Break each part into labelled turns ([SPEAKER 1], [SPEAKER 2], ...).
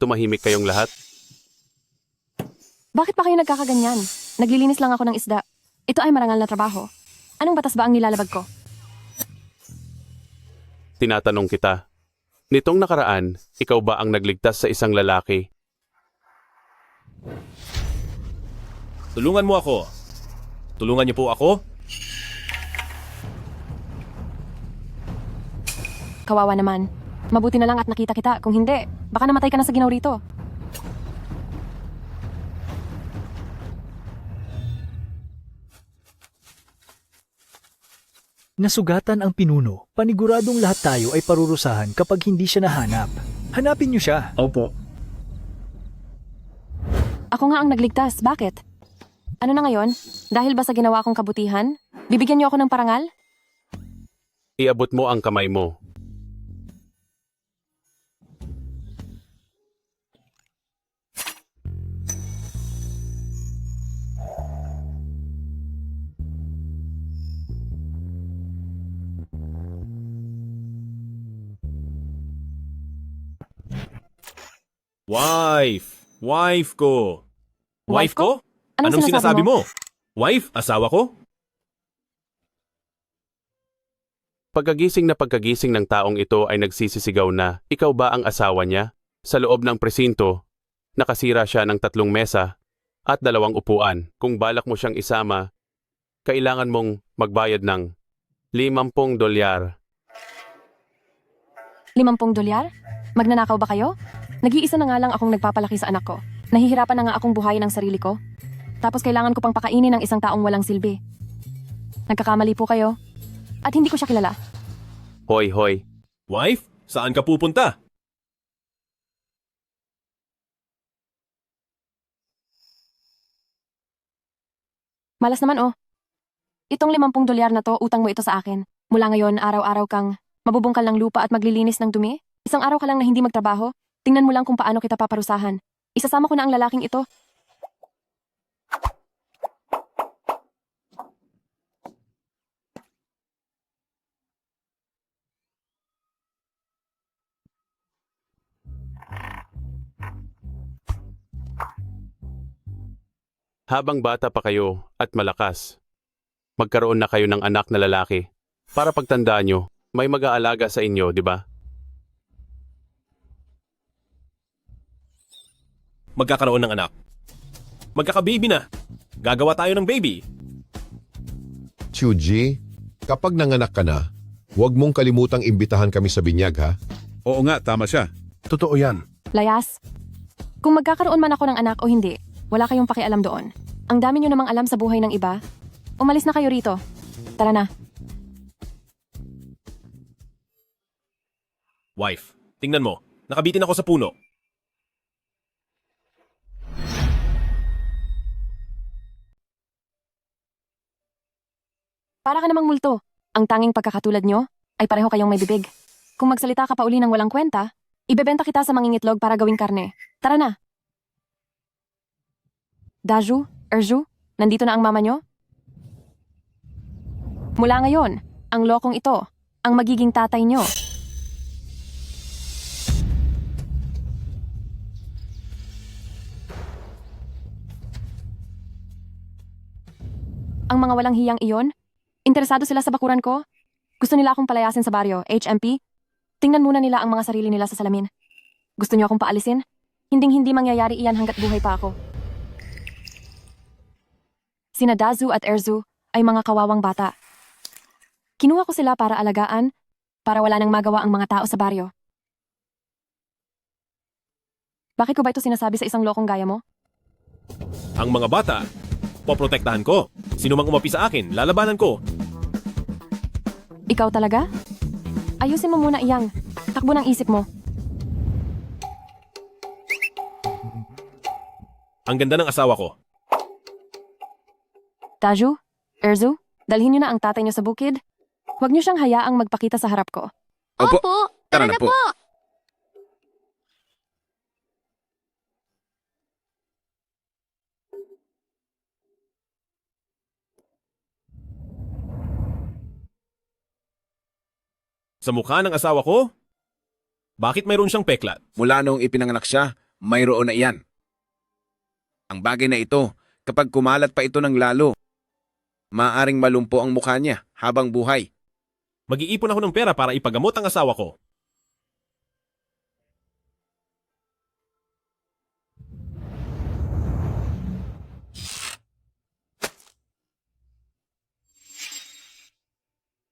[SPEAKER 1] tumahimik kayong lahat?
[SPEAKER 2] Bakit pa kayo nagkakaganyan? Naglilinis lang ako ng isda. Ito ay marangal na trabaho. Anong batas ba ang nilalabag ko?
[SPEAKER 1] Tinatanong kita. Nitong nakaraan, ikaw ba ang nagligtas sa isang lalaki?
[SPEAKER 3] Tulungan mo ako. Tulungan niyo po ako?
[SPEAKER 2] Kawawa naman. Mabuti na lang at nakita kita. Kung hindi, baka namatay ka na sa ginaw rito.
[SPEAKER 4] Nasugatan ang pinuno. Paniguradong lahat tayo ay parurusahan kapag hindi siya nahanap. Hanapin niyo siya.
[SPEAKER 5] Opo.
[SPEAKER 2] Ako nga ang nagligtas. Bakit? Ano na ngayon? Dahil ba sa ginawa kong kabutihan? Bibigyan niyo ako ng parangal?
[SPEAKER 1] Iabot mo ang kamay mo.
[SPEAKER 3] Wife! Wife ko!
[SPEAKER 2] Wife ko? Anong
[SPEAKER 3] Anong
[SPEAKER 2] sinasabi
[SPEAKER 3] sinasabi mo? Wife? Asawa ko?
[SPEAKER 1] Pagkagising ng taong ito ay nagsisisigaw na, ikaw ba ang asawa niya? Sa loob ng presinto, nakasira siya ng 3 mesa at 2 upuan. Kung balak mo siyang isama, kailangan mong magbayad ng $50.
[SPEAKER 2] 50 dolyar? Magnanakaw ba kayo? Nag-iisa na nga lang akong nagpapalaki sa anak ko. Nahihirapan na nga akong buhayin ang sarili ko. Tapos kailangan ko pang pakainin ng isang taong walang silbi. Nagkakamali po kayo. At hindi ko siya kilala.
[SPEAKER 1] Hoy, hoy.
[SPEAKER 3] Wife? Saan ka pupunta?
[SPEAKER 2] Malas naman oh. Itong 50 dolyar na to, utang mo ito sa akin. Mula ngayon, araw-araw kang mabubungkal ng lupa at maglilinis ng dumi. Isang araw ka lang na hindi magtrabaho. Tingnan mo lang kung paano kita paparusahan. Isasama ko na ang lalaking ito.
[SPEAKER 1] Habang bata pa kayo at malakas, magkaroon na kayo ng anak na lalaki. Para pagtandaan nyo, may mag-aalaga sa inyo, di ba?
[SPEAKER 3] Magkakaroon ng anak. Magkaka-baby na. Gagawa tayo ng baby.
[SPEAKER 6] Chuji, kapag nanganak ka na, huwag mong kalimutang imbitahan kami sa binyag ha.
[SPEAKER 5] Oo nga, tama siya.
[SPEAKER 7] Totoo yan.
[SPEAKER 2] Layas. Kung magkakaroon man ako ng anak o hindi, wala kayong pakialam doon. Ang dami nyo namang alam sa buhay ng iba. Umalis na kayo rito. Tara na.
[SPEAKER 3] Wife, tingnan mo. Nakabitin ako sa puno.
[SPEAKER 2] Para ka namang multo. Ang tanging pagkakatulad nyo ay pareho kayong may bibig. Kung magsalita ka pa uli ng walang kwenta, ibebenta kita sa mangingitlog para gawing karne. Tara na. Daju, Erju, nandito na ang mama nyo? Mula ngayon, ang lokong ito, ang magiging tatay nyo. Ang mga walang hiyang iyon, interesado sila sa bakuran ko? Gusto nila akong palayasin sa baryo, HMP? Tingnan muna nila ang mga sarili nila sa salamin. Gusto niyo akong paalisin? Hinding-hindi mangyayari iyan hanggat buhay pa ako. Sina Dazu at Erzu ay mga kawawang bata. Kinuha ko sila para alagaan, para wala nang magawa ang mga tao sa baryo. Bakit ko ba ito sinasabi sa isang lokong gaya mo?
[SPEAKER 3] Ang mga bata, poprotektahan ko. Sino mang umapi sa akin, lalabanan ko.
[SPEAKER 2] Ikaw talaga? Ayusin mo muna iyang. Takbo ng isip mo.
[SPEAKER 3] Ang ganda ng asawa ko.
[SPEAKER 2] Daju, Erzu, dalhin niyo na ang tatay niyo sa bukid. Huwag niyo siyang hayaang magpakita sa harap ko.
[SPEAKER 5] Opo. Tara na po.
[SPEAKER 3] Sa mukha ng asawa ko? Bakit mayroon siyang peklat?
[SPEAKER 5] Mula noong ipinanganak siya,
[SPEAKER 7] mayroon na iyan. Ang bagay na ito, kapag kumalat pa ito ng lalo, maaring malumpo ang mukha niya habang buhay.
[SPEAKER 3] Mag-iipon ako ng pera para ipagamot ang asawa ko.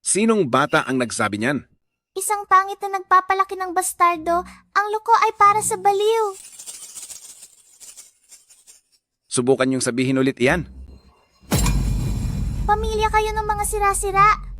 [SPEAKER 7] Sinong bata ang nagsabi niyan?
[SPEAKER 8] Isang pangit na nagpapalaki ng bastardo, ang loko ay para sa baliw.
[SPEAKER 7] Subukan niyong sabihin ulit iyan.
[SPEAKER 8] Pamilya kayo ng mga sira-sira.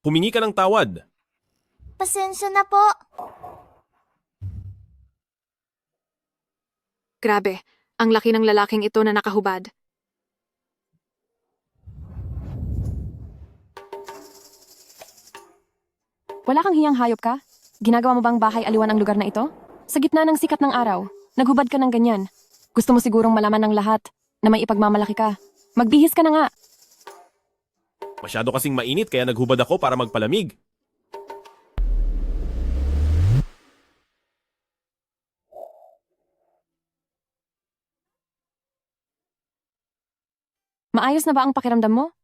[SPEAKER 3] Humingi ka ng tawad.
[SPEAKER 8] Pasensya na po.
[SPEAKER 2] Grabe, ang laki ng lalaking ito na nakahubad. Wala kang hiyang hayop ka? Ginagawa mo bang bahay aliwan ang lugar na ito? Sa gitna ng sikat ng araw, naghubad ka ng ganyan. Gusto mo sigurong malaman ng lahat na may ipagmamalaki ka. Magbihis ka na nga.
[SPEAKER 3] Masyado kasing mainit kaya naghubad ako para magpalamig.
[SPEAKER 2] Maayos na ba ang pakiramdam mo?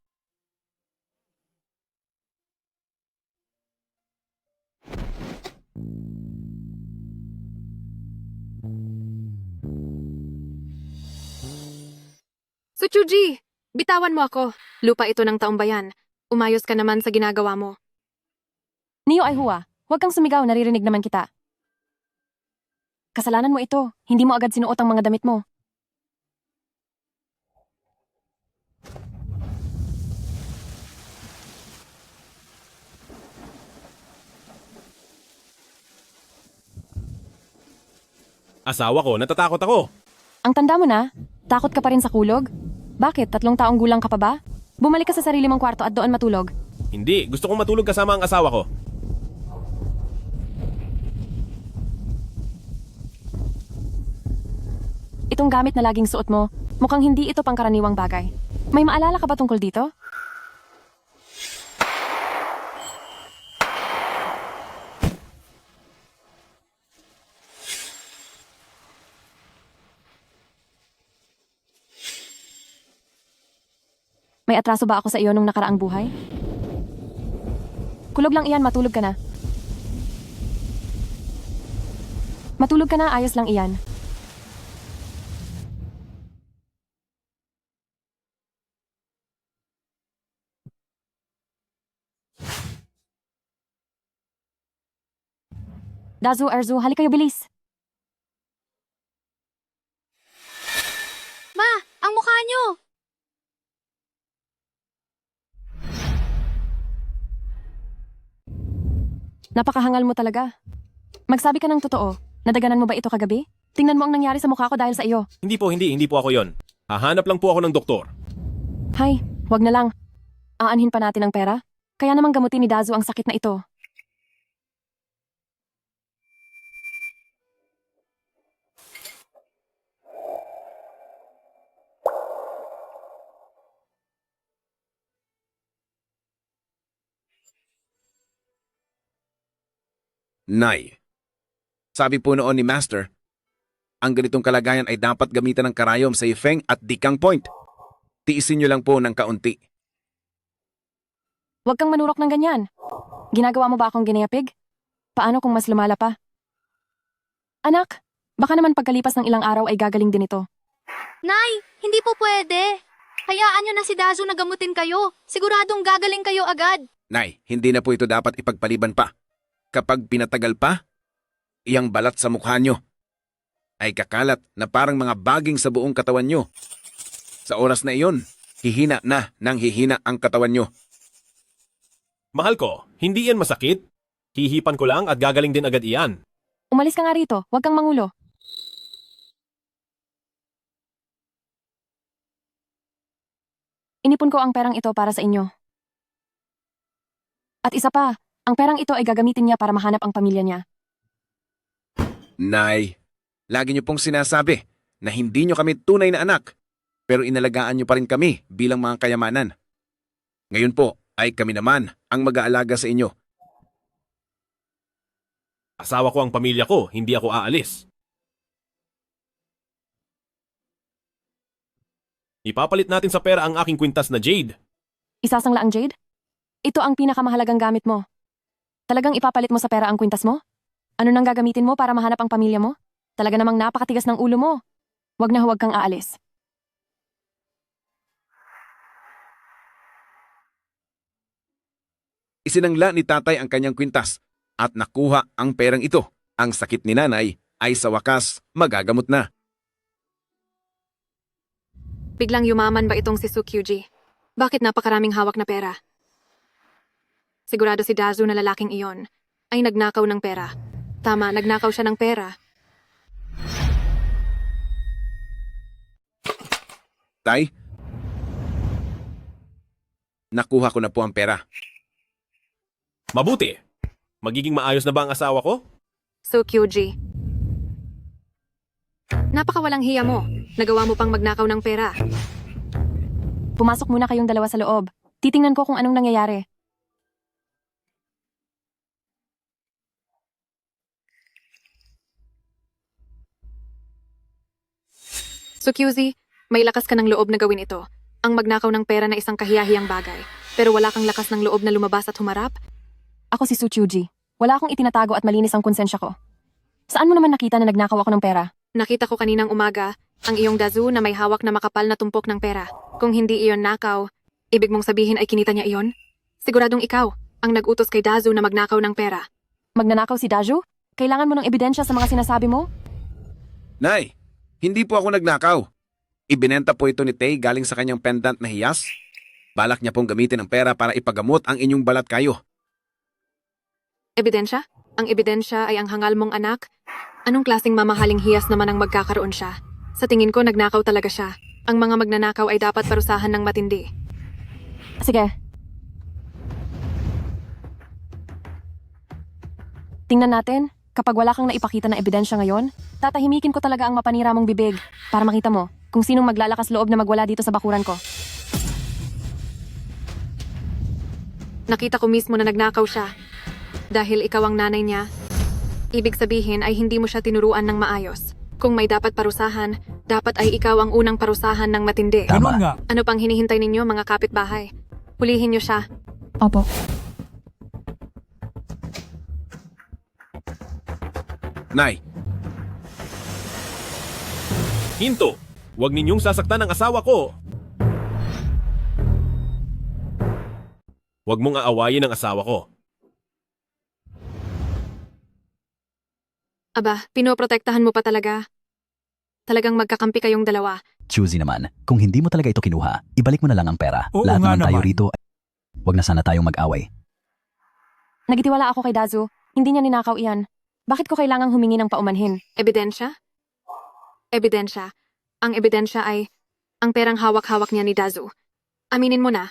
[SPEAKER 2] Suchuji! Bitawan mo ako. Lupa ito ng taong bayan. Umayos ka naman sa ginagawa mo. Neo Aihua, huwag kang sumigaw, naririnig naman kita. Kasalanan mo ito. Hindi mo agad sinuot ang mga damit mo.
[SPEAKER 3] Asawa ko, natatakot ako.
[SPEAKER 2] Ang tanda mo na, takot ka pa rin sa kulog? Bakit? 3 taong gulang ka pa ba? Bumalik ka sa sarili mong kwarto at doon matulog.
[SPEAKER 3] Hindi, gusto kong matulog kasama ang asawa ko.
[SPEAKER 2] Itong gamit na laging suot mo, mukhang hindi ito pangkaraniwang bagay. May maalala ka ba tungkol dito? May atraso ba ako sa iyo nung nakaraang buhay? Kulog lang iyan, matulog ka na. Matulog ka na, ayos lang iyan. Dazu, Erzu, halik kayo bilis.
[SPEAKER 8] Ma, ang mukha niyo!
[SPEAKER 2] Napakahangal mo talaga. Magsabi ka ng totoo. Nadaganan mo ba ito kagabi? Tingnan mo ang nangyari sa mukha ko dahil sa iyo.
[SPEAKER 3] Hindi po ako yon. Hahanap lang po ako ng doktor.
[SPEAKER 2] Hay, wag na lang. Aanhin pa natin ang pera. Kaya namang gamutin ni Dazu ang sakit na ito.
[SPEAKER 7] Nay, sabi po noon ni Master, ang ganitong kalagayan ay dapat gamitan ng karayom sa Yifeng at Dikang Point. Tiisin niyo lang po ng kaunti.
[SPEAKER 2] Huwag kang manurok ng ganyan. Ginagawa mo ba akong ginayapig? Paano kung mas lumala pa? Anak, baka naman pagkalipas ng ilang araw ay gagaling din ito.
[SPEAKER 8] Nay, hindi po pwede. Hayaan niyo na si Dazu na gamutin kayo. Siguradong gagaling kayo agad.
[SPEAKER 7] Nay, hindi na po ito dapat ipagpaliban pa. Kapag pinatagal pa, iyang balat sa mukha nyo ay kakalat na parang mga baging sa buong katawan nyo. Sa oras na iyon, hihina na nang hihina ang katawan nyo.
[SPEAKER 3] Mahal ko, hindi yan masakit. Hihipan ko lang at gagaling din agad iyan.
[SPEAKER 2] Umalis ka nga rito, huwag kang mangulo. Inipon ko ang perang ito para sa inyo. At isa pa, ang perang ito ay gagamitin niya para mahanap ang pamilya niya.
[SPEAKER 7] Nay, lagi niyo pong sinasabi na hindi niyo kami tunay na anak, pero inalagaan niyo pa rin kami bilang mga kayamanan. Ngayon po ay kami naman ang mag-aalaga sa inyo.
[SPEAKER 3] Asawa ko ang pamilya ko, hindi ako aalis. Ipapalit natin sa pera ang aking kwintas na jade.
[SPEAKER 2] Isasangla ang jade? Ito ang pinakamahalagang gamit mo. Talagang ipapalit mo sa pera ang kwintas mo? Ano nang gagamitin mo para mahanap ang pamilya mo? Talaga namang napakatigas ng ulo mo. Huwag na huwag kang aalis.
[SPEAKER 7] Isinangla ni tatay ang kanyang kwintas at nakuha ang perang ito. Ang sakit ni nanay ay sa wakas magagamot na.
[SPEAKER 2] Biglang yumaman ba itong si Sukyuji? Bakit napakaraming hawak na pera? Sigurado si Dazu na lalaking iyon ay nagnakaw ng pera. Tama, nagnakaw siya ng pera.
[SPEAKER 7] Tay, nakuha ko na po ang pera.
[SPEAKER 3] Mabuti. Magiging maayos na ba ang asawa ko?
[SPEAKER 2] Sukyuji. Napakawalang hiya mo. Nagawa mo pang magnakaw ng pera. Pumasok muna kayong dalawa sa loob. Titingnan ko kung anong nangyayari. Sukyuji, may lakas ka ng loob na gawin ito. Ang magnakaw ng pera na isang kahiyahiyang bagay. Pero wala kang lakas ng loob na lumabas at humarap? Ako si Sukyuji. Wala akong itinatago at malinis ang konsensya ko. Saan mo naman nakita na nagnakaw ako ng pera? Nakita ko kaninang umaga ang iyong Dazu na may hawak na makapal na tumpok ng pera. Kung hindi iyon nakaw, ibig mong sabihin ay kinita niya iyon? Siguradong ikaw ang nag-utos kay Dazu na magnakaw ng pera. Magnanakaw si Dazu? Kailangan mo ng ebidensya sa mga sinasabi mo?
[SPEAKER 7] Nay, hindi po ako nagnakaw. Ibinenta po ito ni Tay galing sa kanyang pendant na hiyas. Balak niya pong gamitin ang pera para ipagamot ang inyong balat kayo.
[SPEAKER 2] Ebidensya? Ang ebidensya ay ang hangal mong anak? Anong klaseng mamahaling hiyas naman ang magkakaroon siya? Sa tingin ko, nagnakaw talaga siya. Ang mga magnanakaw ay dapat parusahan ng matindi. Sige. Tingnan natin. Kapag wala kang naipakita na ebidensya ngayon, tatahimikin ko talaga ang mapanira mong bibig para makita mo kung sinong maglalakas loob na magwala dito sa bakuran ko. Nakita ko mismo na nagnakaw siya. Dahil ikaw ang nanay niya, ibig sabihin ay hindi mo siya tinuruan ng maayos. Kung may dapat parusahan, dapat ay ikaw ang unang parusahan ng matindi.
[SPEAKER 4] Ganun nga.
[SPEAKER 2] Ano pang hinihintay ninyo mga kapitbahay? Hulihin niyo siya.
[SPEAKER 9] Opo.
[SPEAKER 7] Nay,
[SPEAKER 3] Hinto! Huwag ninyong sasaktan ang asawa ko! Huwag mong aawayin ang asawa ko.
[SPEAKER 2] Aba, pinoprotektahan mo pa talaga. Talagang magkakampi kayong dalawa.
[SPEAKER 10] Choosy naman, kung hindi mo talaga ito kinuha, ibalik mo na lang ang pera.
[SPEAKER 4] Oo
[SPEAKER 10] Lahat
[SPEAKER 4] nga
[SPEAKER 10] naman tayo
[SPEAKER 4] naman.
[SPEAKER 10] rito. Huwag na sana tayong mag-away.
[SPEAKER 2] Nagitiwala ako kay Dazu. Hindi niya ninakaw iyan. Bakit ko kailangang humingi ng paumanhin? Ebidensya? Ebidensya. Ang ebidensya ay ang perang hawak-hawak niya ni Dazu. Aminin mo na.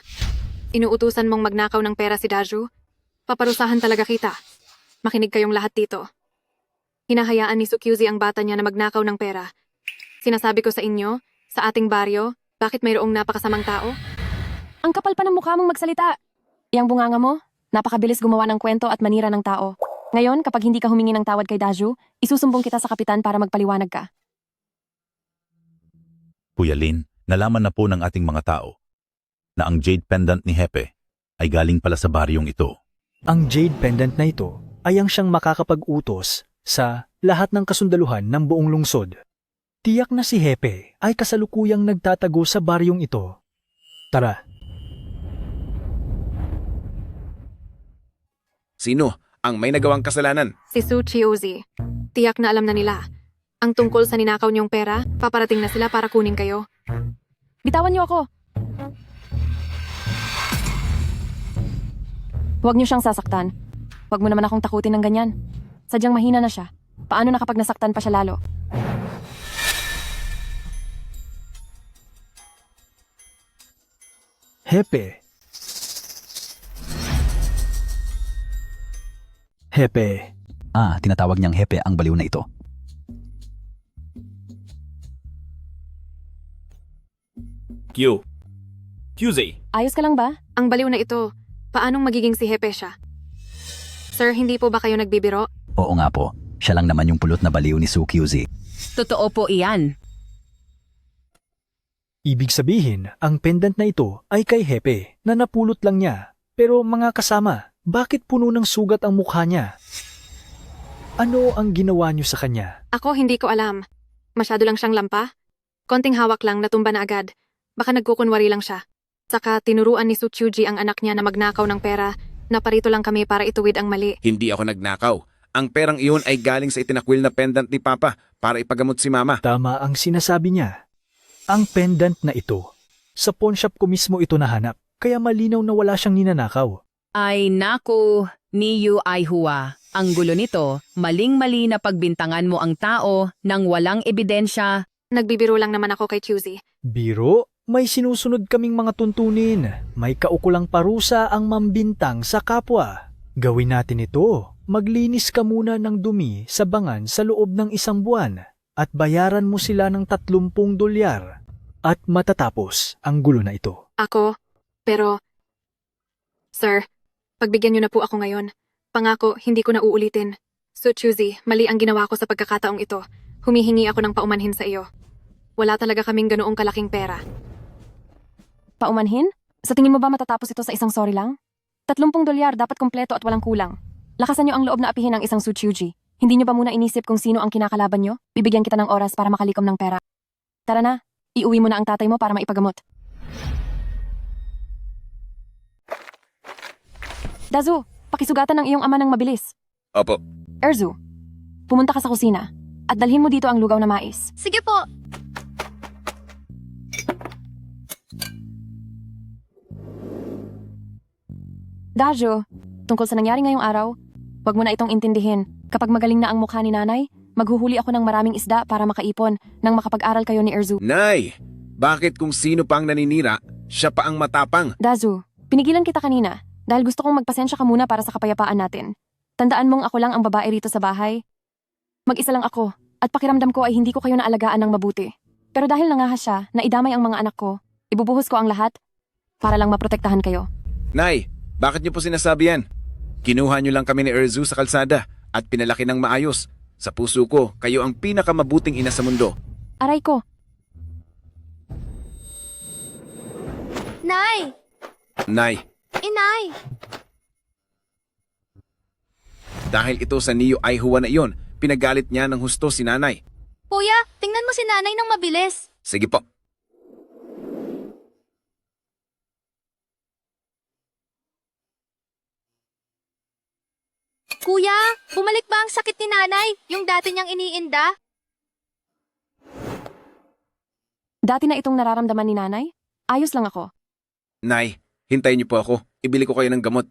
[SPEAKER 2] Inuutusan mong magnakaw ng pera si Dazu. Paparusahan talaga kita. Makinig kayong lahat dito. Hinahayaan ni Sukyuji ang bata niya na magnakaw ng pera. Sinasabi ko sa inyo, sa ating baryo, bakit mayroong napakasamang tao? Ang kapal pa ng mukha mong magsalita. Yang bunganga mo, napakabilis gumawa ng kwento at manira ng tao. Ngayon, kapag hindi ka humingi ng tawad kay Dazu, isusumbong kita sa kapitan para magpaliwanag ka.
[SPEAKER 11] Kuya Lin, nalaman na po ng ating mga tao na ang jade pendant ni Hepe ay galing pala sa baryong ito.
[SPEAKER 4] Ang jade pendant na ito ay ang siyang makakapag-utos sa lahat ng kasundaluhan ng buong lungsod. Tiyak na si Hepe ay kasalukuyang nagtatago sa baryong ito. Tara.
[SPEAKER 7] sino ang may nagawang kasalanan?
[SPEAKER 2] Si Sukyuji. Tiyak na alam na nila. Ang tungkol sa ninakaw niyong pera, paparating na sila para kunin kayo. Bitawan niyo ako! Huwag niyo siyang sasaktan. Huwag mo naman akong takutin ng ganyan. Sadyang mahina na siya. Paano na kapag nasaktan pa siya lalo?
[SPEAKER 4] Hepe. Hepe.
[SPEAKER 10] Tinatawag niyang hepe ang baliw na ito.
[SPEAKER 3] Q. QZ.
[SPEAKER 2] Ayos ka lang ba?
[SPEAKER 9] Ang baliw na ito, paanong magiging si Hepe siya? Sir, hindi po ba kayo nagbibiro?
[SPEAKER 10] Oo nga po, siya lang naman yung pulot na baliw ni Su QZ.
[SPEAKER 9] Totoo po iyan.
[SPEAKER 4] Ibig sabihin, ang pendant na ito ay kay Hepe na napulot lang niya. Pero mga kasama, bakit puno ng sugat ang mukha niya? Ano ang ginawa niyo sa kanya?
[SPEAKER 9] Ako hindi ko alam. Masyado lang siyang lampa. Konting hawak lang, natumba na agad. Baka nagkukunwari lang siya. Saka tinuruan ni Su Chuji ang anak niya na magnakaw ng pera. Naparito lang kami para ituwid ang mali.
[SPEAKER 7] Hindi ako nagnakaw. Ang perang iyon ay galing sa itinakwil na pendant ni Papa para ipagamot si Mama.
[SPEAKER 4] Tama ang sinasabi niya. Ang pendant na ito, sa pawn shop ko mismo ito nahanap, kaya malinaw na wala siyang ninanakaw.
[SPEAKER 12] Ay naku, Niyu Aihua. Ang gulo nito, maling-mali na pagbintangan mo ang tao nang walang ebidensya.
[SPEAKER 9] Nagbibiro lang naman ako kay Chuzi.
[SPEAKER 4] Biro, may sinusunod kaming mga tuntunin. May kaukulang parusa ang mambintang sa kapwa. Gawin natin ito. Maglinis ka muna ng dumi sa bangan sa loob ng 1 buwan at bayaran mo sila ng 30 dolyar at matatapos ang gulo na ito.
[SPEAKER 9] Ako? Pero... Sir, pagbigyan niyo na po ako ngayon. Pangako, hindi ko na uulitin. So Chuzi, mali ang ginawa ko sa pagkakataong ito. Humihingi ako ng paumanhin sa iyo. Wala talaga kaming ganoong kalaking pera.
[SPEAKER 2] Paumanhin? Sa tingin mo ba matatapos ito sa isang sorry lang? 30 dolyar dapat kompleto at walang kulang. Lakasan niyo ang loob na apihin ng isang Su Chuji. Hindi niyo ba muna inisip kung sino ang kinakalaban niyo? Bibigyan kita ng oras para makalikom ng pera. Tara na, iuwi mo na ang tatay mo para maipagamot. Dazu, pakisugatan ng iyong ama ng mabilis.
[SPEAKER 7] Opo.
[SPEAKER 2] Erzu, pumunta ka sa kusina at dalhin mo dito ang lugaw na mais.
[SPEAKER 8] Sige po.
[SPEAKER 2] Dajo, tungkol sa nangyari ngayong araw, wag mo na itong intindihin. Kapag magaling na ang mukha ni nanay, maghuhuli ako ng maraming isda para makaipon nang makapag-aral kayo ni Erzu.
[SPEAKER 7] Nay, bakit kung sino pa ang naninira, siya pa ang matapang?
[SPEAKER 2] Dazu, pinigilan kita kanina dahil gusto kong magpasensya ka muna para sa kapayapaan natin. Tandaan mong ako lang ang babae rito sa bahay. Mag-isa lang ako at pakiramdam ko ay hindi ko kayo naalagaan ng mabuti. Pero dahil nangahas siya na idamay ang mga anak ko, ibubuhos ko ang lahat para lang maprotektahan kayo.
[SPEAKER 7] Nay, bakit niyo po sinasabi yan? Kinuha niyo lang kami ni Erzu sa kalsada at pinalaki ng maayos. Sa puso ko, kayo ang pinakamabuting ina sa mundo.
[SPEAKER 2] Aray ko,
[SPEAKER 8] Nay!
[SPEAKER 7] Nay,
[SPEAKER 8] Inay!
[SPEAKER 7] dahil ito sa Niyo Aihua na iyon, pinagalit niya ng husto si nanay.
[SPEAKER 8] Kuya, tingnan mo si nanay ng mabilis.
[SPEAKER 7] Sige po.
[SPEAKER 8] Kuya, bumalik ba ang sakit ni nanay? Yung dati niyang iniinda?
[SPEAKER 2] dati na itong nararamdaman ni nanay? Ayos lang ako.
[SPEAKER 7] Nay, hintayin niyo po ako. Ibili ko kayo ng gamot.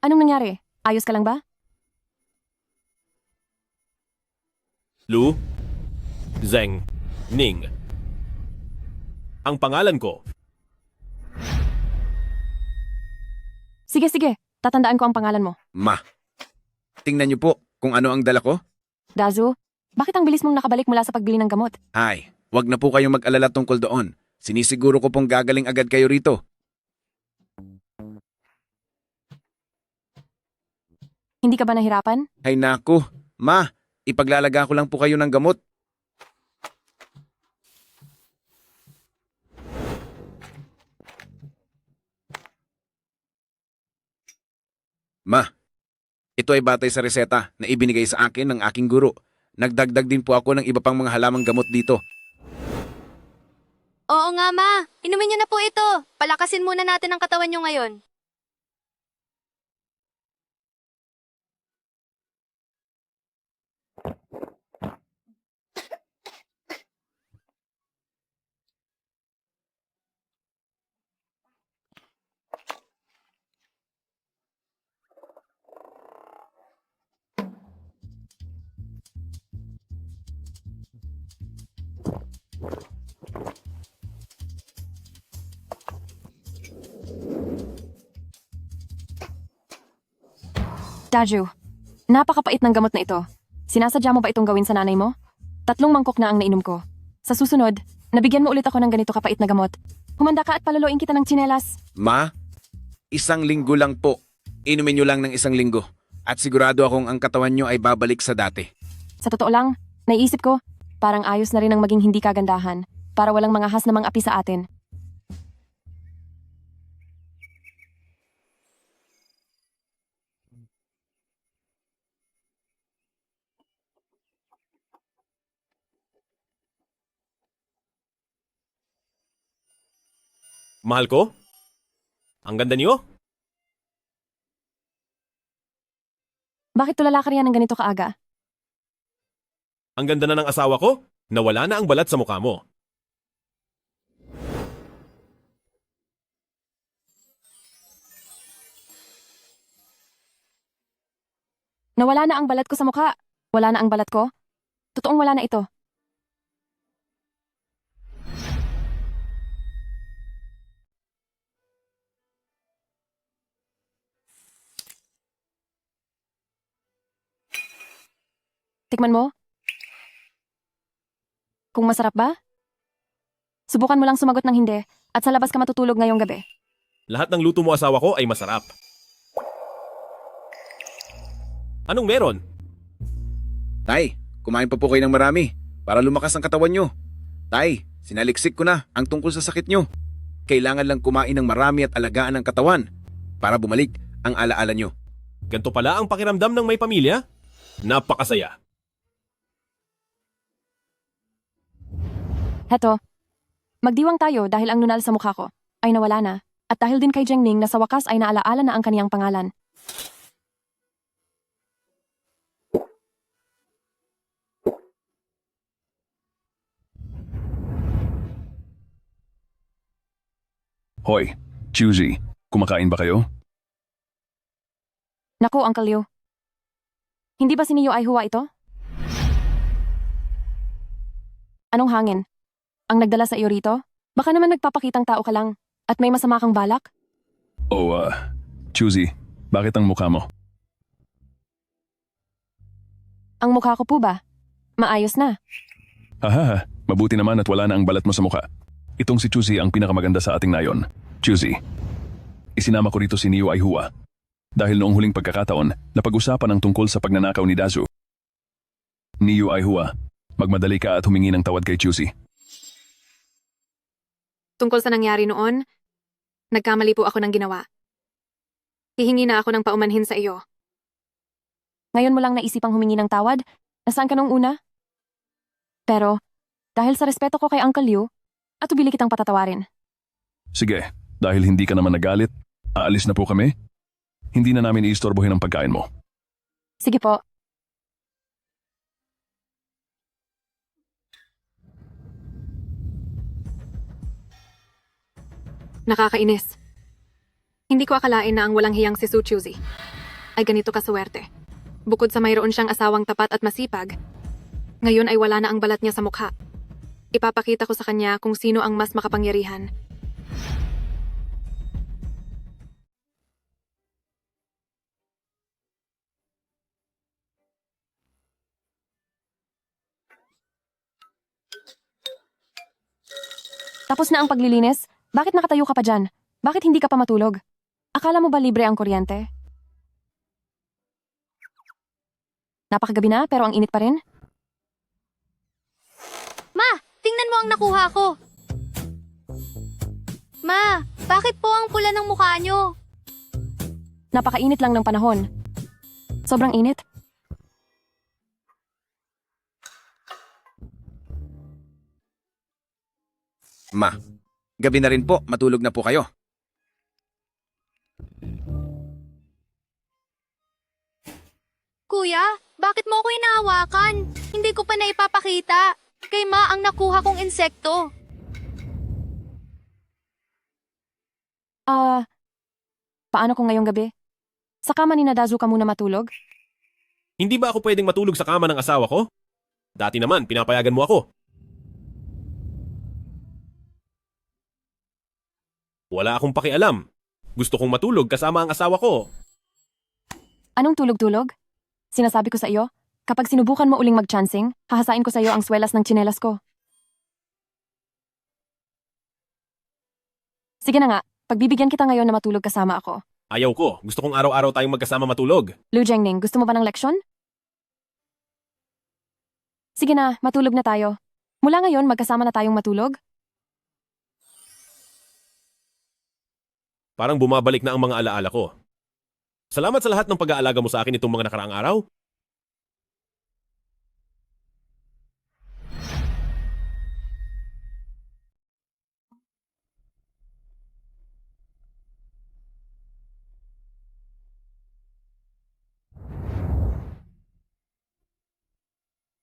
[SPEAKER 2] Anong nangyari? Ayos ka lang ba?
[SPEAKER 3] Lu, Zeng, Ning. Ang pangalan ko,
[SPEAKER 2] Sige, tatandaan ko ang pangalan mo.
[SPEAKER 7] Ma, tingnan niyo po kung ano ang dala ko.
[SPEAKER 2] Dazu, bakit ang bilis mong nakabalik mula sa pagbili ng gamot?
[SPEAKER 7] Ay, wag na po kayong mag-alala tungkol doon. Sinisiguro ko pong gagaling agad kayo rito.
[SPEAKER 2] Hindi ka ba nahirapan?
[SPEAKER 7] Ay naku, Ma, ipaglalaga ko lang po kayo ng gamot. Ma, ito ay batay sa reseta na ibinigay sa akin ng aking guro. Nagdagdag din po ako ng iba pang mga halamang gamot dito.
[SPEAKER 8] Oo nga ma, inumin niyo na po ito. Palakasin muna natin ang katawan niyo ngayon.
[SPEAKER 2] Daju, napakapait ng gamot na ito. Sinasadya mo ba itong gawin sa nanay mo? 3 mangkok na ang nainom ko. Sa susunod, nabigyan mo ulit ako ng ganito kapait na gamot. Humanda ka at paluluin kita ng tsinelas.
[SPEAKER 7] Ma, 1 linggo lang po. Inumin nyo lang ng 1 linggo. At sigurado akong ang katawan nyo ay babalik sa dati.
[SPEAKER 2] Sa totoo lang, naiisip ko, parang ayos na rin ang maging hindi kagandahan para walang mga has na mga api sa atin.
[SPEAKER 3] Mahal ko? Ang ganda niyo?
[SPEAKER 2] Bakit tulala ka riyan ng ganito kaaga?
[SPEAKER 3] Ang ganda na ng asawa ko? Nawala na ang balat sa mukha mo.
[SPEAKER 2] Nawala na ang balat ko sa mukha. Wala na ang balat ko? Totoong wala na ito. Tikman mo? Kung masarap ba? Subukan mo lang sumagot ng hindi at sa labas ka matutulog ngayong gabi.
[SPEAKER 3] Lahat ng luto mo asawa ko ay masarap. Anong meron?
[SPEAKER 7] Tay, kumain pa po kayo ng marami para lumakas ang katawan nyo. Tay, sinaliksik ko na ang tungkol sa sakit nyo. Kailangan lang kumain ng marami at alagaan ang katawan para bumalik ang alaala nyo.
[SPEAKER 3] Ganto pala ang pakiramdam ng may pamilya? Napakasaya.
[SPEAKER 2] Heto, magdiwang tayo dahil ang nunal sa mukha ko ay nawala na at dahil din kay Jengning na sa wakas ay naalaala na ang kaniyang pangalan.
[SPEAKER 13] Hoy, Chuzi, kumakain ba kayo?
[SPEAKER 2] Naku, Uncle Liu. Hindi ba si Niyo ay huwa ito? Anong hangin? Ang nagdala sa iyo rito? Baka naman nagpapakitang tao ka lang at may masama kang balak?
[SPEAKER 13] Chuzi, bakit ang mukha mo?
[SPEAKER 2] Ang mukha ko po ba? Maayos na.
[SPEAKER 13] Haha, mabuti naman at wala na ang balat mo sa mukha. Itong si Chuzi ang pinakamaganda sa ating nayon. Chuzi, isinama ko rito si Niyo Aihua. Dahil noong huling pagkakataon, napag-usapan ang tungkol sa pagnanakaw ni Dazu. Niyo Aihua, magmadali ka at humingi ng tawad kay Chuzi.
[SPEAKER 9] Tungkol sa nangyari noon, nagkamali po ako ng ginawa. Hihingi na ako ng paumanhin sa iyo.
[SPEAKER 2] Ngayon mo lang naisipang humingi ng tawad? Nasaan ka nung una? Pero, dahil sa respeto ko kay Uncle Liu, atubili kitang patatawarin.
[SPEAKER 13] Sige, dahil hindi ka naman nagalit, aalis na po kami. Hindi na namin iistorbohin ang pagkain mo.
[SPEAKER 2] Sige po.
[SPEAKER 9] Nakakainis. Hindi ko akalain na ang walang hiyang si Su Chuzi ay ganito kaswerte. Bukod sa mayroon siyang asawang tapat at masipag, ngayon ay wala na ang balat niya sa mukha. Ipapakita ko sa kanya kung sino ang mas makapangyarihan.
[SPEAKER 2] Tapos na ang paglilinis? Bakit nakatayo ka pa dyan? Bakit hindi ka pa matulog? Akala mo ba libre ang kuryente? Napakagabi na pero ang init pa rin?
[SPEAKER 8] Ma, tingnan mo ang nakuha ko. Ma, bakit po ang pula ng mukha nyo?
[SPEAKER 2] Napakainit lang ng panahon. Sobrang init.
[SPEAKER 7] Ma, gabi na rin po, matulog na po kayo.
[SPEAKER 8] Kuya, bakit mo ako inahawakan? Hindi ko pa naipapakita. Kay Ma ang nakuha kong insekto.
[SPEAKER 2] Paano kung ngayong gabi? Sa kama ni Nadazu ka muna matulog?
[SPEAKER 3] Hindi ba ako pwedeng matulog sa kama ng asawa ko? Dati naman, pinapayagan mo ako. Wala akong pakialam. Gusto kong matulog kasama ang asawa ko.
[SPEAKER 2] Anong tulog-tulog? Sinasabi ko sa iyo, kapag sinubukan mo uling mag-chancing, hahasain ko sa iyo ang swelas ng tsinelas ko. Sige na nga, pagbibigyan kita ngayon na matulog kasama ako.
[SPEAKER 3] Ayaw ko. Gusto kong araw-araw tayong magkasama matulog.
[SPEAKER 2] Lu Jiangning, gusto mo ba ng leksyon? Sige na, matulog na tayo. Mula ngayon, magkasama na tayong matulog?
[SPEAKER 3] Parang bumabalik na ang mga alaala ko. Salamat sa lahat ng pag-aalaga mo sa akin itong mga nakaraang araw.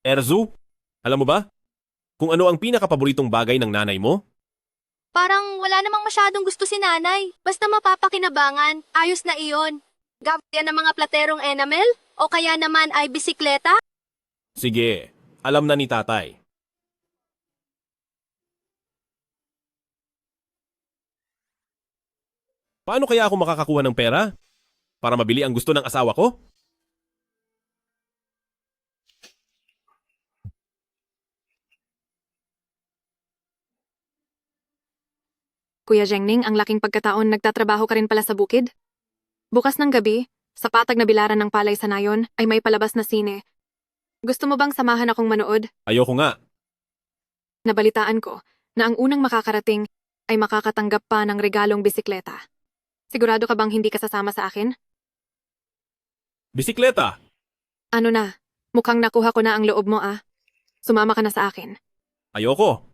[SPEAKER 3] Erzu, alam mo ba kung ano ang pinakapaboritong bagay ng nanay mo?
[SPEAKER 8] Parang wala namang masyadong gusto si nanay. Basta mapapakinabangan, ayos na iyon. Gaya ng mga platerong enamel? O kaya naman ay bisikleta?
[SPEAKER 3] Sige, alam na ni tatay. Paano kaya ako makakakuha ng pera? Para mabili ang gusto ng asawa ko?
[SPEAKER 9] Kuya Jiangning, ang laking pagkataon nagtatrabaho ka rin pala sa bukid? Bukas ng gabi, sa patag na bilaran ng palay sa nayon, ay may palabas na sine. Gusto mo bang samahan akong manood?
[SPEAKER 3] Ayoko nga.
[SPEAKER 9] Nabalitaan ko na ang unang makakarating ay makakatanggap pa ng regalong bisikleta. Sigurado ka bang hindi ka sasama sa akin?
[SPEAKER 3] Bisikleta!
[SPEAKER 9] Ano na, mukhang nakuha ko na ang loob mo ah. Sumama ka na sa akin.
[SPEAKER 3] Ayoko.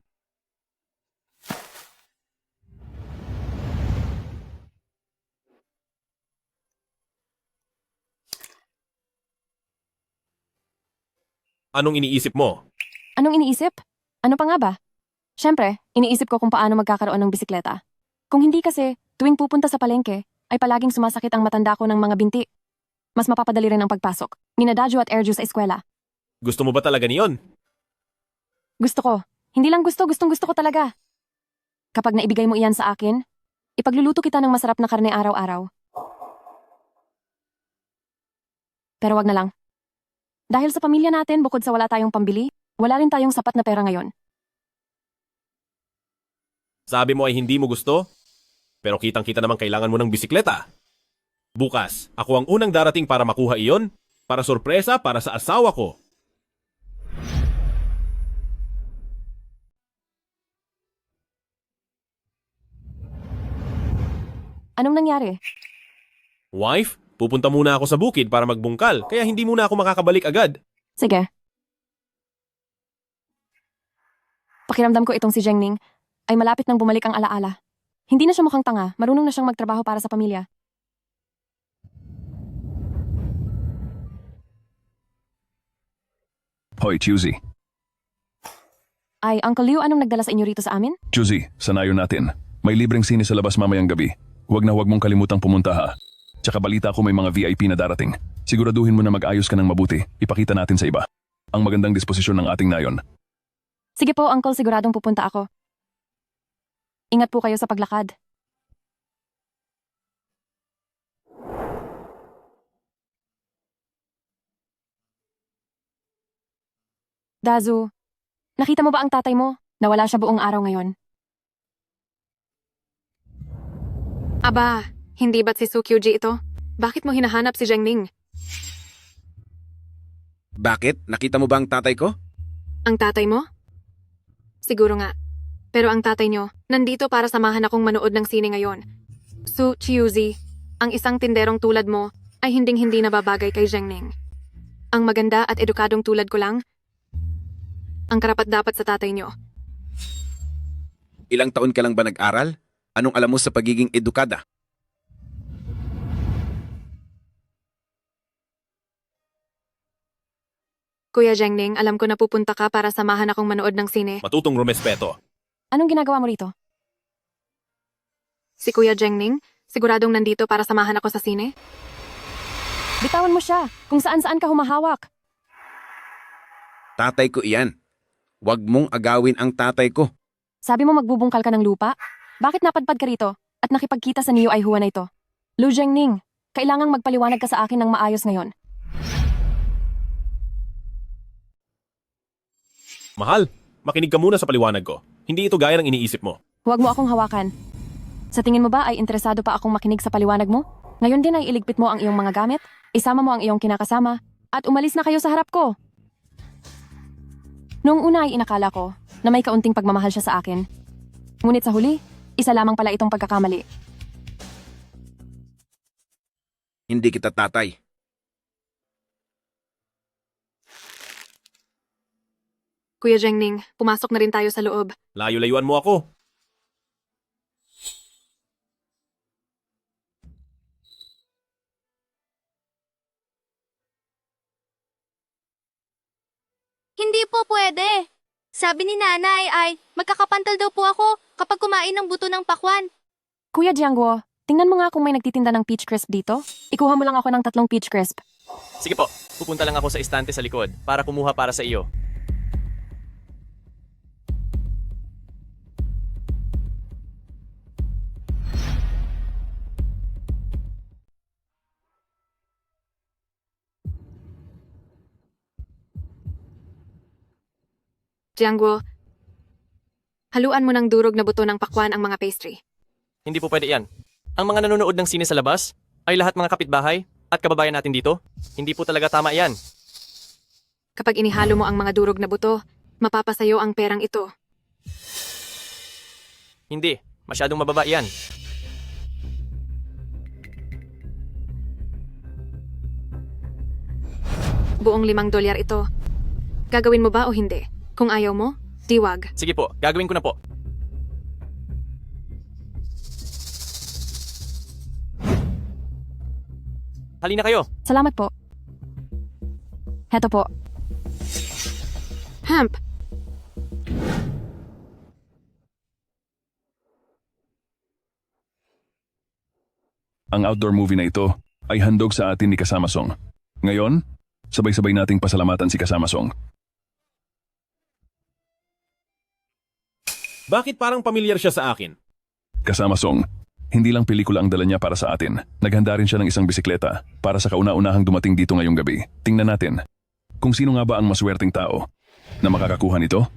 [SPEAKER 3] Anong iniisip mo?
[SPEAKER 2] Anong iniisip? Ano pa nga ba? Siyempre, iniisip ko kung paano magkakaroon ng bisikleta. Kung hindi kasi, tuwing pupunta sa palengke, ay palaging sumasakit ang matanda ko ng mga binti. Mas mapapadali rin ang pagpasok. Nina Daju at Erju sa eskwela.
[SPEAKER 3] Gusto mo ba talaga niyon?
[SPEAKER 2] Gusto ko. Hindi lang gusto, gustong-gusto ko talaga. Kapag naibigay mo iyan sa akin, ipagluluto kita ng masarap na karne araw-araw. Pero wag na lang. Dahil sa pamilya natin, bukod sa wala tayong pambili, wala rin tayong sapat na pera ngayon.
[SPEAKER 3] Sabi mo ay hindi mo gusto? Pero kitang-kita naman kailangan mo ng bisikleta. Bukas, ako ang unang darating para makuha iyon, para sorpresa para sa asawa ko.
[SPEAKER 2] Anong nangyari?
[SPEAKER 3] Wife, pupunta muna ako sa bukid para magbungkal, kaya hindi muna ako makakabalik agad.
[SPEAKER 2] Sige. Pakiramdam ko itong si Jiangning ay malapit nang bumalik ang alaala. Hindi na siya mukhang tanga, marunong na siyang magtrabaho para sa pamilya.
[SPEAKER 13] Hoy, Chuzi.
[SPEAKER 2] Ay, Uncle Liu, anong nagdala sa inyo rito sa amin?
[SPEAKER 13] Chuzi, sanayon natin. May libreng sine sa labas mamayang gabi. Huwag na huwag mong kalimutang pumunta ha. Tsaka balita ko may mga VIP na darating. Siguraduhin mo na mag-ayos ka ng mabuti. Ipakita natin sa iba. Ang magandang disposisyon ng ating nayon.
[SPEAKER 2] Sige po, Uncle, siguradong pupunta ako. Ingat po kayo sa paglakad. Dazu, nakita mo ba ang tatay mo? Nawala siya buong araw ngayon.
[SPEAKER 9] Aba, hindi ba't si Sukyuji ito? Bakit mo hinahanap si Jiangning?
[SPEAKER 7] Bakit? Nakita mo ba ang tatay ko?
[SPEAKER 9] Ang tatay mo? Siguro nga. Pero ang tatay nyo, nandito para samahan akong manood ng sine ngayon. Su Chiuzi, ang isang tinderong tulad mo, ay hinding-hindi nababagay kay Jiangning. Ang maganda at edukadong tulad ko lang, ang karapat-dapat sa tatay nyo.
[SPEAKER 7] Ilang taon ka lang ba nag-aral? Anong alam mo sa pagiging edukada?
[SPEAKER 9] Kuya Jiangning, alam ko na pupunta ka para samahan akong manood ng sine.
[SPEAKER 3] Matutong rumespeto.
[SPEAKER 2] Anong ginagawa mo rito?
[SPEAKER 9] Si Kuya Jiangning, siguradong nandito para samahan ako sa sine?
[SPEAKER 2] Bitawan mo siya, kung saan-saan ka humahawak.
[SPEAKER 7] Tatay ko iyan. Huwag mong agawin ang tatay ko.
[SPEAKER 2] Sabi mo magbubungkal ka ng lupa? Bakit napadpad ka rito at nakipagkita sa Niyo Aihua na ito? Lu Jiangning, Kailangang magpaliwanag ka sa akin ng maayos ngayon.
[SPEAKER 3] Mahal, makinig ka muna sa paliwanag ko. Hindi ito gaya ng iniisip mo.
[SPEAKER 2] Huwag mo akong hawakan. Sa tingin mo ba ay interesado pa akong makinig sa paliwanag mo? Ngayon din ay iligpit mo ang iyong mga gamit, isama mo ang iyong kinakasama, at umalis na kayo sa harap ko. Noong una ay inakala ko na may kaunting pagmamahal siya sa akin. Ngunit sa huli, isa lamang pala itong pagkakamali.
[SPEAKER 7] Hindi kita tatay.
[SPEAKER 9] Kuya Jengning, pumasok na rin tayo sa loob.
[SPEAKER 3] Layo-layuan mo ako.
[SPEAKER 8] Hindi po pwede. Sabi ni nanay ay magkakapantal daw po ako kapag kumain ng buto ng pakwan.
[SPEAKER 2] Kuya Jiangguo, tingnan mo nga kung may nagtitinda ng peach crisp dito. Ikuha mo lang ako ng 3 peach crisp.
[SPEAKER 14] Sige po, pupunta lang ako sa istante sa likod para kumuha para sa iyo.
[SPEAKER 9] Jiangguo, haluan mo ng durog na buto ng pakwan ang mga pastry.
[SPEAKER 14] Hindi po pwede yan. Ang mga nanonood ng sine sa labas ay lahat mga kapitbahay at kababayan natin dito. Hindi po talaga tama yan.
[SPEAKER 9] Kapag inihalo mo ang mga durog na buto, mapapasayo ang perang ito.
[SPEAKER 14] Hindi, masyadong mababa yan.
[SPEAKER 9] Buong $5 ito. Gagawin mo ba o hindi? Kung ayaw mo, diwag.
[SPEAKER 14] Sige po, gagawin ko na po. Halina kayo.
[SPEAKER 2] Salamat po. Heto po.
[SPEAKER 9] Hemp,
[SPEAKER 13] Ang outdoor movie na ito ay handog sa atin ni Kasama Song. Ngayon, sabay-sabay nating pasalamatan si Kasama Song.
[SPEAKER 3] Bakit parang pamilyar siya sa akin?
[SPEAKER 13] Kasama Song, hindi lang pelikula ang dala niya para sa atin. Naghanda rin siya ng isang bisikleta para sa kauna-unahang dumating dito ngayong gabi. Tingnan natin kung sino nga ba ang maswerteng tao na makakakuha nito.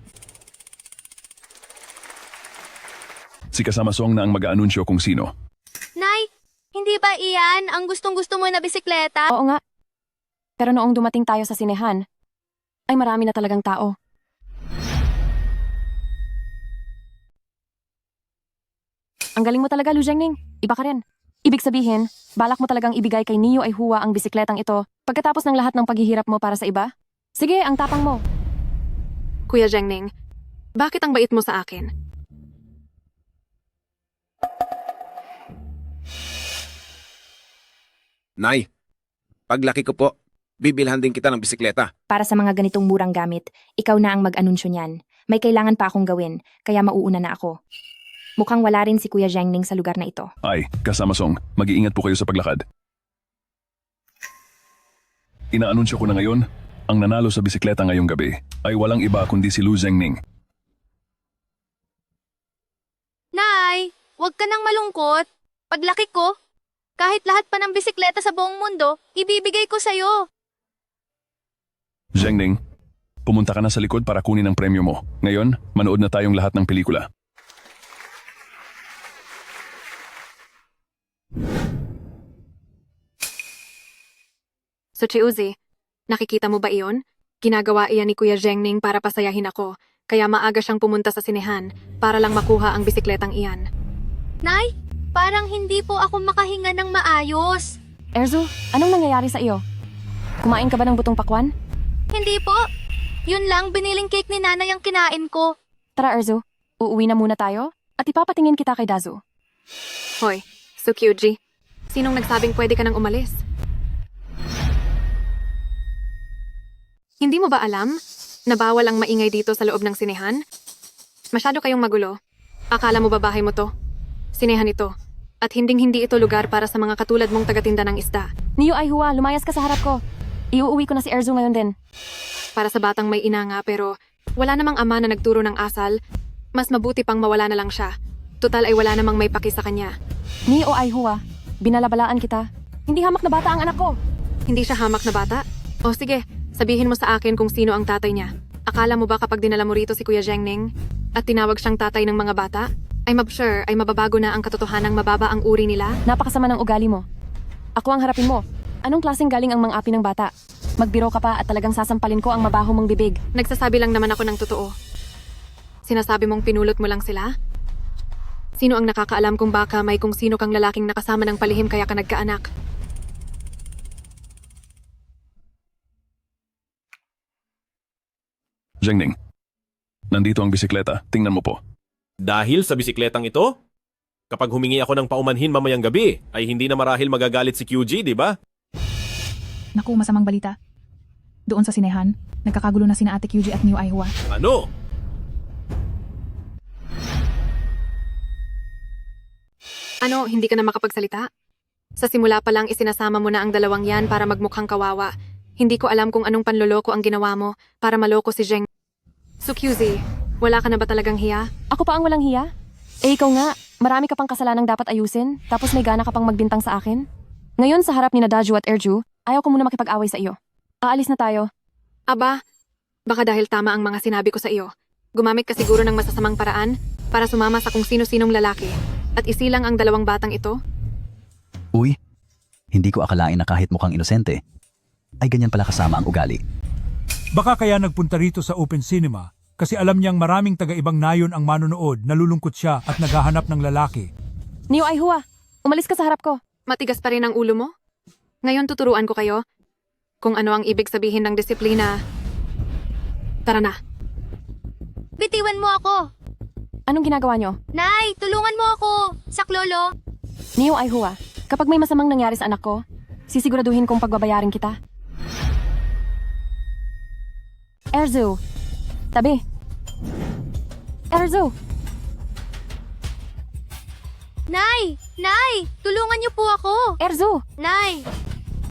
[SPEAKER 13] Si Kasama Song na ang mag-aanunsyo kung sino.
[SPEAKER 8] Nay, hindi ba iyan ang gustong-gusto mo na bisikleta?
[SPEAKER 2] Oo nga. Pero noong dumating tayo sa sinehan, ay marami na talagang tao. Ang galing mo talaga, Lu Jiangning. Iba ka rin. Ibig sabihin, balak mo talagang ibigay kay Niyo ay Hua ang bisikletang ito pagkatapos ng lahat ng paghihirap mo para sa iba? Sige, ang tapang mo.
[SPEAKER 9] Kuya Jengning, bakit ang bait mo sa akin?
[SPEAKER 7] Nay, paglaki ko po, bibilhan din kita ng bisikleta.
[SPEAKER 15] Para sa mga ganitong murang gamit, ikaw na ang mag-anunsyo niyan. May kailangan pa akong gawin, kaya mauuna na ako. Mukhang wala rin si Kuya Jiangning sa lugar na ito.
[SPEAKER 13] Ay, Kasama Song, mag-iingat po kayo sa paglakad. Inaanunsyo ko na ngayon, ang nanalo sa bisikleta ngayong gabi ay walang iba kundi si Lu Jiangning.
[SPEAKER 8] Nay, huwag ka nang malungkot. Paglaki ko, kahit lahat pa ng bisikleta sa buong mundo, ibibigay ko sa'yo.
[SPEAKER 13] Jiangning, pumunta ka na sa likod para kunin ang premyo mo. Ngayon, manood na tayong lahat ng pelikula.
[SPEAKER 9] So Chiuzi, nakikita mo ba iyon? Ginagawa iyan ni Kuya Jiangning para pasayahin ako, kaya maaga siyang pumunta sa sinehan para lang makuha ang bisikletang iyan.
[SPEAKER 8] Nay, parang hindi po ako makahinga ng maayos.
[SPEAKER 2] Erzu, anong nangyayari sa iyo? Kumain ka ba ng butong pakwan?
[SPEAKER 8] Hindi po. Yun lang, biniling cake ni nanay ang kinain ko.
[SPEAKER 2] Tara, Erzu. Uuwi na muna tayo at ipapatingin kita kay Dazu.
[SPEAKER 9] Hoy, Sukyuji, sinong nagsabing pwede ka nang umalis? Hindi mo ba alam na bawal ang maingay dito sa loob ng sinehan? Masyado kayong magulo. Akala mo ba bahay mo to? Sinehan ito. At hinding-hindi ito lugar para sa mga katulad mong tagatinda ng isda.
[SPEAKER 2] Niyo ay Hua, lumayas ka sa harap ko. Iuuwi ko na si Erzu ngayon din.
[SPEAKER 9] Para sa batang may ina nga pero wala namang ama na nagturo ng asal, mas mabuti pang mawala na lang siya. Tutal ay wala namang may paki sa kanya.
[SPEAKER 2] Niyo ay Hua, binalabalaan kita. Hindi hamak na bata ang anak ko.
[SPEAKER 9] Hindi siya hamak na bata? O sige, sabihin mo sa akin kung sino ang tatay niya. Akala mo ba kapag dinala mo rito si Kuya Zhengning at tinawag siyang tatay ng mga bata, ay mababago na ang katotohanang mababa ang uri nila?
[SPEAKER 2] Napakasama ng ugali mo. Ako ang harapin mo. Anong klaseng galing ang mga api ng bata? Magbiro ka pa at talagang sasampalin ko ang mabaho mong bibig.
[SPEAKER 9] Nagsasabi lang naman ako ng totoo. Sinasabi mong pinulot mo lang sila? Sino ang nakakaalam kung baka may kung sino kang lalaking nakasama ng palihim kaya ka nagkaanak?
[SPEAKER 13] Zhengning, nandito ang bisikleta. Tingnan mo po.
[SPEAKER 3] Dahil sa bisikletang ito, kapag humingi ako ng paumanhin mamayang gabi, ay hindi na marahil magagalit si QG, di ba?
[SPEAKER 16] Naku, masamang balita. Doon sa sinehan, nagkakagulo na sina Ate QG at New Aihua.
[SPEAKER 3] Ano?
[SPEAKER 9] Ano, hindi ka na makapagsalita? Sa simula pa lang isinasama mo na ang dalawang yan para magmukhang kawawa. Hindi ko alam kung anong panloloko ang ginawa mo para maloko si Zheng. So QZ, wala ka na ba talagang hiya?
[SPEAKER 2] Ako pa ang walang hiya? Eh ikaw nga, marami ka pang kasalanang dapat ayusin, tapos may gana ka pang magbintang sa akin. Ngayon sa harap ni Nadaju at Erju, ayaw ko muna makipag-away sa iyo. Aalis na tayo.
[SPEAKER 9] Aba, baka dahil tama ang mga sinabi ko sa iyo. Gumamit ka siguro ng masasamang paraan para sumama sa kung sino-sinong lalaki at isilang ang dalawang batang ito?
[SPEAKER 10] Uy, hindi ko akalain na kahit mukhang inosente, ay ganyan pala kasama ang ugali.
[SPEAKER 17] Baka kaya nagpunta rito sa Open Cinema kasi alam niyang maraming taga-ibang nayon ang manonood, nalulungkot siya at naghahanap ng lalaki.
[SPEAKER 2] New Aihua, umalis ka sa harap ko.
[SPEAKER 9] Matigas pa rin ang ulo mo? Ngayon tuturuan ko kayo kung ano ang ibig sabihin ng disiplina. Tara na.
[SPEAKER 8] Bitiwan mo ako.
[SPEAKER 2] Anong ginagawa niyo?
[SPEAKER 8] Nay, tulungan mo ako. Saklolo.
[SPEAKER 2] New Aihua, kapag may masamang nangyari sa anak ko, sisiguraduhin kong pagbabayarin kita. Erzu, tabi. Erzu!
[SPEAKER 8] Nay! Nay! Tulungan niyo po ako!
[SPEAKER 2] Erzu!
[SPEAKER 8] Nay!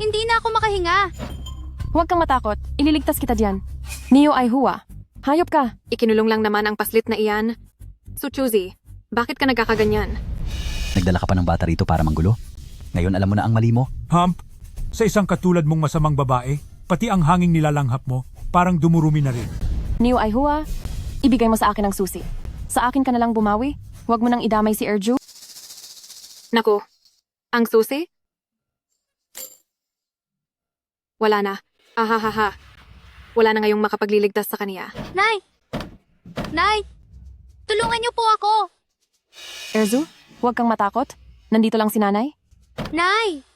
[SPEAKER 8] Hindi na ako makahinga.
[SPEAKER 2] Huwag kang matakot. Ililigtas kita diyan. Neo Aihua, hayop ka.
[SPEAKER 9] Ikinulong lang naman ang paslit na iyan. So Chuzi, bakit ka nagkakaganyan?
[SPEAKER 10] Nagdala ka pa ng bata rito para manggulo? Ngayon alam mo na ang mali mo?
[SPEAKER 17] Hump, sa isang katulad mong masamang babae, pati ang hanging nilalanghap mo, parang dumurumi na rin.
[SPEAKER 2] Neo Aihua, ibigay mo sa akin ang susi. Sa akin ka na lang bumawi. Huwag mo nang idamay si Erju.
[SPEAKER 9] Naku, ang susi? Wala na. Ahahaha. Wala na ngayong makapagliligtas sa kaniya.
[SPEAKER 8] Nay! Nay! Tulungan niyo po ako!
[SPEAKER 2] Erzu, huwag kang matakot. Nandito lang si nanay.
[SPEAKER 8] Nay!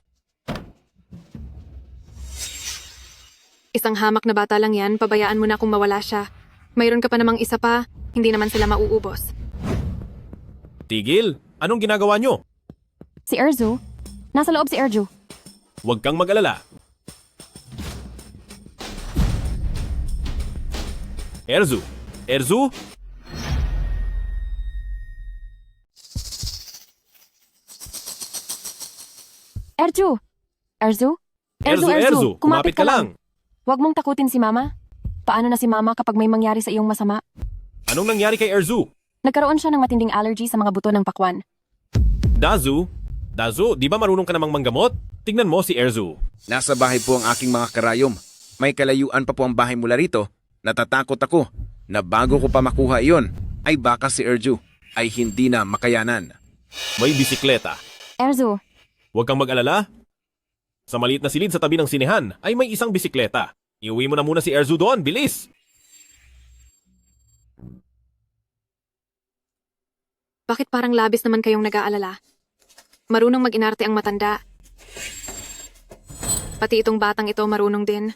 [SPEAKER 9] Isang hamak na bata lang yan, pabayaan mo na kung mawala siya. Mayroon ka pa namang isa pa, hindi naman sila mauubos.
[SPEAKER 3] Tigil, anong ginagawa nyo?
[SPEAKER 2] Si Erzu? Nasa loob si Erju.
[SPEAKER 3] Huwag kang mag-alala. Erzu! Erzu!
[SPEAKER 2] Erju! Erzu?
[SPEAKER 3] Erzu! Kumapit ka lang!
[SPEAKER 2] Huwag mong takutin si Mama. Paano na si Mama kapag may mangyari sa iyong masama?
[SPEAKER 3] Anong nangyari kay Erzu?
[SPEAKER 2] Nagkaroon siya ng matinding allergy sa mga buto ng pakwan.
[SPEAKER 3] Dazu, di ba marunong ka namang manggamot? Tignan mo si Erzu.
[SPEAKER 7] Nasa bahay po ang aking mga karayom. May kalayuan pa po ang bahay mula rito. Natatakot ako na bago ko pa makuha iyon, ay baka si Erju ay hindi na makayanan.
[SPEAKER 3] May bisikleta.
[SPEAKER 2] Erzu,
[SPEAKER 3] Huwag kang mag-alala. Sa maliit na silid sa tabi ng sinehan ay may isang bisikleta. Iuwi mo na muna si Erzu doon, bilis!
[SPEAKER 9] Bakit parang labis naman kayong nag-aalala? Marunong mag-inarte ang matanda. Pati itong batang ito marunong din.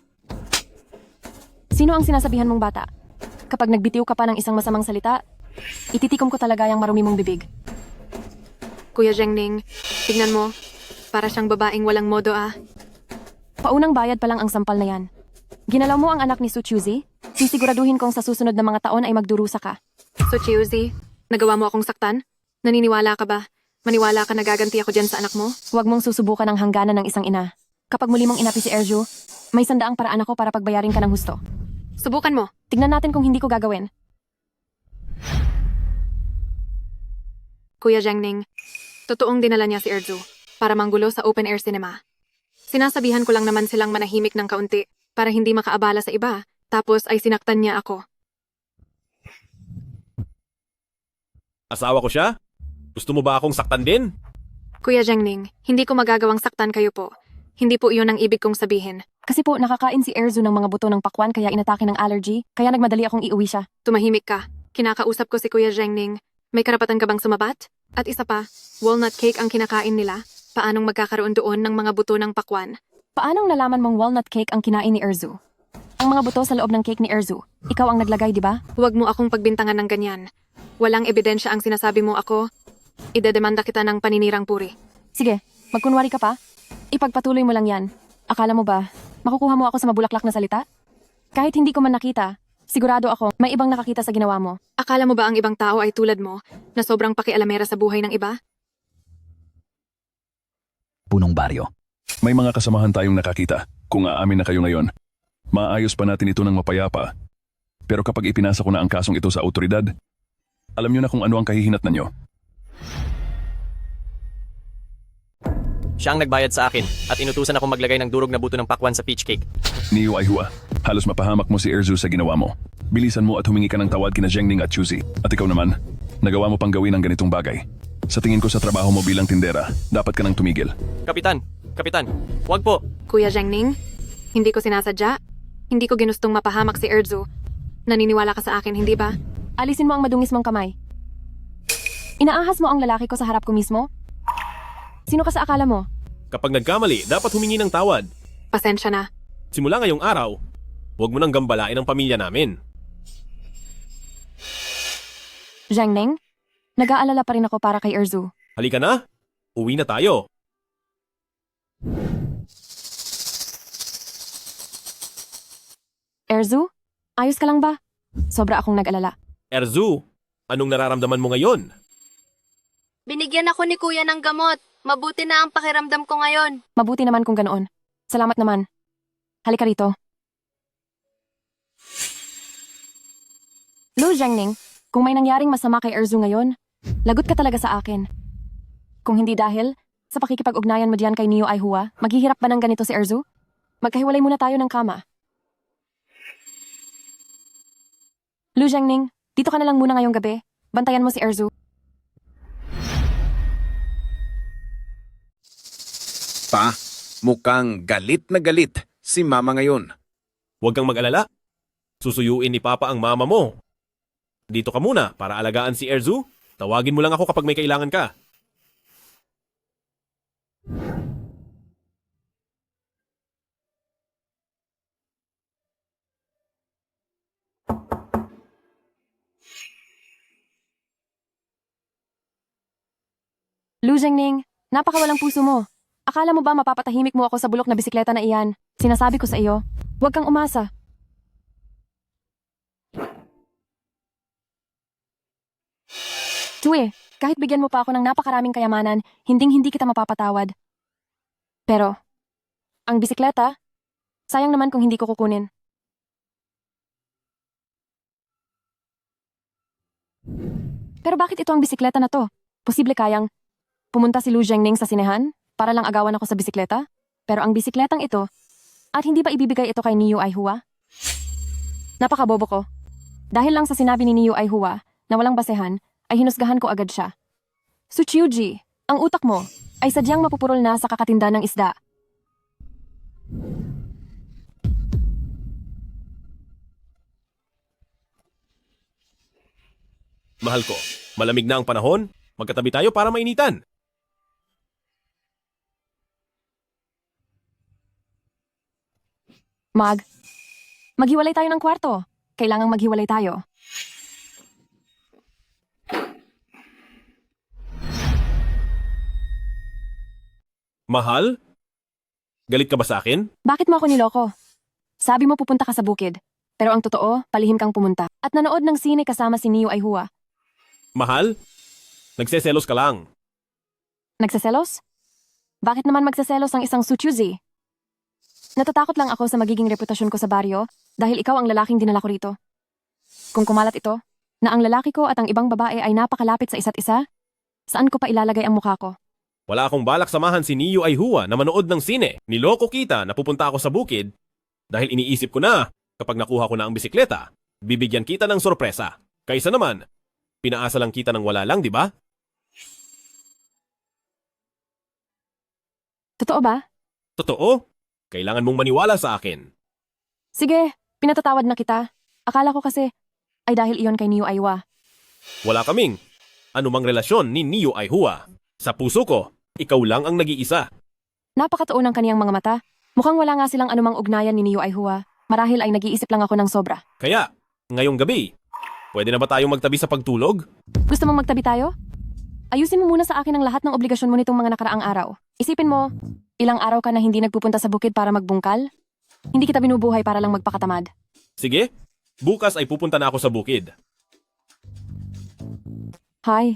[SPEAKER 2] Sino ang sinasabihan mong bata? Kapag nagbitiw ka pa ng isang masamang salita, ititikom ko talaga yung marumi mong bibig.
[SPEAKER 9] Kuya Zhengning, tignan mo. Para siyang babaeng walang modo ah.
[SPEAKER 2] Paunang bayad pa lang ang sampal na yan. Ginalaw mo ang anak ni Su Chuzi? Sisiguraduhin kong sa susunod na mga taon ay magdurusa ka.
[SPEAKER 9] So Chuzi, nagawa mo akong saktan? Naniniwala ka ba? Maniwala ka na gaganti ako dyan sa anak mo?
[SPEAKER 2] Huwag mong susubukan ang hangganan ng isang ina. Kapag muli mong inapi si Erju, may sandaang paraan ako para pagbayarin ka ng husto.
[SPEAKER 9] Subukan mo.
[SPEAKER 2] Tignan natin kung hindi ko gagawin.
[SPEAKER 9] Kuya Zhengning, totoong dinala niya si Erzu para manggulo sa open-air cinema. Sinasabihan ko lang naman silang manahimik ng kaunti para hindi makaabala sa iba, tapos ay sinaktan niya ako.
[SPEAKER 3] Asawa ko siya? Gusto mo ba akong saktan din?
[SPEAKER 9] Kuya Jiangning, hindi ko magagawang saktan kayo po. Hindi po iyon ang ibig kong sabihin.
[SPEAKER 2] Kasi po nakakain si Erzu ng mga buto ng pakwan kaya inatake ng allergy, kaya nagmadali akong iuwi siya.
[SPEAKER 9] Tumahimik ka. Kinakausap ko si Kuya Jiangning. May karapatan ka bang sumabat? At isa pa, walnut cake ang kinakain nila. Paanong magkakaroon doon ng mga buto ng pakwan?
[SPEAKER 2] Paanong nalaman mong walnut cake ang kinain ni Erzu? Ang mga buto sa loob ng cake ni Erzu. Ikaw ang naglagay, di ba?
[SPEAKER 9] Huwag mo akong pagbintangan ng ganyan. Walang ebidensya ang sinasabi mo ako. Idedemanda kita ng paninirang puri.
[SPEAKER 2] Sige, magkunwari ka pa. Ipagpatuloy mo lang yan. Akala mo ba, makukuha mo ako sa mabulaklak na salita? Kahit hindi ko man nakita, sigurado ako may ibang nakakita sa ginawa mo.
[SPEAKER 9] Akala mo ba ang ibang tao ay tulad mo, na sobrang pakialamera sa buhay ng iba?
[SPEAKER 10] Punong baryo.
[SPEAKER 13] May mga kasamahan tayong nakakita. Kung aamin na kayo ngayon, maayos pa natin ito ng mapayapa. Pero kapag ipinasa ko na ang kasong ito sa autoridad, alam niyo na kung ano ang kahihinatnan niyo.
[SPEAKER 14] Siya ang nagbayad sa akin at inutusan akong maglagay ng durog na buto ng pakwan sa peach cake.
[SPEAKER 13] Niyo Aihua, halos mapahamak mo si Erzu sa ginawa mo. Bilisan mo at humingi ka ng tawad kina Jiangning at Chuzi. At ikaw naman, nagawa mo pang gawin ang ganitong bagay. Sa tingin ko sa trabaho mo bilang tindera, dapat ka nang tumigil.
[SPEAKER 14] Kapitan, wag po.
[SPEAKER 9] Kuya Jiangning, hindi ko sinasadya. Hindi ko ginustong mapahamak si Erzu. Naniniwala ka sa akin, hindi ba?
[SPEAKER 2] Alisin mo ang madungis mong kamay. Inaahas mo ang lalaki ko sa harap ko mismo? Sino ka sa akala mo?
[SPEAKER 3] Kapag nagkamali, dapat humingi ng tawad.
[SPEAKER 9] Pasensya na.
[SPEAKER 3] Simula ngayong araw, huwag mo nang gambalain ang pamilya namin.
[SPEAKER 2] Jiangning, nag-aalala pa rin ako para kay Erzu.
[SPEAKER 3] Halika na, uwi na tayo.
[SPEAKER 2] Erzu, ayos ka lang ba? Sobra akong nag-alala.
[SPEAKER 3] Erzu, anong nararamdaman mo ngayon?
[SPEAKER 8] Binigyan ako ni Kuya ng gamot. Mabuti na ang pakiramdam ko ngayon.
[SPEAKER 2] Mabuti naman kung ganoon. Salamat naman. Halika rito. Lu Jiangning, kung may nangyaring masama kay Erzu ngayon, lagot ka talaga sa akin. Kung hindi dahil, sa pakikipag-ugnayan mo diyan kay Niu Aihua, maghihirap ba ng ganito si Erzu? Magkahiwalay muna tayo ng kama. Lu Jiangning, dito ka na lang muna ngayong gabi. Bantayan mo si Erzu.
[SPEAKER 7] Pa, mukhang galit na galit si Mama ngayon.
[SPEAKER 3] Huwag kang mag-alala. Susuyuin ni Papa ang mama mo. Dito ka muna para alagaan si Erzu. Tawagin mo lang ako kapag may kailangan ka.
[SPEAKER 2] Lu Jiangning, napakawalang puso mo. Akala mo ba mapapatahimik mo ako sa bulok na bisikleta na iyan? Sinasabi ko sa iyo, huwag kang umasa. Chue, kahit bigyan mo pa ako ng napakaraming kayamanan, hinding-hindi kita mapapatawad. Pero, ang bisikleta, sayang naman kung hindi ko kukunin. Pero bakit ito ang bisikleta na to? Posible kayang pumunta si Lu Jiangning sa sinehan para lang agawan ako sa bisikleta? Pero ang bisikletang ito, at hindi ba ibibigay ito kay Niu Aihua? Napakabobo ko. Dahil lang sa sinabi ni Niu Aihua na walang basehan, ay hinusgahan ko agad siya. Su Chiuji, ang utak mo ay sadyang mapupurol na sa kakatinda ng isda.
[SPEAKER 3] Mahal ko, malamig na ang panahon. Magkatabi tayo para mainitan.
[SPEAKER 2] Maghiwalay tayo ng kwarto. Kailangang maghiwalay tayo.
[SPEAKER 3] Mahal? Galit ka ba sa akin?
[SPEAKER 2] Bakit mo ako niloko? Sabi mo pupunta ka sa bukid. Pero ang totoo, palihim kang pumunta. At nanood ng sine kasama si Niu Aihua.
[SPEAKER 3] Mahal? Nagseselos ka lang.
[SPEAKER 2] Nagseselos? Bakit naman magseselos ang isang Suchuzi? Natatakot lang ako sa magiging reputasyon ko sa baryo dahil ikaw ang lalaking dinala ko rito. Kung kumalat ito, na ang lalaki ko at ang ibang babae ay napakalapit sa isa't isa, saan ko pa ilalagay ang mukha ko?
[SPEAKER 3] Wala akong balak samahan si Niyo Aihua na manood ng sine. Niloko kita na pupunta ako sa bukid dahil iniisip ko na kapag nakuha ko na ang bisikleta, bibigyan kita ng sorpresa. Kaysa naman, pinaasa lang kita ng wala lang, di ba?
[SPEAKER 2] Totoo ba?
[SPEAKER 3] Totoo? Kailangan mong maniwala sa akin.
[SPEAKER 2] Sige, pinatatawad na kita. Akala ko kasi ay dahil iyon kay Niyo Aihua.
[SPEAKER 3] Wala kaming anumang relasyon ni Niyo Aihua. Sa puso ko, ikaw lang ang nag-iisa.
[SPEAKER 2] Napakatuon ng kaniyang mga mata. Mukhang wala nga silang anumang ugnayan ni Niyo Aihua. Marahil ay nag-iisip lang ako ng sobra.
[SPEAKER 3] Kaya, ngayong gabi, pwede na ba tayong magtabi sa pagtulog?
[SPEAKER 2] Gusto mong magtabi tayo? Ayusin mo muna sa akin ang lahat ng obligasyon mo nitong mga nakaraang araw. Isipin mo, ilang araw ka na hindi nagpupunta sa bukid para magbungkal? Hindi kita binubuhay para lang magpakatamad.
[SPEAKER 3] Sige, bukas ay pupunta na ako sa bukid.
[SPEAKER 2] Hi.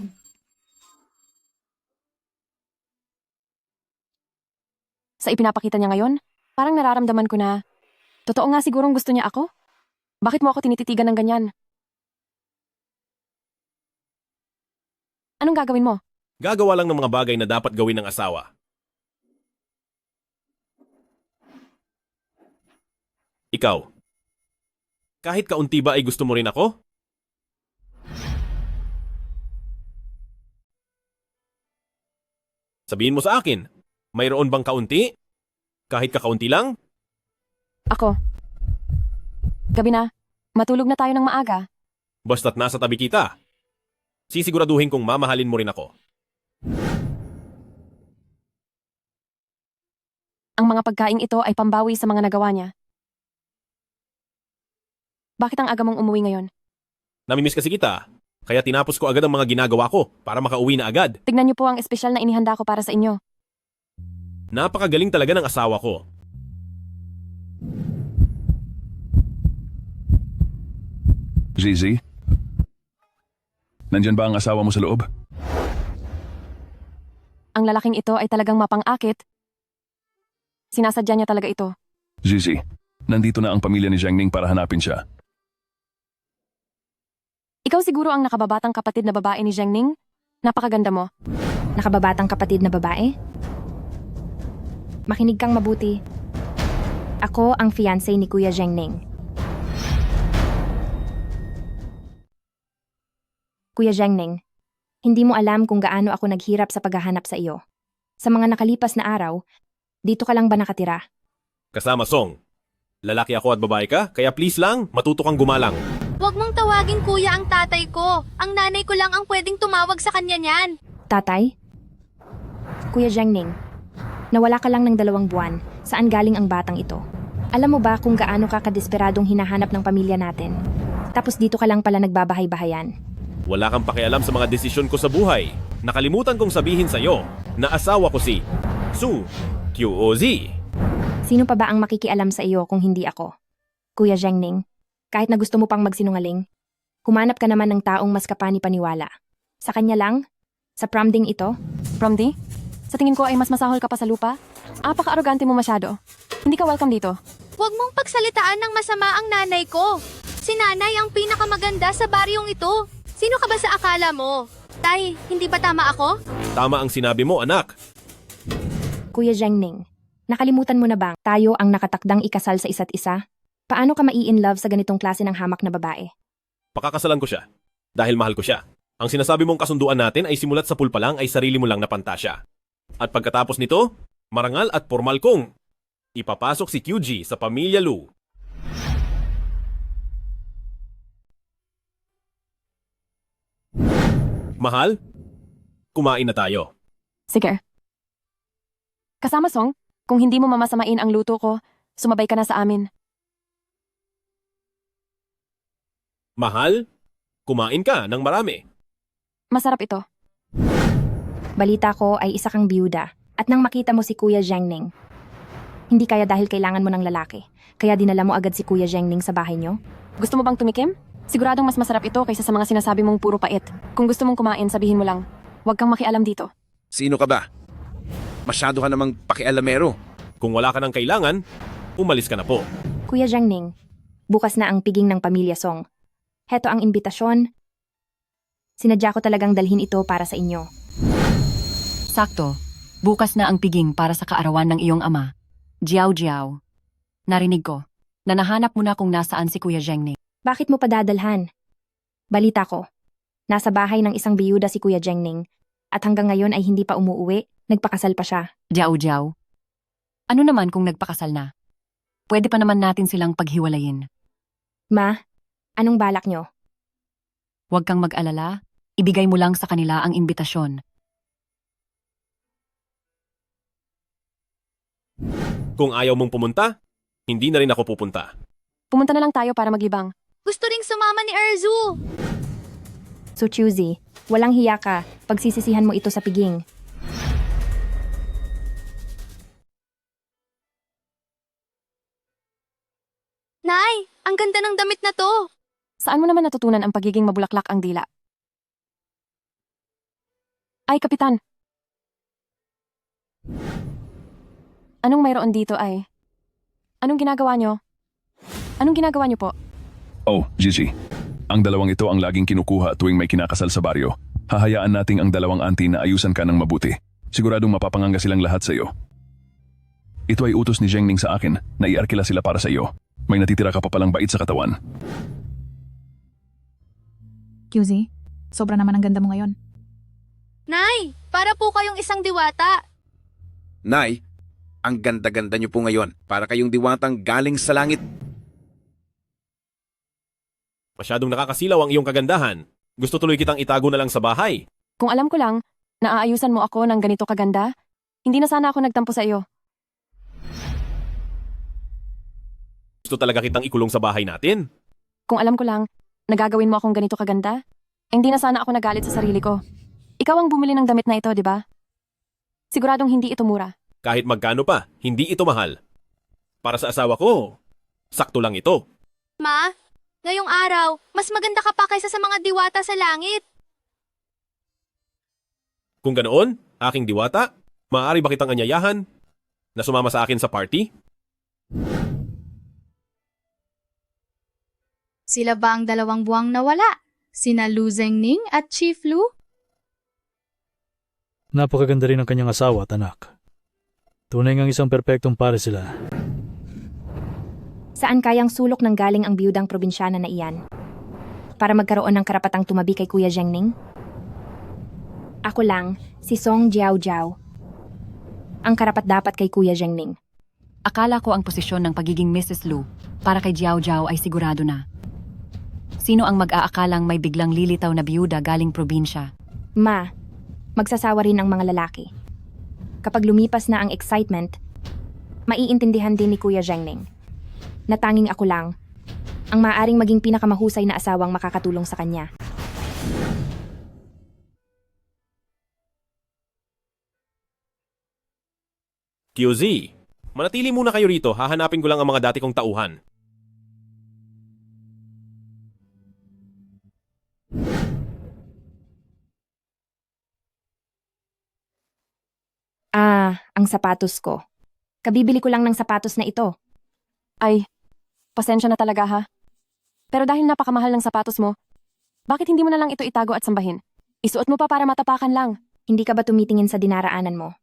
[SPEAKER 2] Sa ipinapakita niya ngayon, parang nararamdaman ko na, totoo nga sigurong gusto niya ako? Bakit mo ako tinititigan ng ganyan? Anong gagawin mo?
[SPEAKER 3] Gagawa lang ng mga bagay na dapat gawin ng asawa. Ikaw, kahit kaunti ba ay gusto mo rin ako? Sabihin mo sa akin, mayroon bang kaunti? Kahit kakaunti lang?
[SPEAKER 2] Ako. Gabi na. Matulog na tayo ng maaga.
[SPEAKER 3] Basta't nasa tabi kita. Sisiguraduhin kong mamahalin mo rin ako.
[SPEAKER 2] Ang mga pagkaing ito ay pambawi sa mga nagawa niya. Bakit ang aga mong umuwi ngayon?
[SPEAKER 3] Namimiss kasi kita, kaya tinapos ko agad ang mga ginagawa ko para makauwi na agad.
[SPEAKER 2] Tignan niyo po ang espesyal na inihanda ko para sa inyo.
[SPEAKER 3] Napakagaling talaga ng asawa ko.
[SPEAKER 13] Zizi? Nandyan ba ang asawa mo sa loob?
[SPEAKER 2] Ang lalaking ito ay talagang mapang-akit. Sinasadya niya talaga ito.
[SPEAKER 13] Zizi, nandito na ang pamilya ni Jiangning para hanapin siya.
[SPEAKER 2] Ikaw siguro ang nakababatang kapatid na babae ni Jiangning? Napakaganda mo.
[SPEAKER 15] Nakababatang kapatid na babae? Makinig kang mabuti. Ako ang fiancé ni Kuya Jiangning. Kuya Jiangning, hindi mo alam kung gaano ako naghirap sa paghahanap sa iyo. Sa mga nakalipas na araw, dito ka lang ba nakatira?
[SPEAKER 3] Kasama Song. Lalaki ako at babae ka, kaya please lang, matuto kang gumalang.
[SPEAKER 8] Huwag mong tawagin kuya ang tatay ko. Ang nanay ko lang ang pwedeng tumawag sa kanya niyan.
[SPEAKER 15] Tatay? Kuya Jiangning, nawala ka lang ng 2 buwan. Saan galing ang batang ito? Alam mo ba kung gaano ka kadesperadong hinahanap ng pamilya natin? Tapos dito ka lang pala nagbabahay-bahayan.
[SPEAKER 3] Wala kang pakialam sa mga desisyon ko sa buhay. Nakalimutan kong sabihin sa'yo na asawa ko si Su Qiuozi.
[SPEAKER 15] Sino pa ba ang makikialam sa iyo kung hindi ako? Kuya Jiangning, kahit na gusto mo pang magsinungaling, humanap ka naman ng taong mas kapani-paniwala. Sa kanya lang? Sa prom ding ito?
[SPEAKER 2] Prom di? Sa tingin ko ay mas masahol ka pa sa lupa? Apaka-arogante mo masyado. Hindi ka welcome dito.
[SPEAKER 8] Huwag mong pagsalitaan ng masama ang nanay ko. Si nanay ang pinakamaganda sa baryong ito. Sino ka ba sa akala mo? Tay, hindi ba tama ako?
[SPEAKER 3] Tama ang sinabi mo, anak.
[SPEAKER 15] Kuya Jiangning, nakalimutan mo na bang tayo ang nakatakdang ikasal sa isa't isa? Paano ka mai-in-love sa ganitong klase ng hamak na babae?
[SPEAKER 3] Pakakasalan ko siya. Dahil mahal ko siya. Ang sinasabi mong kasunduan natin ay simulat sa pulpa lang ay sarili mo lang na pantasya. At pagkatapos nito, marangal at formal kong ipapasok si QG sa pamilya Lu. Mahal, kumain na tayo.
[SPEAKER 2] Sige. Kasama Song, kung hindi mo mamasamain ang luto ko, sumabay ka na sa amin.
[SPEAKER 3] Mahal, kumain ka ng marami.
[SPEAKER 2] Masarap ito.
[SPEAKER 15] Balita ko ay isa kang biyuda at nang makita mo si Kuya Jiangning, hindi kaya dahil kailangan mo ng lalaki, kaya dinala mo agad si Kuya Jiangning sa bahay niyo?
[SPEAKER 2] Gusto mo bang tumikim? Siguradong mas masarap ito kaysa sa mga sinasabi mong puro pait. Kung gusto mong kumain, sabihin mo lang. Huwag kang makialam dito.
[SPEAKER 7] Sino ka ba? Masyado ka namang pakialamero.
[SPEAKER 3] Kung wala ka ng kailangan, umalis ka na po.
[SPEAKER 15] Kuya Jiangning, bukas na ang piging ng pamilya Song. Heto ang imbitasyon. Sinadya ko talagang dalhin ito para sa inyo.
[SPEAKER 12] Sakto. Bukas na ang piging para sa kaarawan ng iyong ama. Jiao Jiao. Narinig ko na nahanap mo na kung nasaan si Kuya Zhengning.
[SPEAKER 15] Bakit mo padadalhan? Balita ko. Nasa bahay ng isang biyuda si Kuya Zhengning at hanggang ngayon ay hindi pa umuuwi, nagpakasal pa siya.
[SPEAKER 12] Jiao Jiao. Ano naman kung nagpakasal na? Pwede pa naman natin silang paghiwalayin.
[SPEAKER 15] Ma, anong balak nyo?
[SPEAKER 12] Huwag kang mag-alala, ibigay mo lang sa kanila ang imbitasyon.
[SPEAKER 3] Kung ayaw mong pumunta, hindi na rin ako pupunta.
[SPEAKER 2] Pumunta na lang tayo para maglibang.
[SPEAKER 8] Gusto ring sumama ni Erzu.
[SPEAKER 15] So choosy, walang hiya ka, pagsisisihan mo ito sa piging.
[SPEAKER 8] Nay, ang ganda ng damit na to.
[SPEAKER 2] Saan mo naman natutunan ang pagiging mabulaklak ang dila? Ay, Kapitan. Anong mayroon dito ay? Anong ginagawa nyo? Anong ginagawa nyo po?
[SPEAKER 13] Oh, Gigi. Ang dalawang ito ang laging kinukuha tuwing may kinakasal sa baryo. Hahayaan nating ang dalawang auntie na ayusan ka ng mabuti. Siguradong mapapanganga silang lahat sa iyo. Ito ay utos ni Zhengning sa akin na iarkila sila para sa iyo. May natitira ka pa palang bait sa katawan.
[SPEAKER 16] QZ, sobra naman ang ganda mo ngayon.
[SPEAKER 8] Nay, para po kayong isang diwata.
[SPEAKER 7] Nay, ang ganda-ganda niyo po ngayon para kayong diwatang galing sa langit.
[SPEAKER 3] Masyadong nakakasilaw ang iyong kagandahan. Gusto tuloy kitang itago na lang sa bahay.
[SPEAKER 2] Kung alam ko lang, naaayusan mo ako ng ganito kaganda, hindi na sana ako nagtampo sa iyo.
[SPEAKER 3] Gusto talaga kitang ikulong sa bahay natin.
[SPEAKER 2] Kung alam ko lang, nagagawin mo akong ganito kaganda, hindi na sana ako nagalit sa sarili ko. Ikaw ang bumili ng damit na ito, di ba? Siguradong hindi ito mura.
[SPEAKER 3] Kahit magkano pa, hindi ito mahal. Para sa asawa ko, sakto lang ito.
[SPEAKER 8] Ma, ngayong araw, mas maganda ka pa kaysa sa mga diwata sa langit.
[SPEAKER 3] Kung ganoon, aking diwata, maaari ba kitang anyayahan na sumama sa akin sa party?
[SPEAKER 18] Sila ba ang dalawang buwang nawala? Sina Lu Zhengning at Chief Lu?
[SPEAKER 4] Napakaganda rin ng kanyang asawa at anak. Tunay ngang isang perpektong pare sila.
[SPEAKER 15] Saan kayang sulok ng galing ang biyudang probinsyana na iyan? Para magkaroon ng karapatang tumabi kay Kuya Zhengning? Ako lang, si Song Jiao Jiao. Ang karapat-dapat kay Kuya Zhengning.
[SPEAKER 12] Akala ko ang posisyon ng pagiging Mrs. Lu para kay Jiao Jiao ay sigurado na. Sino ang mag-aakalang may biglang lilitaw na biyuda galing probinsya?
[SPEAKER 15] Ma, magsasawa rin ang mga lalaki. Kapag lumipas na ang excitement, maiintindihan din ni Kuya Zhengning na tanging ako lang ang maaaring maging pinakamahusay na asawang makakatulong sa kanya.
[SPEAKER 3] QZ, manatili muna kayo rito, hahanapin ko lang ang mga dati kong tauhan.
[SPEAKER 15] Ang sapatos ko. Kabibili ko lang ng sapatos na ito.
[SPEAKER 2] Ay, pasensya na talaga ha. Pero dahil napakamahal ng sapatos mo, bakit hindi mo na lang ito itago at sambahin? Isuot mo pa para matapakan lang.
[SPEAKER 15] Hindi ka ba tumitingin sa dinaraanan mo?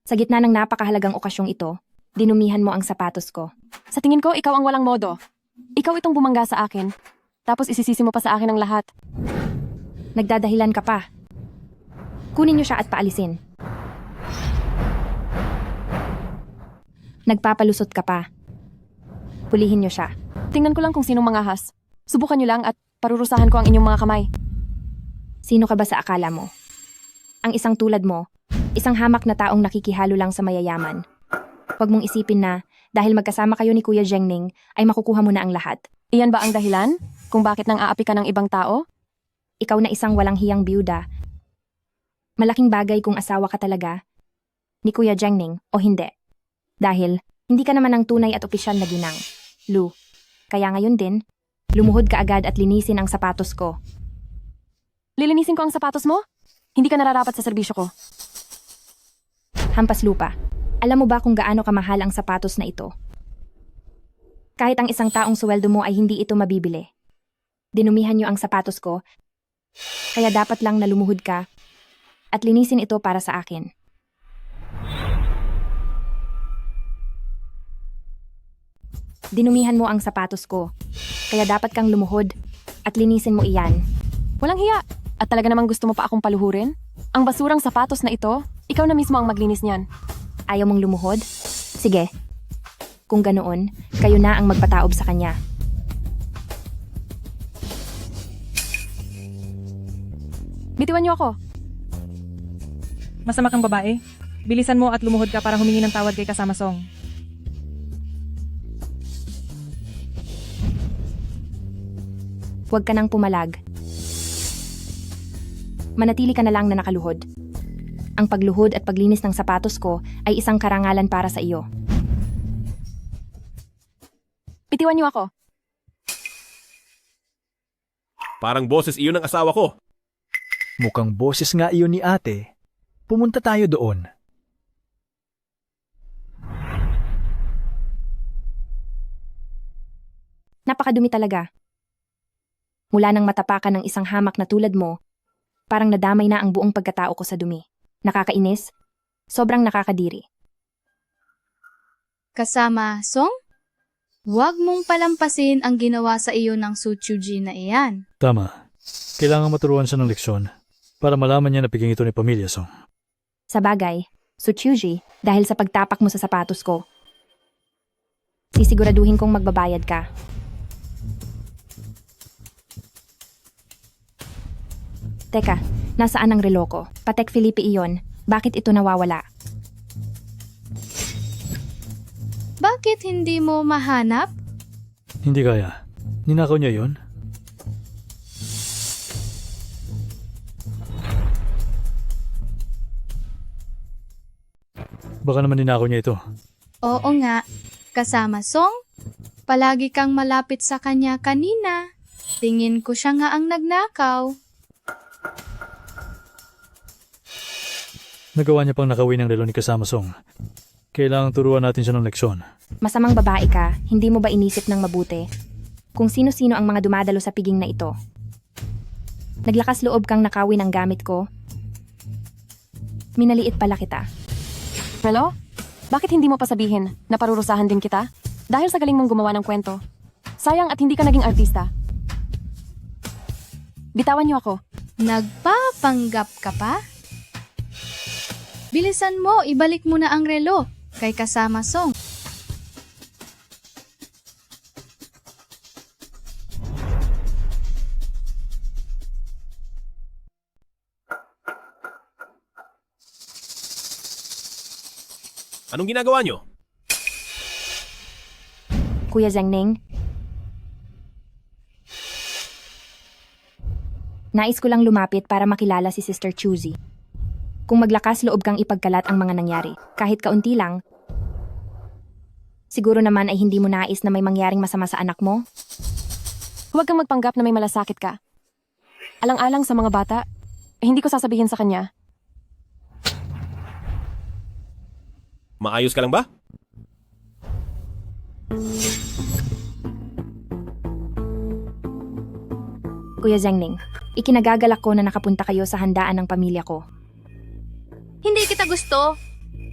[SPEAKER 15] Sa gitna ng napakahalagang okasyong ito, dinumihan mo ang sapatos ko.
[SPEAKER 2] Sa tingin ko, ikaw ang walang modo. Ikaw itong bumangga sa akin. Tapos isisisi mo pa sa akin ang lahat.
[SPEAKER 15] Nagdadahilan ka pa. Kunin niyo siya at paalisin. Nagpapalusot ka pa. Pulihin niyo siya.
[SPEAKER 2] Tingnan ko lang kung sinong mangahas. Subukan niyo lang at parurusahan ko ang inyong mga kamay.
[SPEAKER 15] Sino ka ba sa akala mo? Ang isang tulad mo, isang hamak na taong nakikihalo lang sa mayayaman. Huwag mong isipin na dahil magkasama kayo ni Kuya Zhengning ay makukuha mo na ang lahat.
[SPEAKER 2] Iyan ba ang dahilan kung bakit nang aapi ka ng ibang tao?
[SPEAKER 15] Ikaw na isang walang hiyang biyuda. Malaking bagay kung asawa ka talaga ni Kuya Zhengning o hindi. Dahil hindi ka naman ang tunay at opisyal na ginang, Lu. Kaya ngayon din, lumuhod ka agad at linisin ang sapatos ko.
[SPEAKER 2] Lilinisin ko ang sapatos mo? Hindi ka nararapat sa serbisyo ko.
[SPEAKER 15] Hampas lupa, alam mo ba kung gaano kamahal ang sapatos na ito? Kahit ang isang taong sweldo mo ay hindi ito mabibili. Dinumihan niyo ang sapatos ko, kaya dapat lang na lumuhod ka at linisin ito para sa akin. Dinumihan mo ang sapatos ko. Kaya dapat kang lumuhod at linisin mo iyan.
[SPEAKER 2] Walang hiya. At talaga namang gusto mo pa akong paluhurin? Ang basurang sapatos na ito, ikaw na mismo ang maglinis niyan.
[SPEAKER 15] Ayaw mong lumuhod? Sige. Kung ganoon, kayo na ang magpataob sa kanya.
[SPEAKER 2] Bitiwan niyo ako.
[SPEAKER 16] Masama kang babae. Bilisan mo at lumuhod ka para humingi ng tawad kay kasama Song.
[SPEAKER 15] Huwag ka nang pumalag. Manatili ka na lang na nakaluhod. Ang pagluhod at paglinis ng sapatos ko ay isang karangalan para sa iyo.
[SPEAKER 2] Bitiwan niyo ako.
[SPEAKER 3] Parang boses iyon ng asawa ko.
[SPEAKER 4] Mukhang boses nga iyon ni ate. Pumunta tayo doon.
[SPEAKER 15] Napakadumi talaga. Mula nang matapakan ng isang hamak na tulad mo, parang nadamay na ang buong pagkatao ko sa dumi. Nakakainis, sobrang nakakadiri.
[SPEAKER 18] Kasama, Song? Huwag mong palampasin ang ginawa sa iyo ng Su Chuji na iyan.
[SPEAKER 4] Tama. Kailangan maturuan siya ng leksyon para malaman niya na piging ito ni Pamilya Song.
[SPEAKER 15] Sa bagay, Tsuchuji, dahil sa pagtapak mo sa sapatos ko, sisiguraduhin kong magbabayad ka. Teka, nasaan ang relo ko? Patek Philippe iyon. Bakit ito nawawala?
[SPEAKER 18] Bakit hindi mo mahanap?
[SPEAKER 4] Hindi kaya. Ninakaw niya yon? Baka naman ninakaw niya ito.
[SPEAKER 18] Oo nga. Kasama, Song? Palagi kang malapit sa kanya kanina. Tingin ko siya nga ang nagnakaw.
[SPEAKER 4] Nagawa niya pang nakawin ng relo ni Kasama Song. Kailangang turuan natin siya ng leksyon.
[SPEAKER 15] Masamang babae ka, hindi mo ba inisip ng mabuti? Kung sino-sino ang mga dumadalo sa piging na ito. Naglakas loob kang nakawin ang gamit ko. Minaliit pala kita.
[SPEAKER 2] Relo? Bakit hindi mo pa sabihin na parurusahan din kita? Dahil sa galing mong gumawa ng kwento. Sayang at hindi ka naging artista. Bitawan niyo ako.
[SPEAKER 18] Nagpapanggap ka pa? Bilisan mo, ibalik mo na ang relo kay Kasama, Song.
[SPEAKER 3] Anong ginagawa niyo?
[SPEAKER 15] Kuya Zhengning, nais ko lang lumapit para makilala si Sister Chuzi. Kung maglakas loob kang ipagkalat ang mga nangyari, kahit kaunti lang, siguro naman ay hindi mo nais na may mangyaring masama sa anak mo?
[SPEAKER 2] Huwag kang magpanggap na may malasakit ka. Alang-alang sa mga bata, hindi ko sasabihin sa kanya.
[SPEAKER 3] Maayos ka lang ba?
[SPEAKER 15] Kuya Zhengning, ikinagagalak ko na nakapunta kayo sa handaan ng pamilya ko.
[SPEAKER 8] Hindi kita gusto.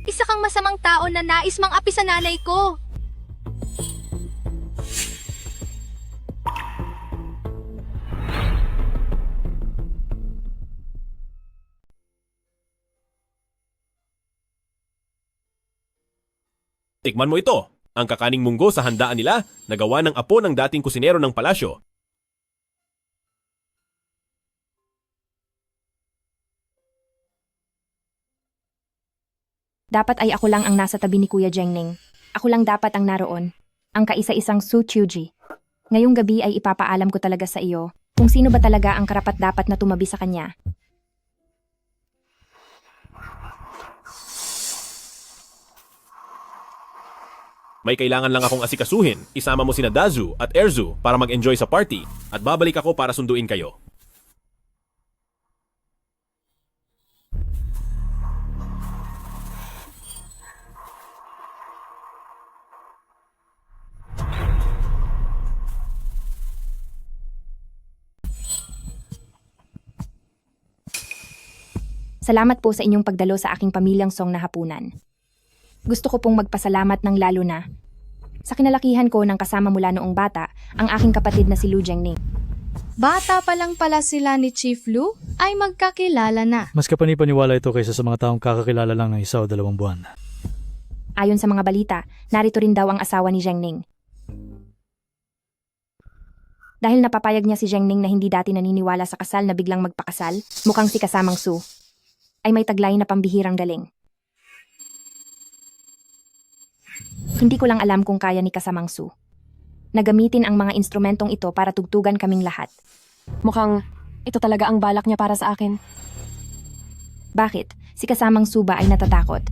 [SPEAKER 8] Isa kang masamang tao na nais mang api sa nanay ko.
[SPEAKER 3] Tikman mo ito, ang kakaning munggo sa handaan nila na gawa ng apo ng dating kusinero ng palasyo.
[SPEAKER 15] Dapat ay ako lang ang nasa tabi ni Kuya Zhengning. Ako lang dapat ang naroon. Ang kaisa-isang Su Chuji. Ngayong gabi ay ipapaalam ko talaga sa iyo kung sino ba talaga ang karapat-dapat na tumabi sa kanya.
[SPEAKER 3] May kailangan lang akong asikasuhin. Isama mo sina Dazu at Erzu para mag-enjoy sa party at babalik ako para sunduin kayo.
[SPEAKER 15] Salamat po sa inyong pagdalo sa aking pamilyang Song na hapunan. Gusto ko pong magpasalamat ng lalo na Sa kinalakihan ko nang kasama mula noong bata, ang aking kapatid na si Lu Jiangning.
[SPEAKER 18] Bata pa lang pala sila ni Chief Lu ay magkakilala na.
[SPEAKER 4] Mas kapanipaniwala ito kaysa sa mga taong kakakilala lang ng 1 o 2 buwan.
[SPEAKER 15] Ayon sa mga balita, narito rin daw ang asawa ni Jiangning. Dahil napapayag niya si Jiangning na hindi dati naniniwala sa kasal na biglang magpakasal, mukhang si kasamang Su ay may taglay na pambihirang galing. Hindi ko lang alam kung kaya ni kasamang Su na gamitin ang mga instrumentong ito para tugtugan kaming lahat.
[SPEAKER 2] Mukhang ito talaga ang balak niya para sa akin.
[SPEAKER 15] Bakit? Si kasamang Su ba ay natatakot?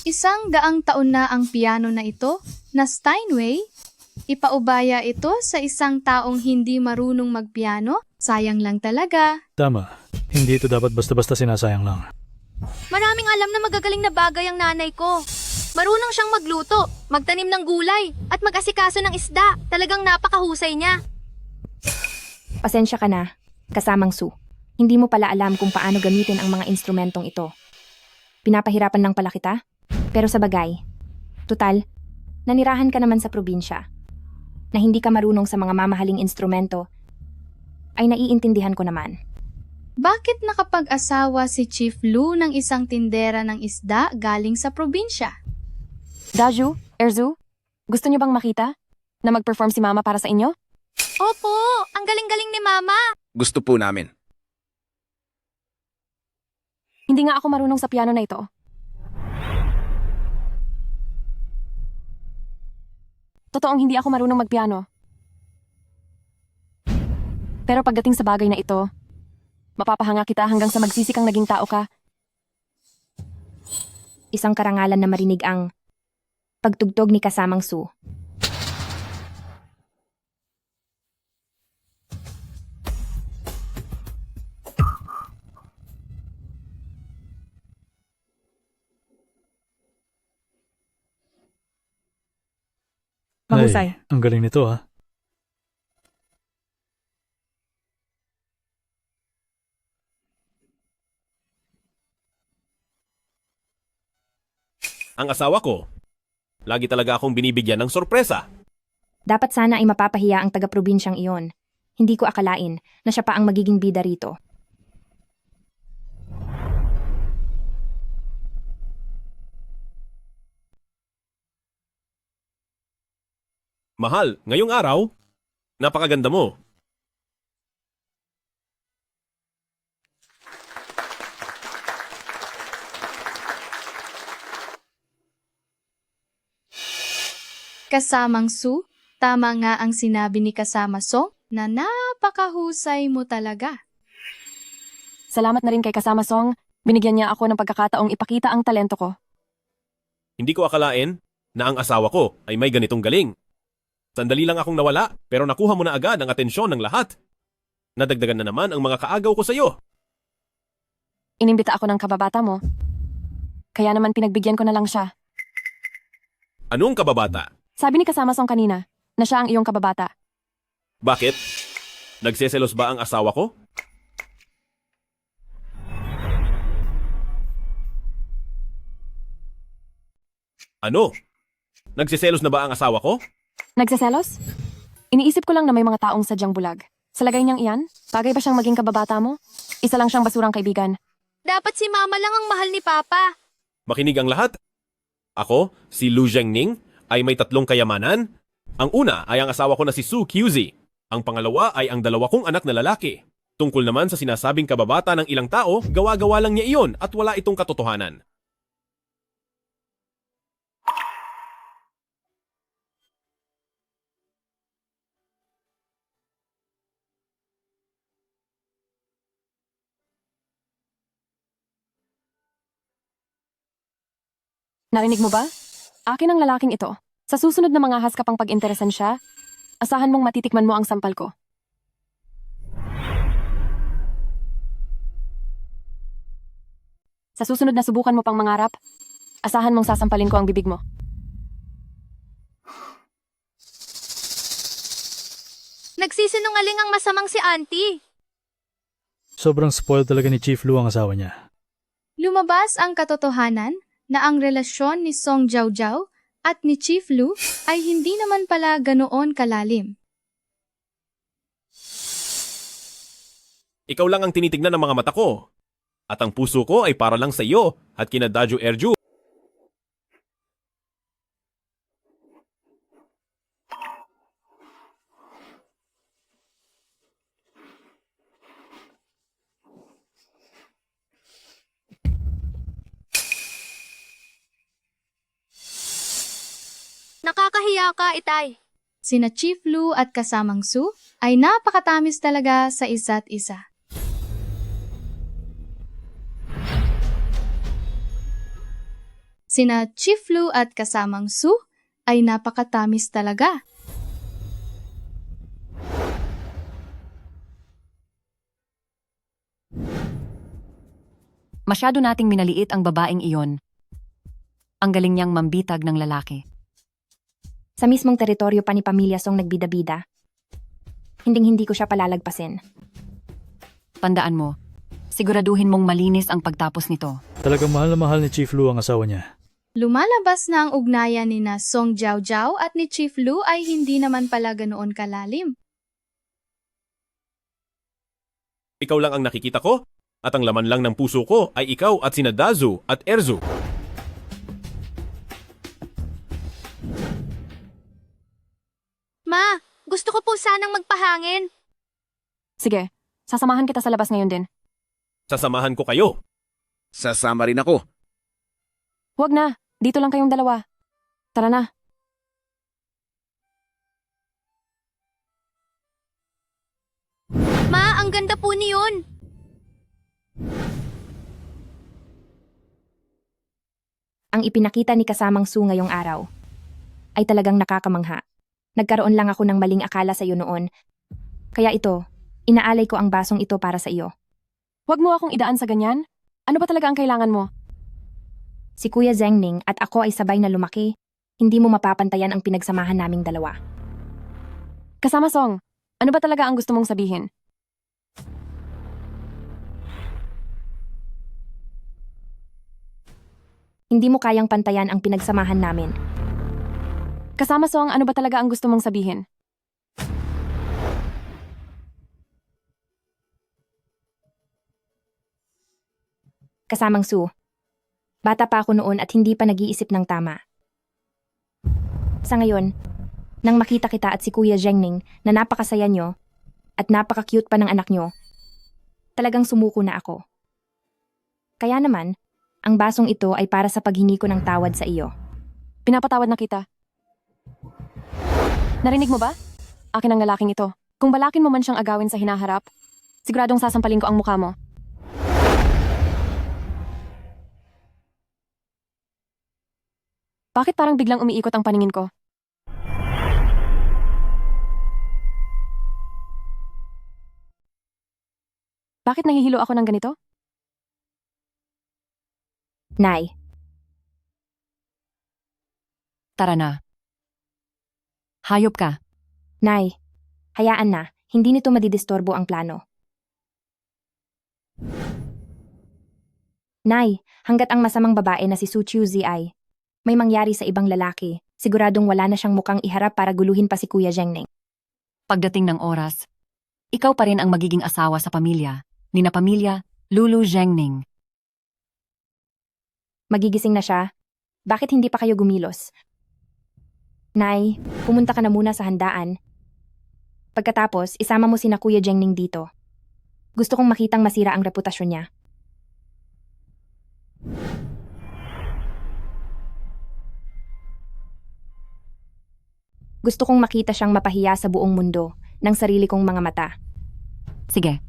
[SPEAKER 18] Isang daang taon na ang piano na ito na Steinway. Ipaubaya ito sa isang taong hindi marunong magpiano. Sayang lang talaga.
[SPEAKER 4] Tama. Hindi ito dapat basta-basta sinasayang lang.
[SPEAKER 8] Maraming alam na magagaling na bagay ang nanay ko. Marunong siyang magluto, magtanim ng gulay, at mag-asikaso ng isda. Talagang napakahusay niya.
[SPEAKER 15] Pasensya ka na, kasamang Su. Hindi mo pala alam kung paano gamitin ang mga instrumentong ito. Pinapahirapan lang pala kita? Pero sa bagay, tutal, nanirahan ka naman sa probinsya. Na hindi ka marunong sa mga mamahaling instrumento, ay naiintindihan ko naman.
[SPEAKER 18] Bakit nakapag-asawa si Chief Lu ng isang tindera ng isda galing sa probinsya?
[SPEAKER 2] Daju, Erzu, gusto niyo bang makita na mag-perform si Mama para sa inyo?
[SPEAKER 8] Opo, ang galing-galing ni Mama.
[SPEAKER 7] Gusto po namin.
[SPEAKER 2] Hindi nga ako marunong sa piano na ito. Totoong hindi ako marunong magpiano. Pero pagdating sa bagay na ito, mapapahanga kita hanggang sa magsisikang naging tao ka.
[SPEAKER 15] Isang karangalan na marinig ang pagtugtog ni kasamang Su.
[SPEAKER 4] Ay,
[SPEAKER 16] Mahusay.
[SPEAKER 4] ang galing nito ha.
[SPEAKER 3] Ang asawa ko, lagi talaga akong binibigyan ng sorpresa.
[SPEAKER 15] Dapat sana ay mapapahiya ang taga-probinsyang iyon. Hindi ko akalain na siya pa ang magiging bida rito.
[SPEAKER 3] Mahal, ngayong araw, napakaganda mo.
[SPEAKER 18] Kasamang Su, tama nga ang sinabi ni Kasama Song na napakahusay mo talaga.
[SPEAKER 2] Salamat na rin kay Kasama Song, binigyan niya ako ng pagkakataong ipakita ang talento ko.
[SPEAKER 3] Hindi ko akalain na ang asawa ko ay may ganitong galing. Sandali lang akong nawala pero nakuha mo na agad ang atensyon ng lahat. Nadagdagan na naman ang mga kaagaw ko sa iyo.
[SPEAKER 2] Inimbita ako ng kababata mo. Kaya naman pinagbigyan ko na lang siya.
[SPEAKER 3] Anong kababata?
[SPEAKER 2] Sabi ni Kasama Song kanina na siya ang iyong kababata.
[SPEAKER 3] Bakit? Nagseselos ba ang asawa ko? Ano? Nagseselos na ba ang asawa ko?
[SPEAKER 2] Nagseselos? Iniisip ko lang na may mga taong sadyang bulag. Sa lagay niyang iyan, bagay ba siyang maging kababata mo? Isa lang siyang basurang kaibigan.
[SPEAKER 8] Dapat si Mama lang ang mahal ni Papa.
[SPEAKER 3] Makinig ang lahat. Ako, si Lu Jiangning, ay may 3 kayamanan. Ang una ay ang asawa ko na si Su Qiuzi. Ang pangalawa ay ang 2 kong anak na lalaki. Tungkol naman sa sinasabing kababata ng ilang tao, gawa-gawa lang niya iyon at wala itong katotohanan.
[SPEAKER 2] Narinig mo ba? Akin ang lalaking ito. Sa susunod na mga has kapang pag-interesan siya, asahan mong matitikman mo ang sampal ko. Sa susunod na subukan mo pang mangarap, asahan mong sasampalin ko ang bibig mo.
[SPEAKER 8] Nagsisinungaling ang masamang si Auntie.
[SPEAKER 4] Sobrang spoiled talaga ni Chief Lu ang asawa niya.
[SPEAKER 18] Lumabas ang katotohanan na ang relasyon ni Song Jiaojiao at ni Chief Lu ay hindi naman pala ganoon kalalim.
[SPEAKER 3] Ikaw lang ang tinitignan ng mga mata ko. At ang puso ko ay para lang sa iyo at kina Daju Erju.
[SPEAKER 8] Nakakahiya ka, Itay.
[SPEAKER 18] Sina Chief Lu at kasamang Su ay napakatamis talaga sa isa't isa. Sina Chief Lu at kasamang Su ay napakatamis talaga.
[SPEAKER 12] Masyado nating minaliit ang babaeng iyon. Ang galing niyang mambitag ng lalaki.
[SPEAKER 15] Sa mismong teritoryo pa ni Pamilya Song nagbida-bida. Hinding-hindi ko siya palalagpasin.
[SPEAKER 12] Tandaan mo, siguraduhin mong malinis ang pagtapos nito.
[SPEAKER 4] Talagang mahal na mahal ni Chief Lu ang asawa niya.
[SPEAKER 18] Lumalabas na ang ugnayan ni na Song Jiaojiao at ni Chief Lu ay hindi naman pala ganoon kalalim.
[SPEAKER 3] Ikaw lang ang nakikita ko at ang laman lang ng puso ko ay ikaw at sina Dazu at Erzu.
[SPEAKER 8] Ma, gusto ko po sanang magpahangin.
[SPEAKER 2] Sige, sasamahan kita sa labas ngayon din.
[SPEAKER 3] Sasamahan ko kayo.
[SPEAKER 7] Sasama rin ako.
[SPEAKER 2] Huwag na, dito lang kayong dalawa. Tara na.
[SPEAKER 8] Ma, ang ganda po niyon.
[SPEAKER 15] Ang ipinakita ni kasamang Su ngayong araw ay talagang nakakamangha. Nagkaroon lang ako ng maling akala sa iyo noon. Kaya ito, inaalay ko ang basong ito para sa iyo.
[SPEAKER 2] Huwag mo akong idaan sa ganyan. Ano ba talaga ang kailangan mo?
[SPEAKER 15] Si Kuya Zhengning at ako ay sabay na lumaki. Hindi mo mapapantayan ang pinagsamahan naming dalawa.
[SPEAKER 2] Kasama Song, ano ba talaga ang gusto mong sabihin?
[SPEAKER 15] Hindi mo kayang pantayan ang pinagsamahan namin.
[SPEAKER 2] Kasama Song, ano ba talaga ang gusto mong sabihin?
[SPEAKER 15] Kasamang Su, bata pa ako noon at hindi pa nag-iisip ng tama. Sa ngayon, nang makita kita at si Kuya Zhengning na napakasaya nyo at napaka-cute pa ng anak nyo, talagang sumuko na ako. Kaya naman, ang basong ito ay para sa paghingi ko ng tawad sa iyo.
[SPEAKER 2] Pinapatawad na kita. Narinig mo ba? Akin ang lalaking ito. Kung balakin mo man siyang agawin sa hinaharap, siguradong sasampalin ko ang mukha mo. Bakit parang biglang umiikot ang paningin ko? Bakit nahihilo ako ng ganito?
[SPEAKER 15] Nay,
[SPEAKER 12] Tara na. Hayop ka.
[SPEAKER 15] Nay, hayaan na, hindi nito madidistorbo ang plano. Nay, hanggat ang masamang babae na si Su Chuzi ay may mangyari sa ibang lalaki, siguradong wala na siyang mukhang iharap para guluhin pa si Kuya Zhengning.
[SPEAKER 12] Pagdating ng oras, ikaw pa rin ang magiging asawa sa pamilya, ni na pamilya Lulu Zhengning.
[SPEAKER 15] Magigising na siya? Bakit hindi pa kayo gumilos? Nay, pumunta ka na muna sa handaan. Pagkatapos, isama mo sina Kuya Zhengning dito. Gusto kong makitang masira ang reputasyon niya. Gusto kong makita siyang mapahiya sa buong mundo ng sarili kong mga mata.
[SPEAKER 12] Sige.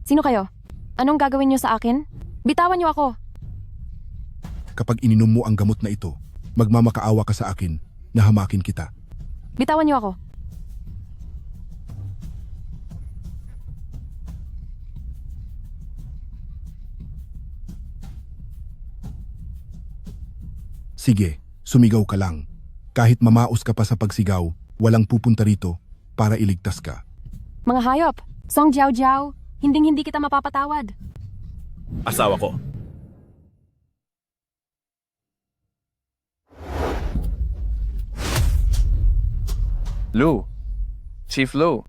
[SPEAKER 2] Sino kayo? Anong gagawin niyo sa akin? Bitawan niyo ako!
[SPEAKER 5] Kapag ininom mo ang gamot na ito, magmamakaawa ka sa akin na hamakin kita.
[SPEAKER 2] Bitawan niyo ako!
[SPEAKER 5] Sige, sumigaw ka lang. Kahit mamaos ka pa sa pagsigaw, walang pupunta rito para iligtas ka.
[SPEAKER 2] Mga hayop! Song Jiao Jiao, hinding-hindi kita mapapatawad.
[SPEAKER 3] Asawa ko.
[SPEAKER 19] Lu. Chief Lu.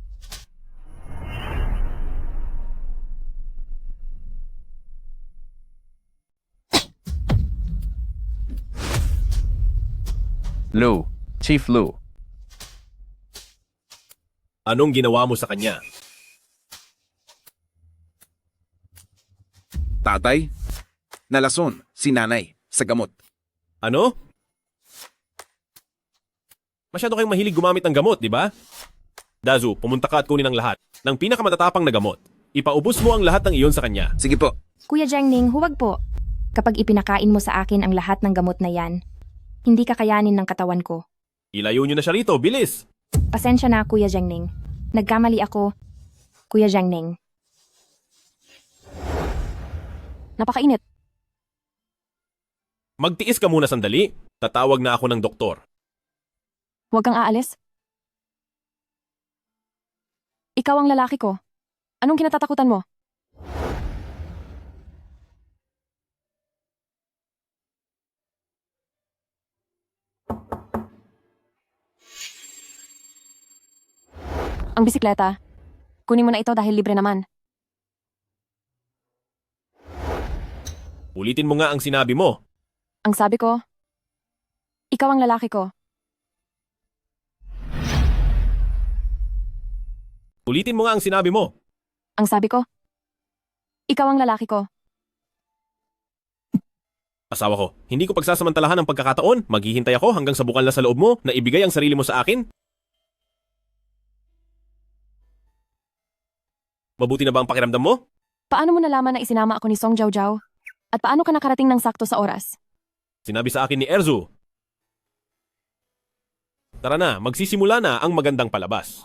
[SPEAKER 19] Lu. Chief Lu.
[SPEAKER 3] Anong ginawa mo sa kanya?
[SPEAKER 7] Tatay, nalason si nanay sa gamot.
[SPEAKER 3] Ano? Masyado kayong mahilig gumamit ng gamot, di ba? Dazu, pumunta ka at kunin ang lahat ng pinakamatatapang na gamot. Ipaubos mo ang lahat ng iyon sa kanya.
[SPEAKER 7] Sige po.
[SPEAKER 15] Kuya Jiangning, huwag po. Kapag ipinakain mo sa akin ang lahat ng gamot na yan, hindi kakayanin ng katawan ko.
[SPEAKER 3] Ilayo nyo na siya rito, bilis!
[SPEAKER 15] Pasensya na, Kuya Jiangning. Nagkamali ako, Kuya Jiangning.
[SPEAKER 2] Napakainit.
[SPEAKER 3] Magtiis ka muna sandali. Tatawag na ako ng doktor.
[SPEAKER 2] Huwag kang aalis. Ikaw ang lalaki ko. Anong kinatatakutan mo? Ang bisikleta. Kunin mo na ito dahil libre naman.
[SPEAKER 3] Ulitin mo nga ang sinabi mo.
[SPEAKER 2] Ang sabi ko, ikaw ang lalaki ko.
[SPEAKER 3] Ulitin mo nga ang sinabi mo.
[SPEAKER 2] Ang sabi ko, ikaw ang lalaki ko.
[SPEAKER 3] Asawa ko, hindi ko pagsasamantalahan ang pagkakataon. Maghihintay ako hanggang sa bukal na sa loob mo na ibigay ang sarili mo sa akin. Mabuti na ba ang pakiramdam mo?
[SPEAKER 2] Paano mo nalaman na isinama ako ni Song Jiao Jiao? At paano ka nakarating ng sakto sa oras?
[SPEAKER 3] Sinabi sa akin ni Erzu. Tara na, magsisimula na ang magandang palabas.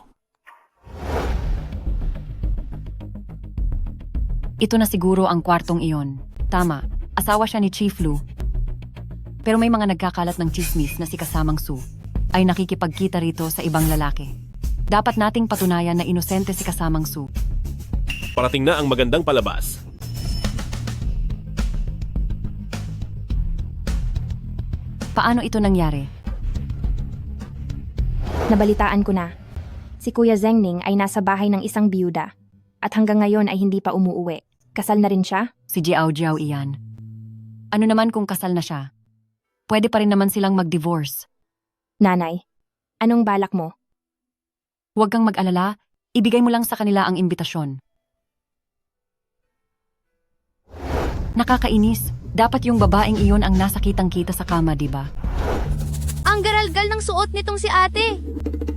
[SPEAKER 12] Ito na siguro ang kwartong iyon. Tama, asawa siya ni Chief Lu. Pero may mga nagkakalat ng chismis na si kasamang Su ay nakikipagkita rito sa ibang lalaki. Dapat nating patunayan na inosente si kasamang Su.
[SPEAKER 3] Parating na ang magandang palabas.
[SPEAKER 12] Paano ito nangyari?
[SPEAKER 15] Nabalitaan ko na. Si Kuya Zhengning ay nasa bahay ng isang biyuda at hanggang ngayon ay hindi pa umuuwi. Kasal na rin siya?
[SPEAKER 12] Si Jiao Jiao iyan. Ano naman kung kasal na siya? Pwede pa rin naman silang mag-divorce.
[SPEAKER 15] Nanay, anong balak mo?
[SPEAKER 12] Huwag kang mag-alala, ibigay mo lang sa kanila ang imbitasyon. Nakakainis. Dapat yung babaeng iyon ang nasa kitang-kita sa kama, di ba?
[SPEAKER 8] Ang garalgal ng suot nitong si ate.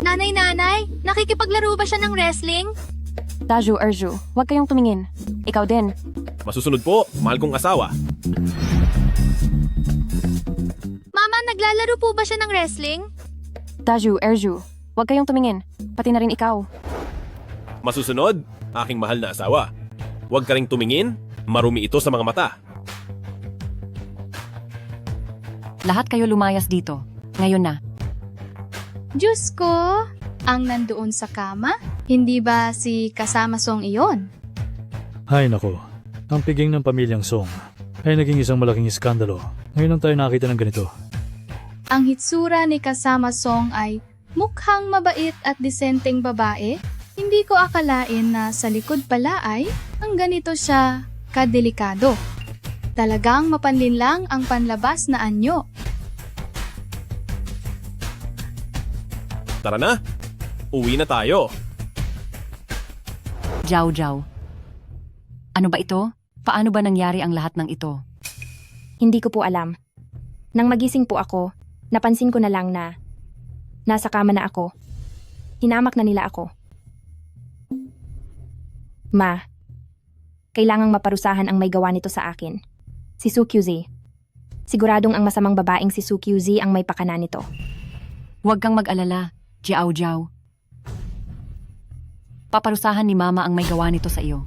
[SPEAKER 8] Nanay, nakikipaglaro ba siya ng wrestling?
[SPEAKER 2] Daju, Erju, huwag kayong tumingin. Ikaw din.
[SPEAKER 3] Masusunod po, mahal kong asawa.
[SPEAKER 8] Mama, naglalaro po ba siya ng wrestling?
[SPEAKER 2] Daju, Erju, huwag kayong tumingin. Pati na rin ikaw.
[SPEAKER 3] Masusunod, aking mahal na asawa. Huwag ka ring tumingin, marumi ito sa mga mata.
[SPEAKER 12] Lahat kayo lumayas dito. Ngayon na.
[SPEAKER 18] Diyos ko, ang nandoon sa kama? Hindi ba si kasama Song iyon?
[SPEAKER 4] Hay nako, ang piging ng pamilyang Song ay naging isang malaking iskandalo. Ngayon lang tayo nakita ng ganito.
[SPEAKER 18] Ang hitsura ni kasama Song ay mukhang mabait at disenteng babae. Hindi ko akalain na sa likod pala ay ang ganito siya kadelikado. Talagang mapanlinlang ang panlabas na anyo.
[SPEAKER 3] Tara na, uwi na tayo.
[SPEAKER 12] Jiao Jiao. Ano ba ito? Paano ba nangyari ang lahat ng ito?
[SPEAKER 15] Hindi ko po alam. Nang magising po ako, napansin ko na lang na nasa kama na ako. Hinamak na nila ako. Ma, kailangang maparusahan ang may gawa nito sa akin. Si Su QZ. Siguradong ang masamang babaeng si Su QZ ang may pakana nito.
[SPEAKER 12] Huwag kang mag-alala, Jiao Jiao. Paparusahan ni Mama ang may gawa nito sa iyo.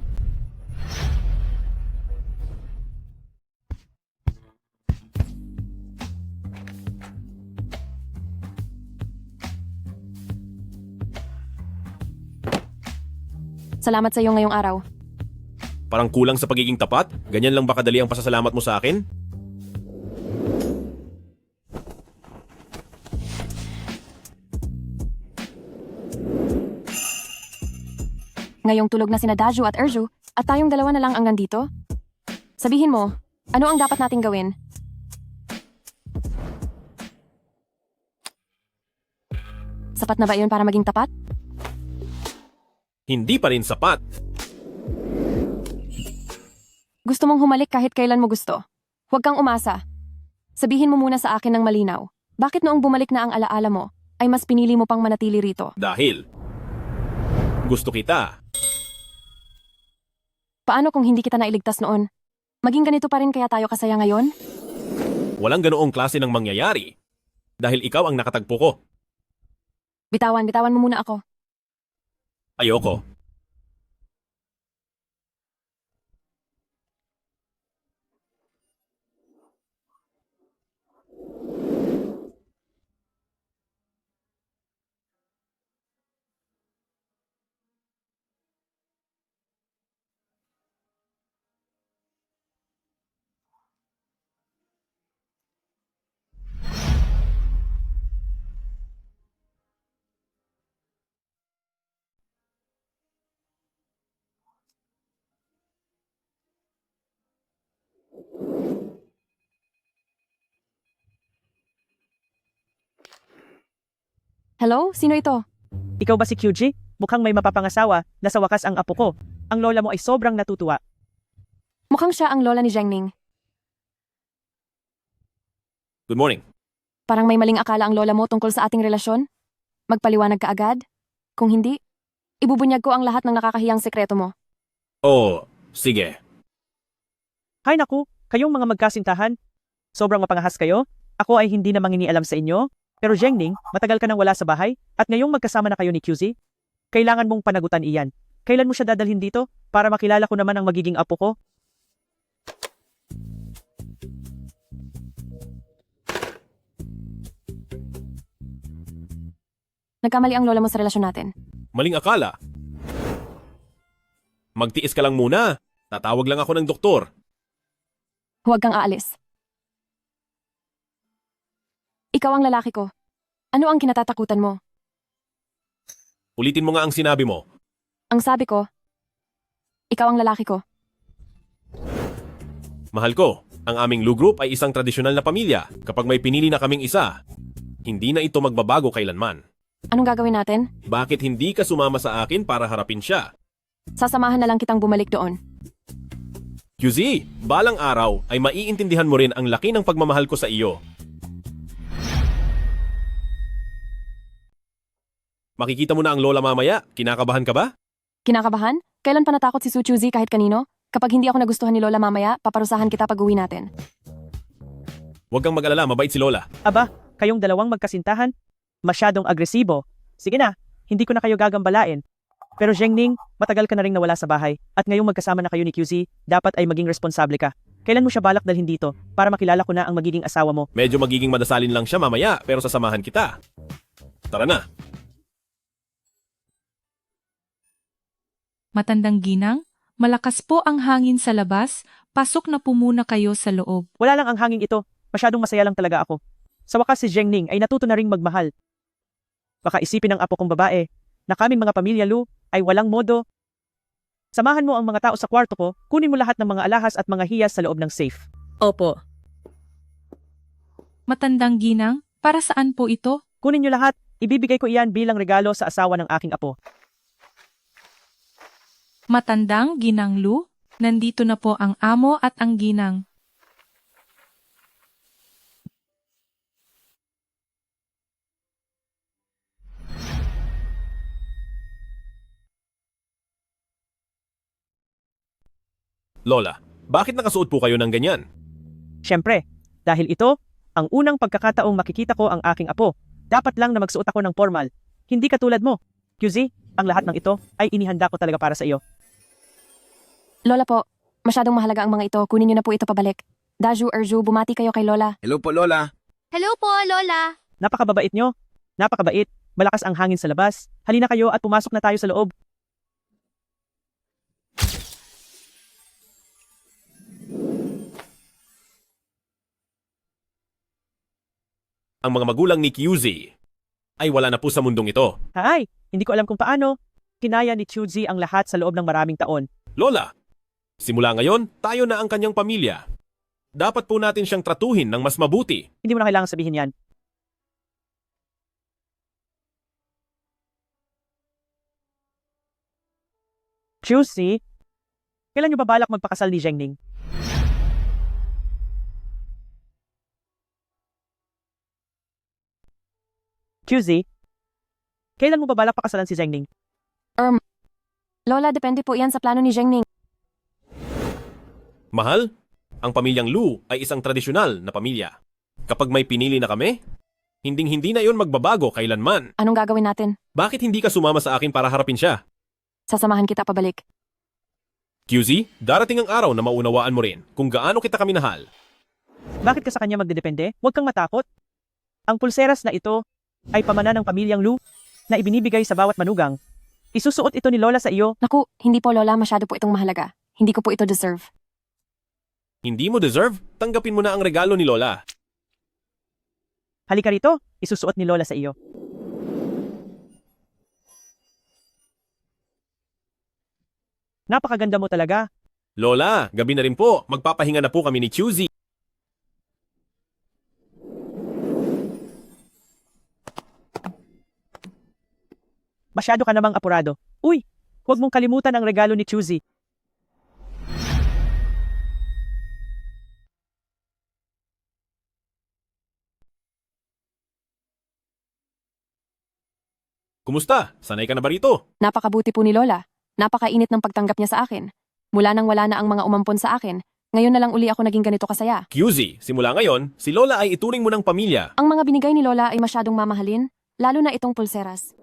[SPEAKER 2] Salamat sa iyo ngayong araw.
[SPEAKER 3] Parang kulang sa pagiging tapat? Ganyan lang ba kadali ang pasasalamat mo sa akin?
[SPEAKER 2] Ngayong tulog na sina Daju at Erju at tayong dalawa na lang hanggang dito? Sabihin mo, ano ang dapat nating gawin? Sapat na ba iyon para maging tapat?
[SPEAKER 3] Hindi pa rin sapat.
[SPEAKER 2] Gusto mong humalik kahit kailan mo gusto. Huwag kang umasa. Sabihin mo muna sa akin ng malinaw. Bakit noong bumalik na ang alaala mo, ay mas pinili mo pang manatili rito?
[SPEAKER 3] Dahil gusto kita.
[SPEAKER 2] Paano kung hindi kita nailigtas noon? Maging ganito pa rin kaya tayo kasaya ngayon?
[SPEAKER 3] Walang ganoong klase ng mangyayari. Dahil ikaw ang nakatagpo ko.
[SPEAKER 2] Bitawan mo muna ako.
[SPEAKER 3] Ayoko.
[SPEAKER 2] Hello? Sino ito?
[SPEAKER 20] Ikaw ba si QG? Mukhang may mapapangasawa na sa wakas ang apo ko. Ang lola mo ay sobrang natutuwa.
[SPEAKER 2] Mukhang siya ang lola ni Jiangning.
[SPEAKER 3] Good morning.
[SPEAKER 2] Parang may maling akala ang lola mo tungkol sa ating relasyon. Magpaliwanag ka agad? Kung hindi, ibubunyag ko ang lahat ng nakakahiyang sekreto mo.
[SPEAKER 3] Oh, sige.
[SPEAKER 20] Hay naku, kayong mga magkasintahan. Sobrang mapangahas kayo. Ako ay hindi na manginialam sa inyo. Pero Jiangning, matagal ka nang wala sa bahay at ngayong magkasama na kayo ni QZ. Kailangan mong panagutan iyan. Kailan mo siya dadalhin dito para makilala ko naman ang magiging apo ko?
[SPEAKER 2] Nagkamali ang lola mo sa relasyon natin.
[SPEAKER 3] Maling akala. Magtiis ka lang muna. Tatawag lang ako ng doktor.
[SPEAKER 2] Huwag kang aalis. Ikaw ang lalaki ko. Ano ang kinatatakutan mo?
[SPEAKER 3] Ulitin mo nga ang sinabi mo.
[SPEAKER 2] Ang sabi ko, ikaw ang lalaki ko.
[SPEAKER 3] Mahal ko, ang aming Lu Group ay isang tradisyonal na pamilya. Kapag may pinili na kaming isa, hindi na ito magbabago kailanman.
[SPEAKER 2] Anong gagawin natin?
[SPEAKER 3] Bakit hindi ka sumama sa akin para harapin siya?
[SPEAKER 2] Sasamahan na lang kitang bumalik doon.
[SPEAKER 3] QZ, balang araw ay maiintindihan mo rin ang laki ng pagmamahal ko sa iyo. Makikita mo na ang lola mamaya. Kinakabahan ka ba?
[SPEAKER 2] Kinakabahan? Kailan pa natakot si Su Chuzi kahit kanino? Kapag hindi ako nagustuhan ni lola mamaya, paparusahan kita pag uwi natin.
[SPEAKER 3] Huwag kang mag-alala, mabait si lola.
[SPEAKER 20] Aba, kayong dalawang magkasintahan? Masyadong agresibo. Sige na, hindi ko na kayo gagambalain. Pero Jiangning, matagal ka na rin nawala sa bahay at ngayong magkasama na kayo ni QZ, dapat ay maging responsable ka. Kailan mo siya balak dalhin dito para makilala ko na ang magiging asawa mo?
[SPEAKER 3] Medyo magiging madasalin lang siya mamaya pero sasamahan kita. Tara na.
[SPEAKER 21] Matandang ginang, malakas po ang hangin sa labas, pasok na po muna kayo sa loob.
[SPEAKER 20] Wala lang ang hangin ito, masyadong masaya lang talaga ako. Sa wakas si Jiangning ay natuto na ring magmahal. Baka isipin ng apo kong babae na kaming mga pamilya Lu ay walang modo. Samahan mo ang mga tao sa kwarto ko, kunin mo lahat ng mga alahas at mga hiyas sa loob ng safe.
[SPEAKER 21] Opo. Matandang ginang, para saan po ito?
[SPEAKER 20] Kunin niyo lahat, ibibigay ko iyan bilang regalo sa asawa ng aking apo.
[SPEAKER 21] Matandang ginang Lu, nandito na po ang amo at ang ginang.
[SPEAKER 3] Lola, bakit nakasuot po kayo ng ganyan?
[SPEAKER 20] Siyempre, dahil ito, ang unang pagkakataong makikita ko ang aking apo. Dapat lang na magsuot ako ng formal. Hindi katulad mo. QZ, ang lahat ng ito ay inihanda ko talaga para sa iyo.
[SPEAKER 2] Lola po, masyadong mahalaga ang mga ito. Kunin niyo na po ito pabalik. Daju, Erju, bumati kayo kay Lola.
[SPEAKER 7] Hello po, Lola.
[SPEAKER 8] Hello po, Lola.
[SPEAKER 20] Napakababait nyo. Napakabait. Malakas ang hangin sa labas. Halina kayo at pumasok na tayo sa loob.
[SPEAKER 3] Ang mga magulang ni QZ ay wala na po sa mundong ito.
[SPEAKER 20] Hay, hindi ko alam kung paano. Kinaya ni Chuzi ang lahat sa loob ng maraming taon.
[SPEAKER 3] Lola, simula ngayon, tayo na ang kanyang pamilya. Dapat po natin siyang tratuhin ng mas mabuti.
[SPEAKER 20] Hindi mo na kailangan sabihin yan. Chuzi, kailan niyo ba balak magpakasal ni Zhengning? Chuzi, kailan mo ba balak pakasalan si Zhengning?
[SPEAKER 2] Lola, depende po yan sa plano ni Zhengning.
[SPEAKER 3] Mahal, ang pamilyang Lu ay isang tradisyonal na pamilya. Kapag may pinili na kami, hinding-hindi na yon magbabago kailanman.
[SPEAKER 2] Anong gagawin natin?
[SPEAKER 3] Bakit hindi ka sumama sa akin para harapin siya?
[SPEAKER 2] Sasamahan kita pabalik.
[SPEAKER 3] QZ, darating ang araw na maunawaan mo rin kung gaano kita kaminahal.
[SPEAKER 20] Bakit ka sa kanya magdedepende? Huwag kang matakot. Ang pulseras na ito ay pamana ng pamilyang Lu na ibinibigay sa bawat manugang. Isusuot ito ni Lola sa iyo.
[SPEAKER 2] Naku, hindi po Lola, masyado po itong mahalaga. Hindi ko po ito deserve.
[SPEAKER 3] Hindi mo deserve? Tanggapin mo na ang regalo ni Lola.
[SPEAKER 20] Halika rito, isusuot ni Lola sa iyo. Napakaganda mo talaga.
[SPEAKER 3] Lola, gabi na rin po. Magpapahinga na po kami ni QZ.
[SPEAKER 20] Masyado ka namang apurado. Uy, huwag mong kalimutan ang regalo ni Chuzi.
[SPEAKER 3] Kumusta? Sanay ka na ba rito?
[SPEAKER 2] Napakabuti po ni Lola. Napakainit ng pagtanggap niya sa akin. Mula nang wala na ang mga umampon sa akin, ngayon na lang uli ako naging ganito kasaya.
[SPEAKER 3] QZ, simula ngayon, si Lola ay ituring mo ng pamilya.
[SPEAKER 2] Ang mga binigay ni Lola ay masyadong mamahalin, lalo na itong pulseras.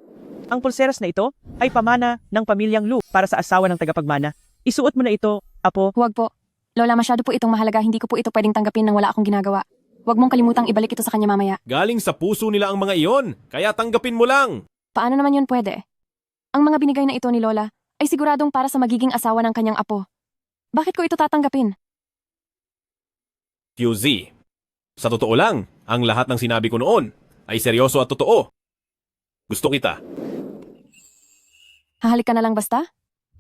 [SPEAKER 20] Ang pulseras na ito ay pamana ng pamilyang Lu para sa asawa ng tagapagmana. Isuot mo na ito, apo.
[SPEAKER 2] Huwag po. Lola, masyado po itong mahalaga, hindi ko po ito pwedeng tanggapin nang wala akong ginagawa. Huwag mong kalimutang ibalik ito sa kanya mamaya.
[SPEAKER 3] Galing sa puso nila ang mga iyon, kaya tanggapin mo lang.
[SPEAKER 2] Paano naman yun pwede? Ang mga binigay na ito ni Lola ay siguradong para sa magiging asawa ng kanyang apo. Bakit ko ito tatanggapin?
[SPEAKER 3] QZ, sa totoo lang, ang lahat ng sinabi ko noon ay seryoso at totoo. Gusto kita.
[SPEAKER 2] Hahalik ka na lang basta?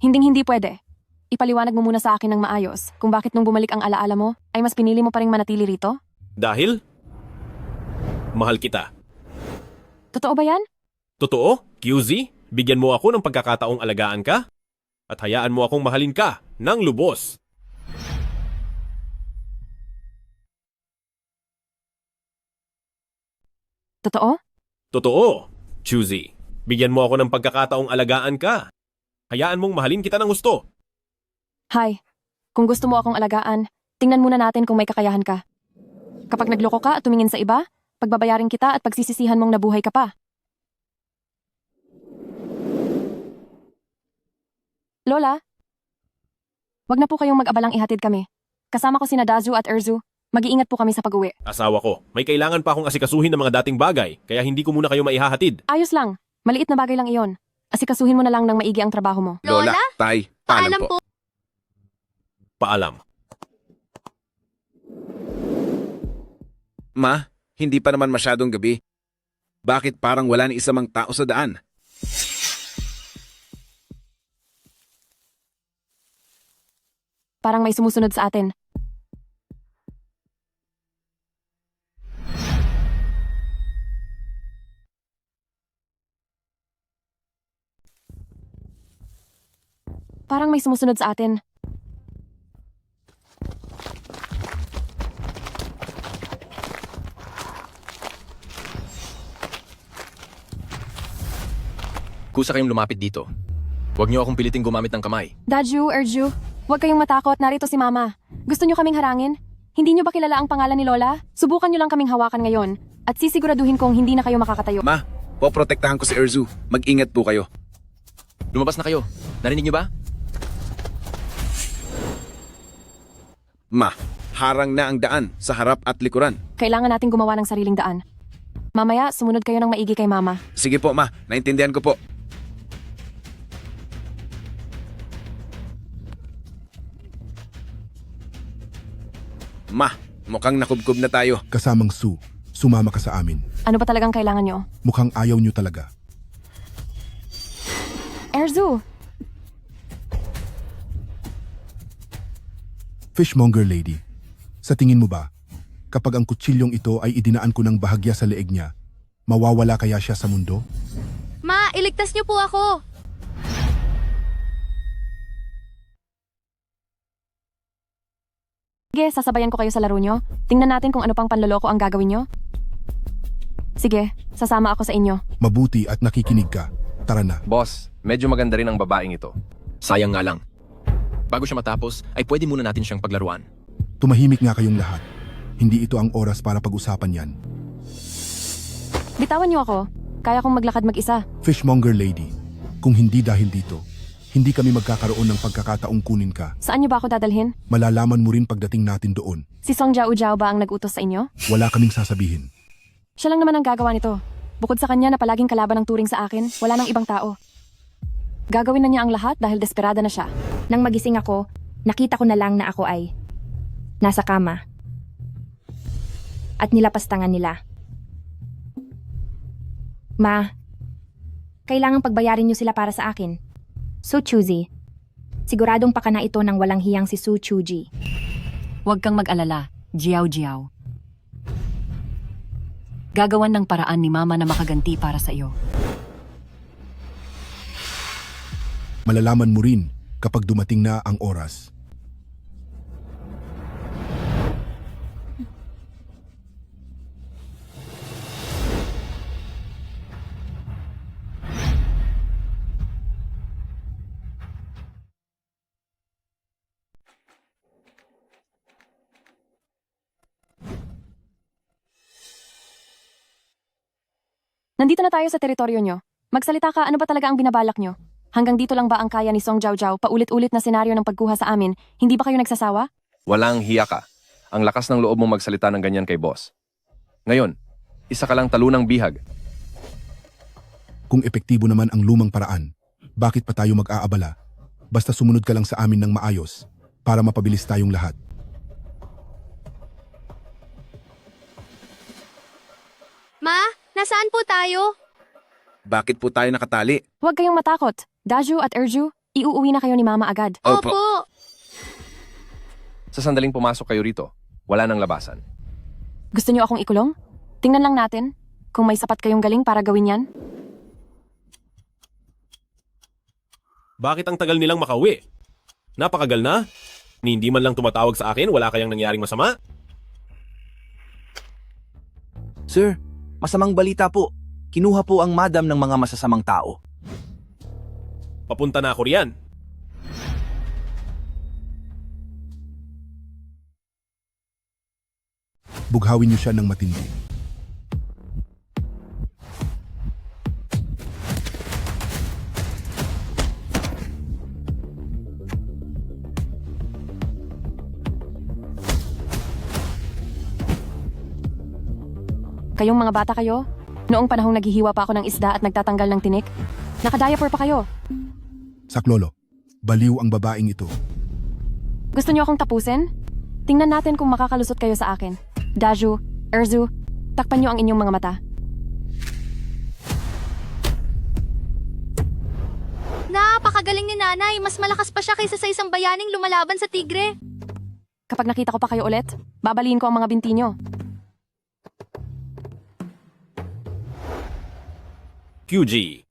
[SPEAKER 2] Hinding-hindi pwede. Ipaliwanag mo muna sa akin ng maayos kung bakit nung bumalik ang alaala mo ay mas pinili mo pa ring manatili rito?
[SPEAKER 3] Dahil? Mahal kita.
[SPEAKER 2] Totoo ba yan?
[SPEAKER 3] Totoo? QZ, bigyan mo ako ng pagkakataong alagaan ka at hayaan mo akong mahalin ka ng lubos.
[SPEAKER 2] Totoo?
[SPEAKER 3] Totoo, QZ. Bigyan mo ako ng pagkakataong alagaan ka. Hayaan mong mahalin kita ng gusto.
[SPEAKER 2] Hay, kung gusto mo akong alagaan, tingnan muna natin kung may kakayahan ka. Kapag nagloko ka at tumingin sa iba, pagbabayarin kita at pagsisisihan mong nabuhay ka pa. Lola, wag na po kayong mag-abalang ihatid kami. Kasama ko sina Dazu at Erzu. Mag-iingat po kami sa pag-uwi.
[SPEAKER 3] Asawa ko, may kailangan pa akong asikasuhin ng mga dating bagay, kaya hindi ko muna kayo maihahatid.
[SPEAKER 2] Ayos lang. Maliit na bagay lang iyon. Asikasuhin mo na lang ng maigi ang trabaho mo.
[SPEAKER 7] Lola, Tay, paalam po.
[SPEAKER 3] Paalam.
[SPEAKER 7] Ma, hindi pa naman masyadong gabi. Bakit parang wala ni isa mang tao sa daan?
[SPEAKER 2] Parang may sumusunod sa atin. Parang may sumusunod sa atin.
[SPEAKER 14] Kusa kayong lumapit dito. Huwag niyo akong piliting gumamit ng kamay.
[SPEAKER 2] Daju, Erju, huwag kayong matakot. Narito si Mama. Gusto niyo kaming harangin? Hindi niyo ba kilala ang pangalan ni Lola? Subukan niyo lang kaming hawakan ngayon at sisiguraduhin kong hindi na kayo makakatayo.
[SPEAKER 7] Ma, poprotektahan ko si Erzu. Mag-ingat po kayo.
[SPEAKER 14] Lumabas na kayo. Narinig niyo ba?
[SPEAKER 7] Ma, harang na ang daan sa harap at likuran.
[SPEAKER 2] Kailangan nating gumawa ng sariling daan. Mamaya, sumunod kayo ng maigi kay Mama.
[SPEAKER 7] Sige po, Ma. Naintindihan ko po. Ma, mukhang nakubkob na tayo.
[SPEAKER 5] Kasamang Su, Sumama ka sa amin.
[SPEAKER 2] Ano ba talagang kailangan nyo?
[SPEAKER 5] Mukhang ayaw nyo talaga.
[SPEAKER 2] Erzu!
[SPEAKER 5] Fishmonger lady, sa tingin mo ba, kapag ang kutsilyong ito ay idinaan ko ng bahagya sa leeg niya, mawawala kaya siya sa mundo?
[SPEAKER 8] Ma, iligtas niyo po ako.
[SPEAKER 2] Sige, sasabayan ko kayo sa laro nyo. Tingnan natin kung ano pang panloloko ang gagawin nyo. Sige, sasama ako sa inyo.
[SPEAKER 5] Mabuti at nakikinig ka. Tara na.
[SPEAKER 19] Boss, medyo maganda rin ang babaeng ito.
[SPEAKER 14] Sayang nga lang. Bago siya matapos, ay pwede muna natin siyang paglaruan.
[SPEAKER 5] Tumahimik nga kayong lahat. Hindi ito ang oras para pag-usapan yan.
[SPEAKER 2] Bitawan nyo ako. Kaya kong maglakad mag-isa.
[SPEAKER 5] Fishmonger lady, kung hindi dahil dito, hindi kami magkakaroon ng pagkakataong kunin ka.
[SPEAKER 2] Saan nyo ba ako dadalhin?
[SPEAKER 5] Malalaman mo rin pagdating natin doon.
[SPEAKER 2] Si Song Jiao Jiao ba ang nag-utos sa inyo?
[SPEAKER 5] Wala kaming sasabihin.
[SPEAKER 2] Siya lang naman ang gagawa nito. Bukod sa kanya na palaging kalaban ng turing sa akin, wala nang ibang tao. Gagawin na niya ang lahat dahil desperada na siya.
[SPEAKER 15] Nang magising ako, nakita ko na lang na ako ay nasa kama. At nilapastangan nila. Ma, kailangang pagbayarin niyo sila para sa akin. Su Chuzi. Siguradong pakana ito ng walang hiyang si Su Chuji.
[SPEAKER 12] Huwag kang mag-alala, Jiao Jiao. Gagawan ng paraan ni Mama na makaganti para sa iyo.
[SPEAKER 5] Malalaman mo rin kapag dumating na ang oras.
[SPEAKER 2] Nandito na tayo sa teritoryo nyo. Magsalita ka, ano ba talaga ang binabalak nyo? Hanggang dito lang ba ang kaya ni Song Jiao Jiao paulit-ulit na senaryo ng pagkuha sa amin? Hindi ba kayo nagsasawa?
[SPEAKER 19] Walang hiya ka. Ang lakas ng loob mo magsalita ng ganyan kay boss. Ngayon, isa ka lang talunang bihag.
[SPEAKER 5] Kung epektibo naman ang lumang paraan, bakit pa tayo mag-aabala? Basta sumunod ka lang sa amin ng maayos para mapabilis tayong lahat.
[SPEAKER 8] Ma, nasaan po tayo?
[SPEAKER 7] Bakit po tayo nakatali?
[SPEAKER 2] Huwag kayong matakot. Daju at Erju, iuuwi na kayo ni Mama agad.
[SPEAKER 8] Opo.
[SPEAKER 19] Sa sandaling pumasok kayo rito, wala nang labasan.
[SPEAKER 2] Gusto nyo akong ikulong? Tingnan lang natin kung may sapat kayong galing para gawin yan.
[SPEAKER 3] Bakit ang tagal nilang makauwi? Napakagal na. Ni hindi man lang tumatawag sa akin, wala kayang nangyaring masama?
[SPEAKER 1] Sir, masamang balita po. Kinuha po ang madam ng mga masasamang tao.
[SPEAKER 3] Papunta na ako riyan.
[SPEAKER 5] Bughawin niyo siya ng matindi.
[SPEAKER 2] Kayong mga bata kayo? Noong panahong naghihiwa pa ako ng isda at nagtatanggal ng tinik? Naka-diaper pa kayo.
[SPEAKER 5] Saklolo, baliw ang babaeng ito.
[SPEAKER 2] Gusto niyo akong tapusin? Tingnan natin kung makakalusot kayo sa akin. Daju, Erzu, takpan niyo ang inyong mga mata.
[SPEAKER 8] Napakagaling ni nanay. Mas malakas pa siya kaysa sa isang bayaning lumalaban sa tigre.
[SPEAKER 2] Kapag nakita ko pa kayo ulit, babaliin ko ang mga binti niyo.
[SPEAKER 3] QG.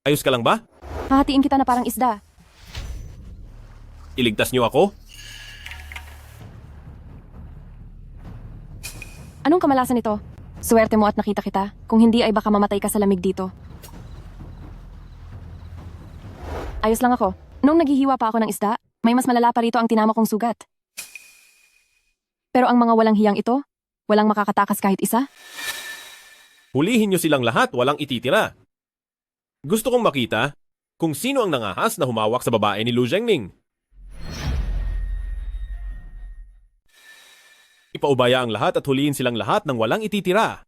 [SPEAKER 3] Ayos ka lang ba?
[SPEAKER 2] Hahatiin kita na parang isda.
[SPEAKER 3] Iligtas niyo ako?
[SPEAKER 2] Anong kamalasan ito? Swerte mo at nakita kita. Kung hindi ay baka mamatay ka sa lamig dito. Ayos lang ako. Noong naghihiwa pa ako ng isda, may mas malala pa rito ang tinama kong sugat. Pero ang mga walang hiyang ito, walang makakatakas kahit isa.
[SPEAKER 3] Hulihin niyo silang lahat, walang ititira. Gusto kong makita kung sino ang nangahas na humawak sa babae ni Lu Zhengning. Ipaubaya ang lahat at hulihin silang lahat ng walang ititira.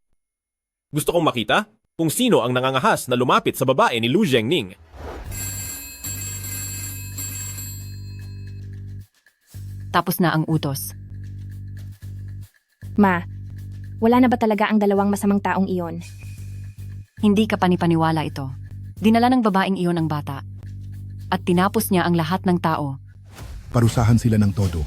[SPEAKER 3] Gusto kong makita kung sino ang nangangahas na lumapit sa babae ni Lu Zhengning.
[SPEAKER 12] Tapos na ang utos.
[SPEAKER 15] Ma, Wala na ba talaga ang dalawang masamang taong iyon?
[SPEAKER 12] Hindi ka panipaniwala ito. Dinala ng babaeng iyon ang bata. At tinapos niya ang lahat ng tao.
[SPEAKER 5] Parusahan sila ng todo.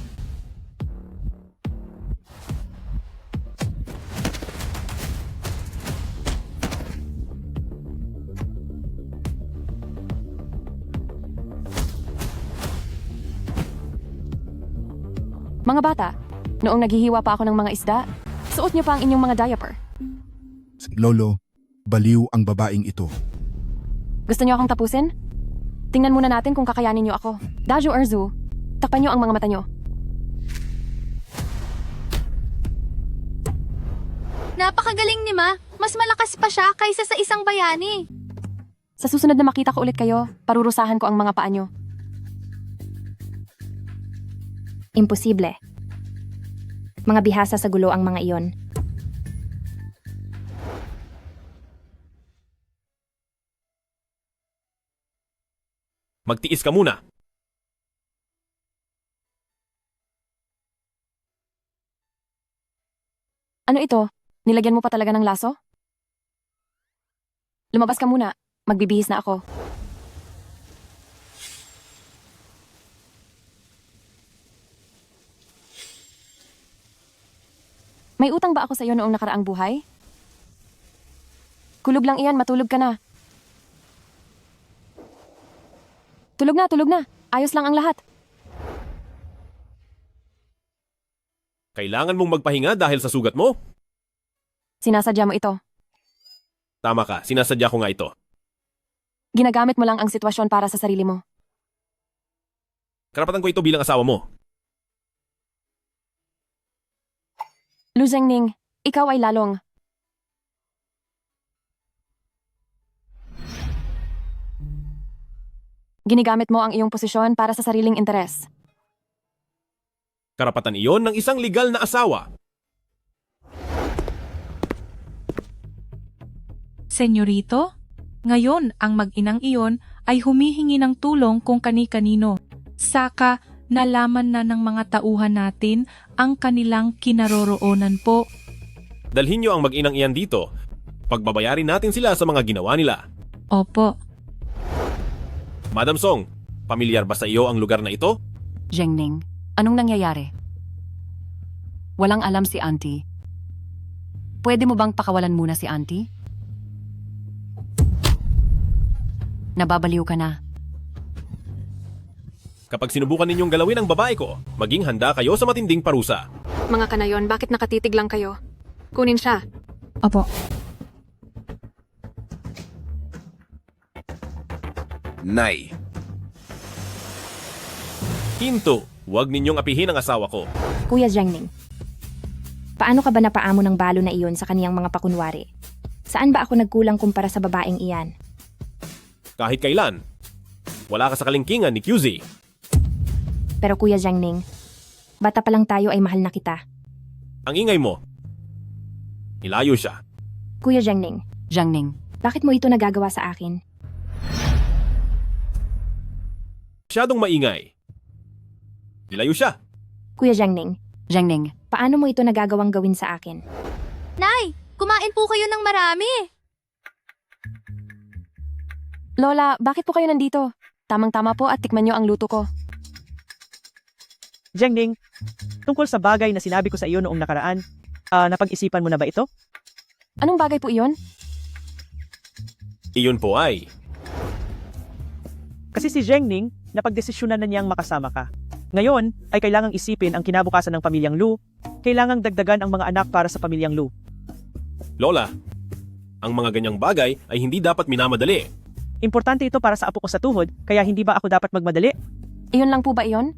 [SPEAKER 2] Mga bata, noong naghihiwa pa ako ng mga isda, suot niyo pa ang inyong mga diaper.
[SPEAKER 5] Lolo, baliw ang babaeng ito.
[SPEAKER 2] Gusto niyo akong tapusin? Tingnan muna natin kung kakayanin niyo ako. Daju or Zu, takpan niyo ang mga mata niyo.
[SPEAKER 8] Napakagaling ni Ma. Mas malakas pa siya kaysa sa isang bayani.
[SPEAKER 2] Sa susunod na makita ko ulit kayo, parurusahan ko ang mga paa niyo.
[SPEAKER 15] Imposible. Mga bihasa sa gulo ang mga iyon.
[SPEAKER 3] Magtiis ka muna.
[SPEAKER 2] Ano ito? Nilagyan mo pa talaga ng laso? Lumabas ka muna. Magbibihis na ako. May utang ba ako sa iyo noong nakaraang buhay? Kulog lang iyan, matulog ka na. Tulog na. Ayos lang ang lahat.
[SPEAKER 3] Kailangan mong magpahinga dahil sa sugat mo?
[SPEAKER 2] Sinasadya mo ito.
[SPEAKER 3] Tama ka, sinasadya ko nga ito.
[SPEAKER 2] Ginagamit mo lang ang sitwasyon para sa sarili mo.
[SPEAKER 3] Karapatan ko ito bilang asawa mo.
[SPEAKER 2] Lu Zhengning, ikaw ay lalong. Ginigamit mo ang iyong posisyon para sa sariling interes.
[SPEAKER 3] Karapatan iyon ng isang legal na asawa.
[SPEAKER 21] Senyorito, ngayon ang mag-inang iyon ay humihingi ng tulong kung kani-kanino. Saka nalaman na ng mga tauhan natin ang kanilang kinaroroonan po.
[SPEAKER 3] Dalhin niyo ang mag-inang iyan dito. Pagbabayarin natin sila sa mga ginawa nila.
[SPEAKER 21] Opo.
[SPEAKER 3] Madam Song, pamilyar ba sa iyo ang lugar na ito?
[SPEAKER 12] Zhengning, anong nangyayari? Walang alam si Auntie. Pwede mo bang pakawalan muna si Auntie? Nababaliw ka na.
[SPEAKER 3] Kapag sinubukan ninyong galawin ang babae ko, maging handa kayo sa matinding parusa.
[SPEAKER 9] Mga kanayon, bakit nakatitig lang kayo? Kunin siya.
[SPEAKER 16] Opo.
[SPEAKER 7] Nay.
[SPEAKER 3] Hinto, huwag ninyong apihin ang asawa ko.
[SPEAKER 15] Kuya Zhengning, paano ka ba napaamo ng balo na iyon sa kaniyang mga pakunwari? Saan ba ako nagkulang kumpara sa babaeng iyan?
[SPEAKER 3] Kahit kailan, wala ka sa kalingkingan ni QZ.
[SPEAKER 15] Pero Kuya Zhengning, bata pa lang tayo ay mahal na kita.
[SPEAKER 3] Ang ingay mo. Nilayo siya.
[SPEAKER 15] Kuya Zhengning,
[SPEAKER 12] Zhengning,
[SPEAKER 15] bakit mo ito nagagawa sa akin?
[SPEAKER 3] Masyadong maingay. Nilayo siya.
[SPEAKER 15] Kuya Zhengning,
[SPEAKER 12] Zhengning,
[SPEAKER 15] paano mo ito nagagawang gawin sa akin?
[SPEAKER 8] Nay, kumain po kayo ng marami.
[SPEAKER 2] Lola, bakit po kayo nandito? Tamang-tama po at tikman niyo ang luto ko.
[SPEAKER 20] Zhengning, tungkol sa bagay na sinabi ko sa iyo noong nakaraan, napag-isipan mo na ba ito?
[SPEAKER 2] Anong bagay po iyon?
[SPEAKER 3] Iyon po ay...
[SPEAKER 20] Kasi si Zhengning, napagdesisyonan na niyang makasama ka. Ngayon, ay kailangang isipin ang kinabukasan ng pamilyang Lu, kailangang dagdagan ang mga anak para sa pamilyang Lu.
[SPEAKER 3] Lola, ang mga ganyang bagay ay hindi dapat minamadali.
[SPEAKER 20] Importante ito para sa apo ko sa tuhod, kaya hindi ba ako dapat magmadali?
[SPEAKER 2] Iyon lang po ba iyon?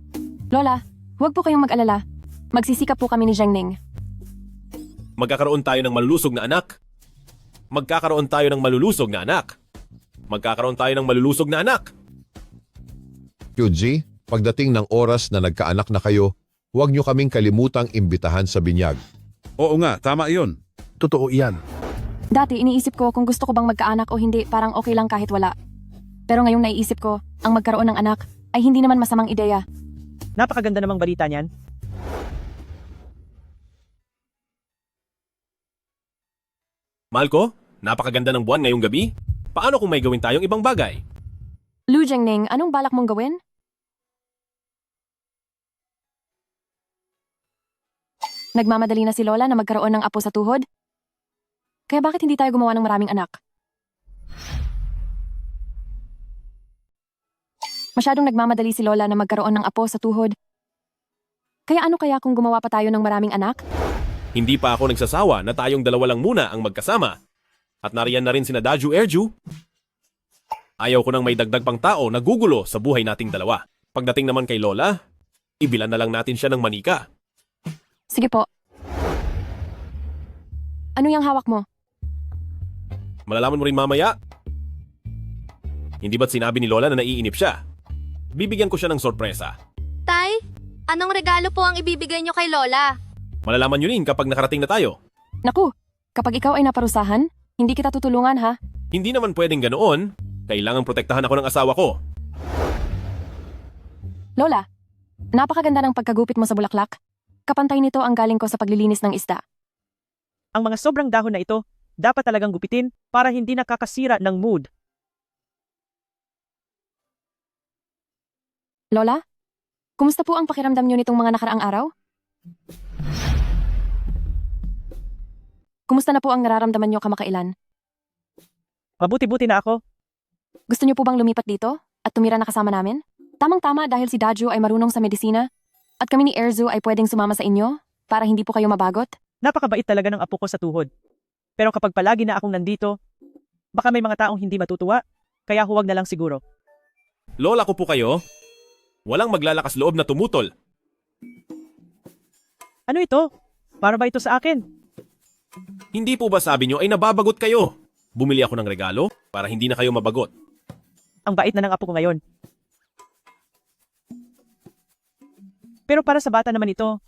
[SPEAKER 2] Lola, huwag po kayong mag-alala. Magsisikap po kami ni Zhengning.
[SPEAKER 3] Magkakaroon tayo ng malulusog na anak. Magkakaroon tayo ng malulusog na anak. Magkakaroon tayo ng malulusog na anak.
[SPEAKER 6] QG, pagdating ng oras na nagkaanak na kayo, huwag niyo kaming kalimutang imbitahan sa binyag.
[SPEAKER 13] Oo nga, tama iyon.
[SPEAKER 5] Totoo iyan.
[SPEAKER 2] Dati iniisip ko kung gusto ko bang magkaanak o hindi, parang okay lang kahit wala. Pero ngayong naiisip ko, ang magkaroon ng anak ay hindi naman masamang ideya.
[SPEAKER 20] Napakaganda namang balita niyan.
[SPEAKER 3] Mahal ko, napakaganda ng buwan ngayong gabi. Paano kung may gawin tayong ibang bagay?
[SPEAKER 2] Lu Jiangning, anong balak mong gawin? Nagmamadali na si Lola na magkaroon ng apo sa tuhod? Kaya bakit hindi tayo gumawa ng maraming anak? Masyadong nagmamadali si Lola na magkaroon ng apo sa tuhod. Kaya ano kaya kung gumawa pa tayo ng maraming anak?
[SPEAKER 3] Hindi pa ako nagsasawa na tayong dalawa lang muna ang magkasama. At nariyan na rin sina Daju Erju. Ayaw ko nang may dagdag pang tao na gugulo sa buhay nating dalawa. Pagdating naman kay Lola, ibilan na lang natin siya ng manika.
[SPEAKER 2] Sige po. Ano yung hawak mo?
[SPEAKER 3] Malalaman mo rin mamaya. Hindi ba't sinabi ni Lola na naiinip siya? Bibigyan ko siya ng sorpresa.
[SPEAKER 8] Tay, anong regalo po ang ibibigay nyo kay Lola?
[SPEAKER 3] Malalaman nyo rin kapag nakarating na tayo.
[SPEAKER 2] Naku, kapag ikaw ay naparusahan, hindi kita tutulungan ha.
[SPEAKER 3] Hindi naman pwedeng ganoon. Kailangang protektahan ako ng asawa ko.
[SPEAKER 2] Lola, napakaganda ng pagkagupit mo sa bulaklak. Kapantay nito ang galing ko sa paglilinis ng isda.
[SPEAKER 20] Ang mga sobrang dahon na ito, dapat talagang gupitin para hindi nakakasira ng mood.
[SPEAKER 2] Lola, kumusta po ang pakiramdam niyo nitong mga nakaraang araw? Kumusta na po ang nararamdaman niyo kamakailan?
[SPEAKER 20] Mabuti-buti na ako.
[SPEAKER 2] Gusto niyo po bang lumipat dito at tumira na kasama namin? Tamang-tama dahil si Daju ay marunong sa medisina at kami ni Erzu ay pwedeng sumama sa inyo para hindi po kayo mabagot.
[SPEAKER 20] Napakabait talaga ng apo ko sa tuhod. Pero kapag palagi na akong nandito, baka may mga taong hindi matutuwa, kaya huwag na lang siguro.
[SPEAKER 3] Lola ko po kayo. Walang maglalakas loob na tumutol.
[SPEAKER 20] Ano ito? Para ba ito sa akin?
[SPEAKER 3] Hindi po ba sabi nyo ay nababagot kayo? Bumili ako ng regalo para hindi na kayo mabagot.
[SPEAKER 20] Ang bait na ng apo ko ngayon. Pero para sa bata naman ito.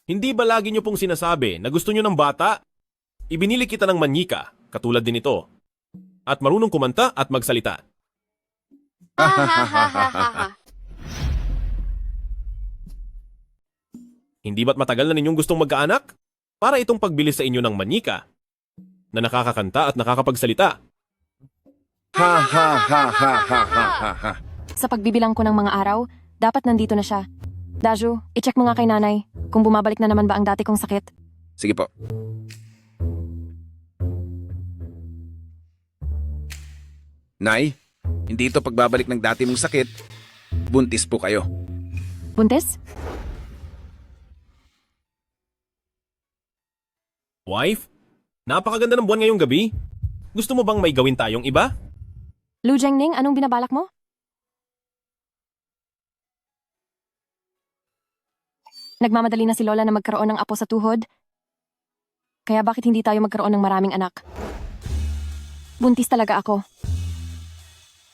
[SPEAKER 3] Hindi ba lagi nyo pong sinasabi na gusto nyo ng bata? Ibinili kita ng manyika, katulad din ito. At marunong kumanta at magsalita. Hindi ba't matagal na ninyong gustong magkaanak? Para itong pagbili sa inyo ng manyika na nakakakanta at nakakapagsalita.
[SPEAKER 7] Ha ha ha ha ha ha ha ha.
[SPEAKER 2] Sa pagbibilang ko ng mga araw, dapat nandito na siya. Daju, i-check mo nga kay nanay kung bumabalik na naman ba ang dati kong sakit.
[SPEAKER 7] Sige po. Nay, hindi ito pagbabalik ng dati mong sakit. Buntis po kayo.
[SPEAKER 2] Buntis?
[SPEAKER 3] Wife, napakaganda ng buwan ngayong gabi. Gusto mo bang may gawin tayong iba?
[SPEAKER 2] Lu Jiangning, anong binabalak mo? Nagmamadali na si Lola na magkaroon ng apo sa tuhod. Kaya bakit hindi tayo magkaroon ng maraming anak? Buntis talaga ako.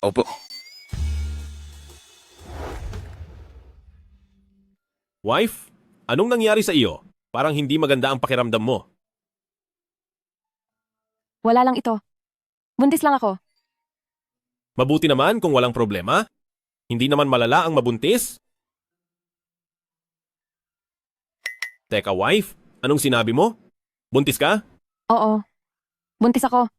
[SPEAKER 7] Opo.
[SPEAKER 3] Wife, anong nangyari sa iyo? Parang hindi maganda ang pakiramdam mo.
[SPEAKER 2] Wala lang ito. Buntis lang ako.
[SPEAKER 3] Mabuti naman kung walang problema. Hindi naman malala ang mabuntis. Teka, wife, anong sinabi mo? Buntis ka?
[SPEAKER 2] Oo. Buntis ako.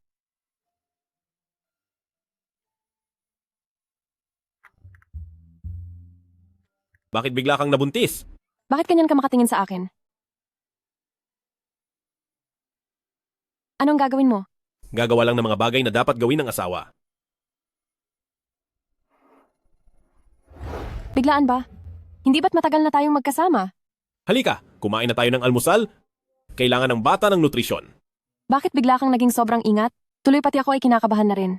[SPEAKER 3] Bakit bigla kang nabuntis?
[SPEAKER 2] Bakit ganyan ka makatingin sa akin? Anong gagawin mo?
[SPEAKER 3] Gagawa lang ng mga bagay na dapat gawin ng asawa.
[SPEAKER 2] Biglaan ba? Hindi ba't matagal na tayong magkasama?
[SPEAKER 3] Halika, kumain na tayo ng almusal. Kailangan ng bata ng nutrisyon.
[SPEAKER 2] Bakit bigla kang naging sobrang ingat? Tuloy pati ako ay kinakabahan na rin.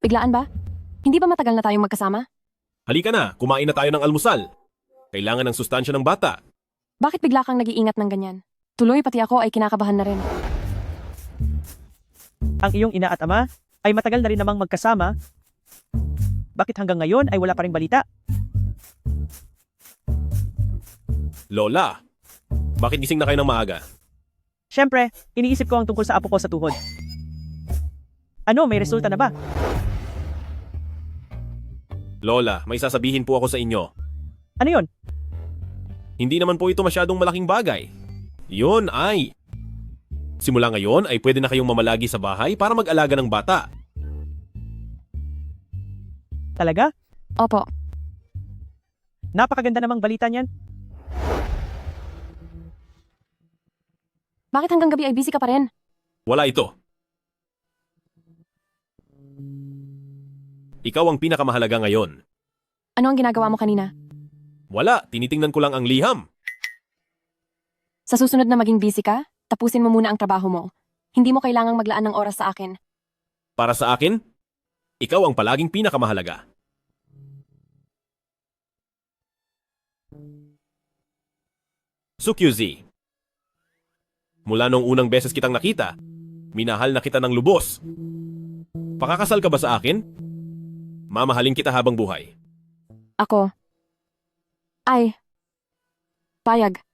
[SPEAKER 2] Biglaan ba? Hindi ba matagal na tayong magkasama?
[SPEAKER 3] Halika na, kumain na tayo ng almusal. Kailangan ng sustansya ng bata.
[SPEAKER 2] Bakit bigla kang nag-iingat ng ganyan? Tuloy pati ako ay kinakabahan na rin.
[SPEAKER 20] Ang iyong ina at ama ay matagal na rin namang magkasama. Bakit hanggang ngayon ay wala pa ring balita?
[SPEAKER 3] Lola, bakit gising na kayo ng maaga?
[SPEAKER 20] Siyempre, iniisip ko ang tungkol sa apo ko sa tuhod. Ano, may resulta na ba?
[SPEAKER 3] Lola, may sasabihin po ako sa inyo.
[SPEAKER 20] Ano yon?
[SPEAKER 3] Hindi naman po ito masyadong malaking bagay. Yun ay... Simula ngayon ay pwede na kayong mamalagi sa bahay para mag-alaga ng bata.
[SPEAKER 20] Talaga?
[SPEAKER 2] Opo.
[SPEAKER 20] Napakaganda namang balita niyan.
[SPEAKER 2] Bakit hanggang gabi ay busy ka pa rin?
[SPEAKER 3] Wala ito. Ikaw ang pinakamahalaga ngayon.
[SPEAKER 2] Ano ang ginagawa mo kanina?
[SPEAKER 3] Wala, tinitingnan ko lang ang liham.
[SPEAKER 2] Sa susunod na maging busy ka, tapusin mo muna ang trabaho mo. Hindi mo kailangang maglaan ng oras sa akin.
[SPEAKER 3] Para sa akin, ikaw ang palaging pinakamahalaga. QZ, mula nung unang beses kitang nakita, minahal na kita ng lubos. Pakakasal ka ba sa akin? Mamahalin kita habang buhay.
[SPEAKER 2] Ako. Ay. Payag.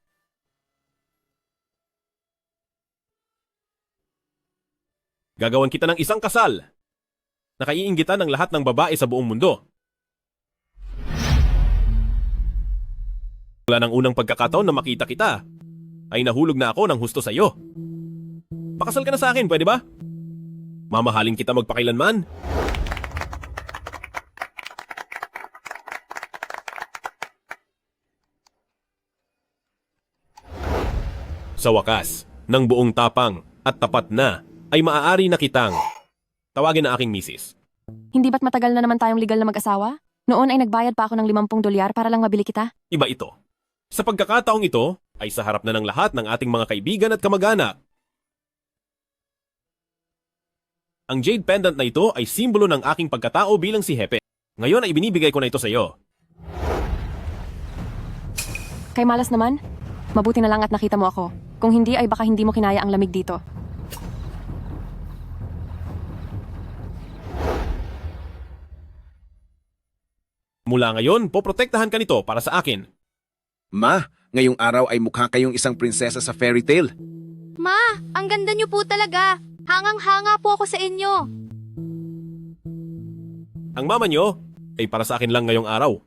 [SPEAKER 3] Gagawan kita ng isang kasal. Nakaiinggitan ng lahat ng babae sa buong mundo. Mula ng unang pagkakataon na makita kita, ay nahulog na ako ng husto sa iyo. Pakasal ka na sa akin, pwede ba? Mamahalin kita magpakailanman. Sa wakas, ng buong tapang at tapat na, ay maaari na kitang tawagin na aking misis.
[SPEAKER 2] Hindi ba't matagal na naman tayong legal na mag-asawa? Noon ay nagbayad pa ako ng $50 para lang mabili kita.
[SPEAKER 3] Iba ito. Sa pagkakataong ito, ay sa harap na ng lahat ng ating mga kaibigan at kamag-anak. Ang jade pendant na ito ay simbolo ng aking pagkatao bilang si Hepe. Ngayon ay binibigay ko na ito sa iyo.
[SPEAKER 2] Kay malas naman, mabuti na lang at nakita mo ako. Kung hindi ay baka hindi mo kinaya ang lamig dito.
[SPEAKER 3] Mula ngayon, poprotektahan ka nito para sa akin.
[SPEAKER 7] Ma, ngayong araw ay mukha kayong isang prinsesa sa fairy tale.
[SPEAKER 8] Ma, ang ganda niyo po talaga. Hangang-hanga po ako sa inyo.
[SPEAKER 3] Ang mama nyo ay para sa akin lang ngayong araw.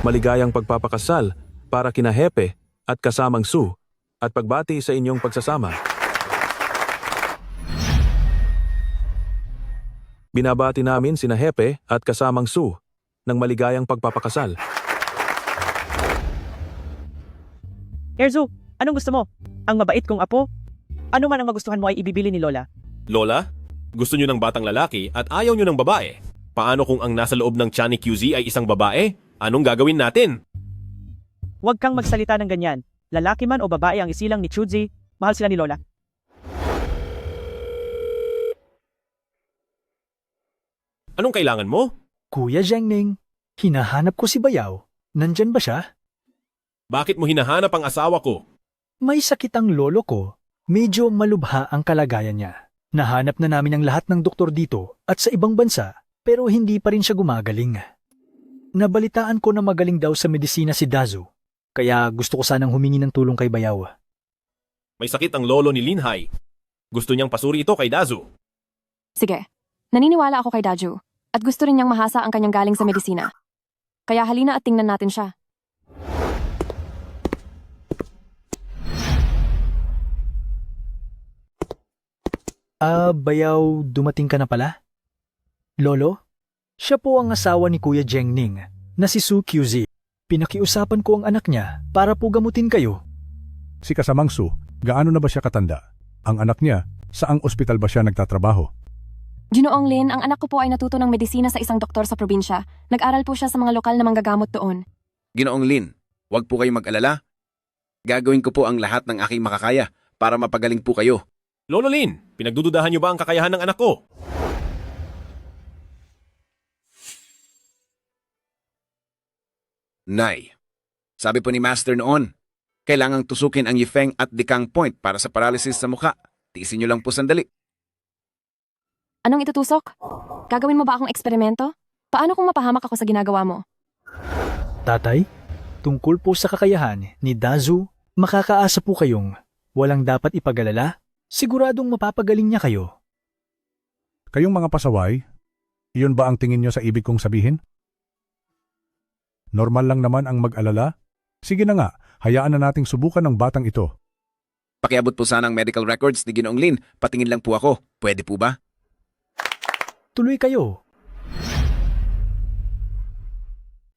[SPEAKER 11] Maligayang pagpapakasal para kina Hepe at kasamang Sue at pagbati sa inyong pagsasama. Binabati namin sina Hepe at kasamang Sue ng maligayang pagpapakasal.
[SPEAKER 20] Erzu, anong gusto mo? Ang mabait kong apo? Ano man ang magustuhan mo ay ibibili ni Lola.
[SPEAKER 3] Lola, gusto nyo ng batang lalaki at ayaw nyo ng babae. Paano kung ang nasa loob ng tiyan ni QZ ay isang babae? Anong gagawin natin?
[SPEAKER 20] Huwag kang magsalita ng ganyan. Lalaki man o babae ang isilang ni Chuzi, mahal sila ni Lola.
[SPEAKER 3] Anong kailangan mo?
[SPEAKER 4] Kuya Zhengning, hinahanap ko si Bayaw. Nandyan ba siya?
[SPEAKER 3] Bakit mo hinahanap ang asawa ko?
[SPEAKER 4] May sakit ang lolo ko. Medyo malubha ang kalagayan niya. Nahanap na namin ang lahat ng doktor dito at sa ibang bansa, pero hindi pa rin siya gumagaling. Nabalitaan ko na magaling daw sa medisina si Dazu, kaya gusto ko sanang humingi ng tulong kay Bayaw.
[SPEAKER 3] May sakit ang lolo ni Linhai. Gusto niyang pasuri ito kay Dazu.
[SPEAKER 2] Sige, naniniwala ako kay Daju at gusto rin niyang mahasa ang kanyang galing sa medisina. Kaya halina at tingnan natin siya.
[SPEAKER 4] Bayaw, dumating ka na pala? Lolo, siya po ang asawa ni Kuya Zhengning na si Su QZ. Pinakiusapan ko ang anak niya para po gamutin kayo.
[SPEAKER 22] Si kasamang Su, gaano na ba siya katanda? Ang anak niya, saang ospital ba siya nagtatrabaho?
[SPEAKER 2] Ginoong Lin, ang anak ko po ay natuto ng medisina sa isang doktor sa probinsya. Nag-aral po siya sa mga lokal na manggagamot doon.
[SPEAKER 7] Ginoong Lin, huwag po kayong mag-alala. Gagawin ko po ang lahat ng aking makakaya para mapagaling po kayo.
[SPEAKER 3] Lolo Lin, pinagdududahan niyo ba ang kakayahan ng anak ko?
[SPEAKER 7] Nay, sabi po ni Master noon, kailangang tusukin ang Yifeng at Dikang Point para sa paralysis sa mukha. Tiisin niyo lang po sandali.
[SPEAKER 2] Anong itutusok? Gagawin mo ba akong eksperimento? Paano kung mapahamak ako sa ginagawa mo?
[SPEAKER 4] Tatay, tungkol po sa kakayahan ni Dazu, makakaasa po kayong walang dapat ipag-alala. Siguradong mapapagaling niya kayo.
[SPEAKER 22] Kayong mga pasaway, iyon ba ang tingin niyo sa ibig kong sabihin? Normal lang naman ang mag-alala? Sige na nga, hayaan na nating subukan ng batang ito.
[SPEAKER 7] Pakiabot po sana ang medical records ni Ginoong Lin. Patingin lang po ako. Pwede po ba?
[SPEAKER 4] Tuloy kayo.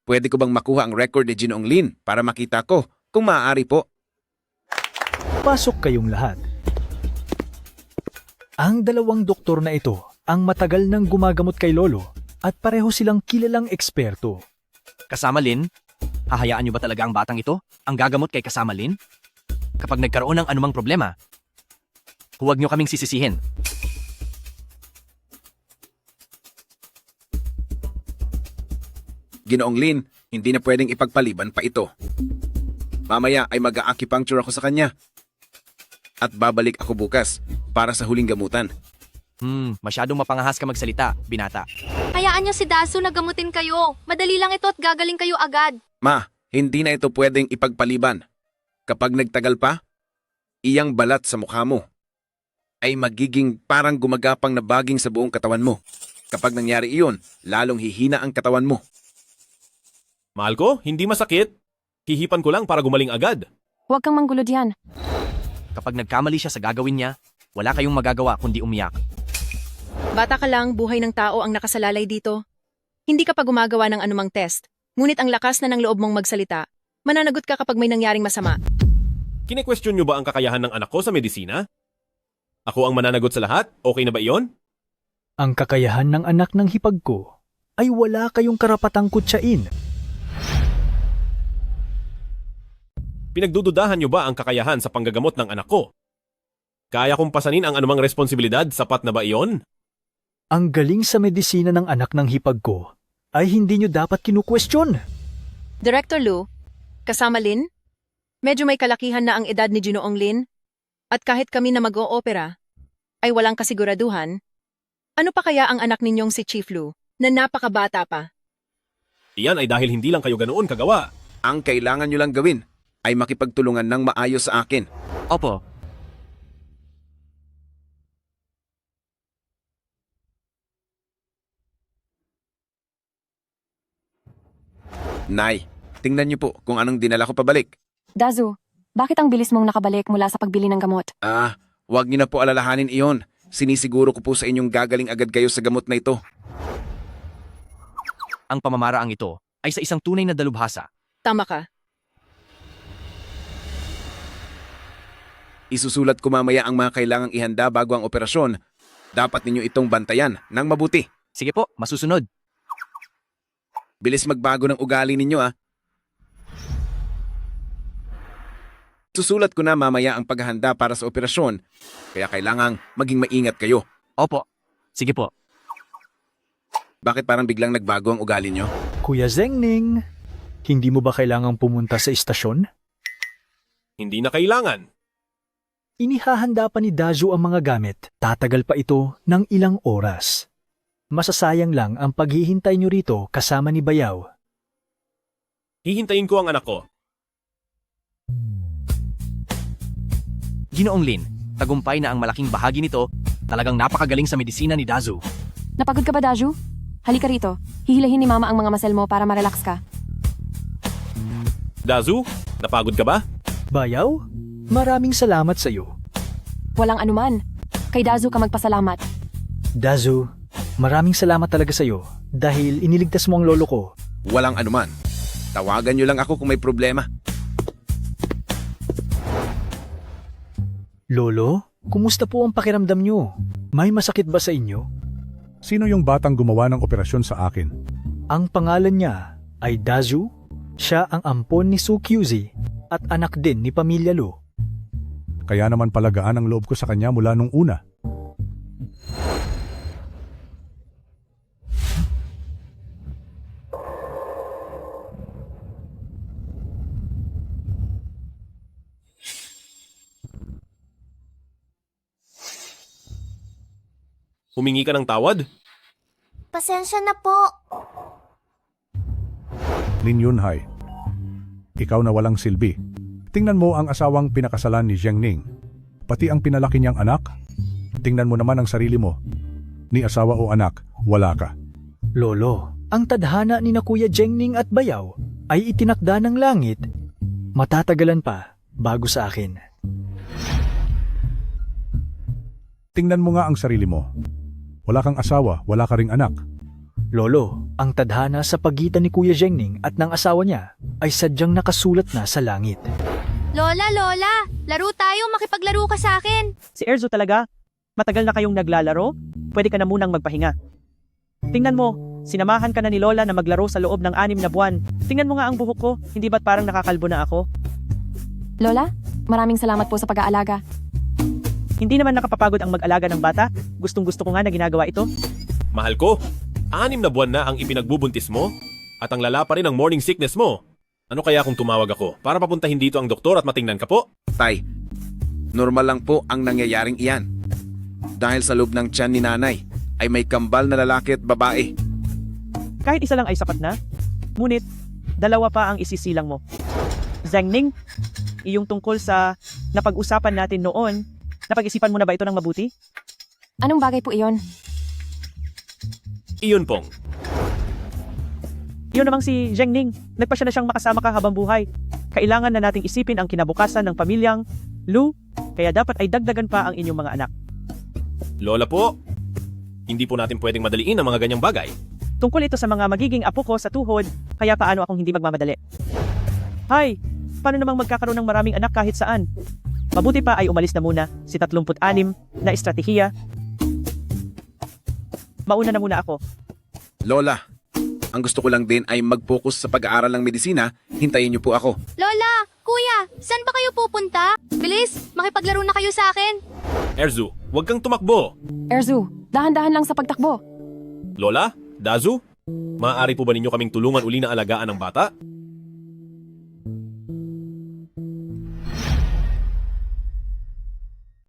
[SPEAKER 7] Pwede ko bang makuha ang record ni Ginoong Lin para makita ko kung maaari po?
[SPEAKER 4] Pasok kayong lahat. Ang dalawang doktor na ito ang matagal nang gumagamot kay Lolo at pareho silang kilalang eksperto.
[SPEAKER 10] Kasama Lin? Hahayaan niyo ba talaga ang batang ito ang gagamot kay Kasama Lin? Kapag nagkaroon ng anumang problema, huwag niyo kaming sisisihin.
[SPEAKER 7] Ginoong Lin, hindi na pwedeng ipagpaliban pa ito. Mamaya ay mag-a-acupuncture ako sa kanya. At babalik ako bukas para sa huling gamutan.
[SPEAKER 10] Masyadong mapangahas ka magsalita, binata.
[SPEAKER 8] Hayaan niyo si Dazu na gamutin kayo. Madali lang ito at gagaling kayo agad.
[SPEAKER 7] Ma, hindi na ito pwedeng ipagpaliban. Kapag nagtagal pa, iyang balat sa mukha mo ay magiging parang gumagapang na baging sa buong katawan mo. Kapag nangyari iyon, lalong hihina ang katawan mo.
[SPEAKER 3] Mahal ko, hindi masakit. Hihipan ko lang para gumaling agad.
[SPEAKER 2] Huwag kang manggulo diyan.
[SPEAKER 10] Kapag nagkamali siya sa gagawin niya, wala kayong magagawa kundi umiyak.
[SPEAKER 17] Bata ka lang, buhay ng tao ang nakasalalay dito. Hindi ka pa gumagawa ng anumang test, ngunit ang lakas na ng loob mong magsalita. Mananagot ka kapag may nangyaring masama.
[SPEAKER 3] Kine-question niyo ba ang kakayahan ng anak ko sa medisina? Ako ang mananagot sa lahat? Okay na ba iyon?
[SPEAKER 4] Ang kakayahan ng anak ng hipag ko ay wala kayong karapatang kutsain.
[SPEAKER 3] Pinagdududahan niyo ba ang kakayahan sa panggagamot ng anak ko? Kaya kong pasanin ang anumang responsibilidad, sapat na ba iyon?
[SPEAKER 4] Ang galing sa medisina ng anak ng hipag ko ay hindi nyo dapat kinukwestiyon.
[SPEAKER 17] Director Lu, Kasama Lin, medyo may kalakihan na ang edad ni Ginoong Lin, at kahit kami na mag-o-opera ay walang kasiguraduhan, ano pa kaya ang anak ninyong si Chief Lu na napakabata pa?
[SPEAKER 3] Iyan ay dahil hindi lang kayo ganoon kagawa.
[SPEAKER 7] Ang kailangan nyo lang gawin ay makipagtulungan ng maayos sa akin.
[SPEAKER 10] Opo.
[SPEAKER 7] Nay, tingnan niyo po kung anong dinala ko pabalik.
[SPEAKER 2] Dazu, bakit ang bilis mong nakabalik mula sa pagbili ng gamot?
[SPEAKER 7] Huwag niyo na po alalahanin iyon. Sinisiguro ko po sa inyong gagaling agad kayo sa gamot na ito.
[SPEAKER 10] Ang pamamaraang ito ay sa isang tunay na dalubhasa.
[SPEAKER 17] Tama ka.
[SPEAKER 7] Isusulat ko mamaya ang mga kailangang ihanda bago ang operasyon. Dapat ninyo itong bantayan ng mabuti.
[SPEAKER 10] Sige po, masusunod.
[SPEAKER 7] Bilis magbago ng ugali ninyo Susulat ko na mamaya ang paghahanda para sa operasyon, kaya kailangang maging maingat kayo.
[SPEAKER 10] Opo. Sige po.
[SPEAKER 7] Bakit parang biglang nagbago ang ugali nyo?
[SPEAKER 4] Kuya Zengning, hindi mo ba kailangang pumunta sa istasyon?
[SPEAKER 3] Hindi na kailangan.
[SPEAKER 4] Inihahanda pa ni Dazu ang mga gamit. Tatagal pa ito ng ilang oras. Masasayang lang ang paghihintay nyo rito kasama ni Bayaw.
[SPEAKER 3] Hihintayin ko ang anak ko.
[SPEAKER 10] Ginoong Lin, tagumpay na ang malaking bahagi nito. Talagang napakagaling sa medisina ni Dazu.
[SPEAKER 2] Napagod ka ba, Dazu? Halika rito. Hihilahin ni Mama ang mga muscle mo para ma-relax ka.
[SPEAKER 3] Dazu, napagod ka ba?
[SPEAKER 4] Bayaw, maraming salamat sa iyo.
[SPEAKER 2] Walang anuman. Kay Dazu ka magpasalamat.
[SPEAKER 4] Dazu, maraming salamat talaga sa iyo dahil iniligtas mo ang lolo ko.
[SPEAKER 7] Walang anuman. Tawagan nyo lang ako kung may problema.
[SPEAKER 4] Lolo, kumusta po ang pakiramdam nyo? May masakit ba sa inyo?
[SPEAKER 22] Sino yung batang gumawa ng operasyon sa akin?
[SPEAKER 4] Ang pangalan niya ay Dazu. Siya ang ampon ni Su Kyuzi at anak din ni Pamilya Lu.
[SPEAKER 22] Kaya naman palagaan ang loob ko sa kanya mula nung una.
[SPEAKER 3] Humingi ka ng tawad?
[SPEAKER 8] Pasensya na po.
[SPEAKER 22] Lin Yunhai, ikaw na walang silbi. Tingnan mo ang asawang pinakasalan ni Zhengning. Pati ang pinalaki niyang anak. Tingnan mo naman ang sarili mo. Ni asawa o anak, wala ka.
[SPEAKER 4] Lolo, ang tadhana ni na Kuya Zhengning at Bayaw ay itinakda ng langit. Matatagalan pa bago sa akin.
[SPEAKER 22] Tingnan mo nga ang sarili mo. Wala kang asawa, wala ka ring anak.
[SPEAKER 4] Lolo, ang tadhana sa pagitan ni Kuya Zhengning at ng asawa niya ay sadyang nakasulat na sa langit.
[SPEAKER 8] Lola, laro tayo, makipaglaro ka sa akin.
[SPEAKER 20] Si Erzo talaga? Matagal na kayong naglalaro? Pwede ka na munang magpahinga. Tingnan mo, sinamahan ka na ni Lola na maglaro sa loob ng 6 na buwan. Tingnan mo nga ang buhok ko, hindi ba't parang nakakalbo na ako?
[SPEAKER 2] Lola, maraming salamat po sa pag-aalaga.
[SPEAKER 20] Hindi naman nakapapagod ang mag-alaga ng bata. Gustong-gusto ko nga na ginagawa ito.
[SPEAKER 3] Mahal ko, 6 na buwan na ang ipinagbubuntis mo at ang lala pa rin ang morning sickness mo. Ano kaya kung tumawag ako para papuntahin dito ang doktor at matingnan ka po?
[SPEAKER 7] Tay, normal lang po ang nangyayaring iyan. Dahil sa loob ng tiyan ni nanay ay may kambal na lalaki at babae.
[SPEAKER 20] Kahit isa lang ay sapat na. Ngunit, 2 pa ang isisilang mo. Zhengning, iyong tungkol sa napag-usapan natin noon, napag-isipan mo na ba ito ng mabuti?
[SPEAKER 2] Anong bagay po iyon?
[SPEAKER 3] Iyon pong.
[SPEAKER 20] Iyon namang si Zhengning, nagpasya na siyang makasama ka habang buhay. Kailangan na nating isipin ang kinabukasan ng pamilyang Lu, kaya dapat ay dagdagan pa ang inyong mga anak.
[SPEAKER 3] Lola po, hindi po natin pwedeng madaliin ang mga ganyang bagay.
[SPEAKER 20] Tungkol ito sa mga magiging apo ko sa tuhod, kaya paano akong hindi magmamadali? Hay, paano namang magkakaroon ng maraming anak kahit saan? Mabuti pa ay umalis na muna si 36 na estratehiya. Mauna na muna ako.
[SPEAKER 7] Lola, ang gusto ko lang din ay mag-focus sa pag-aaral ng medisina. Hintayin niyo po ako.
[SPEAKER 8] Lola, kuya, saan ba kayo pupunta? Bilis, makipaglaro na kayo sa akin.
[SPEAKER 3] Erzu, huwag kang tumakbo.
[SPEAKER 2] Erzu, dahan-dahan lang sa pagtakbo.
[SPEAKER 3] Lola, Dazu, maaari po ba ninyo kaming tulungan uli na alagaan ng bata?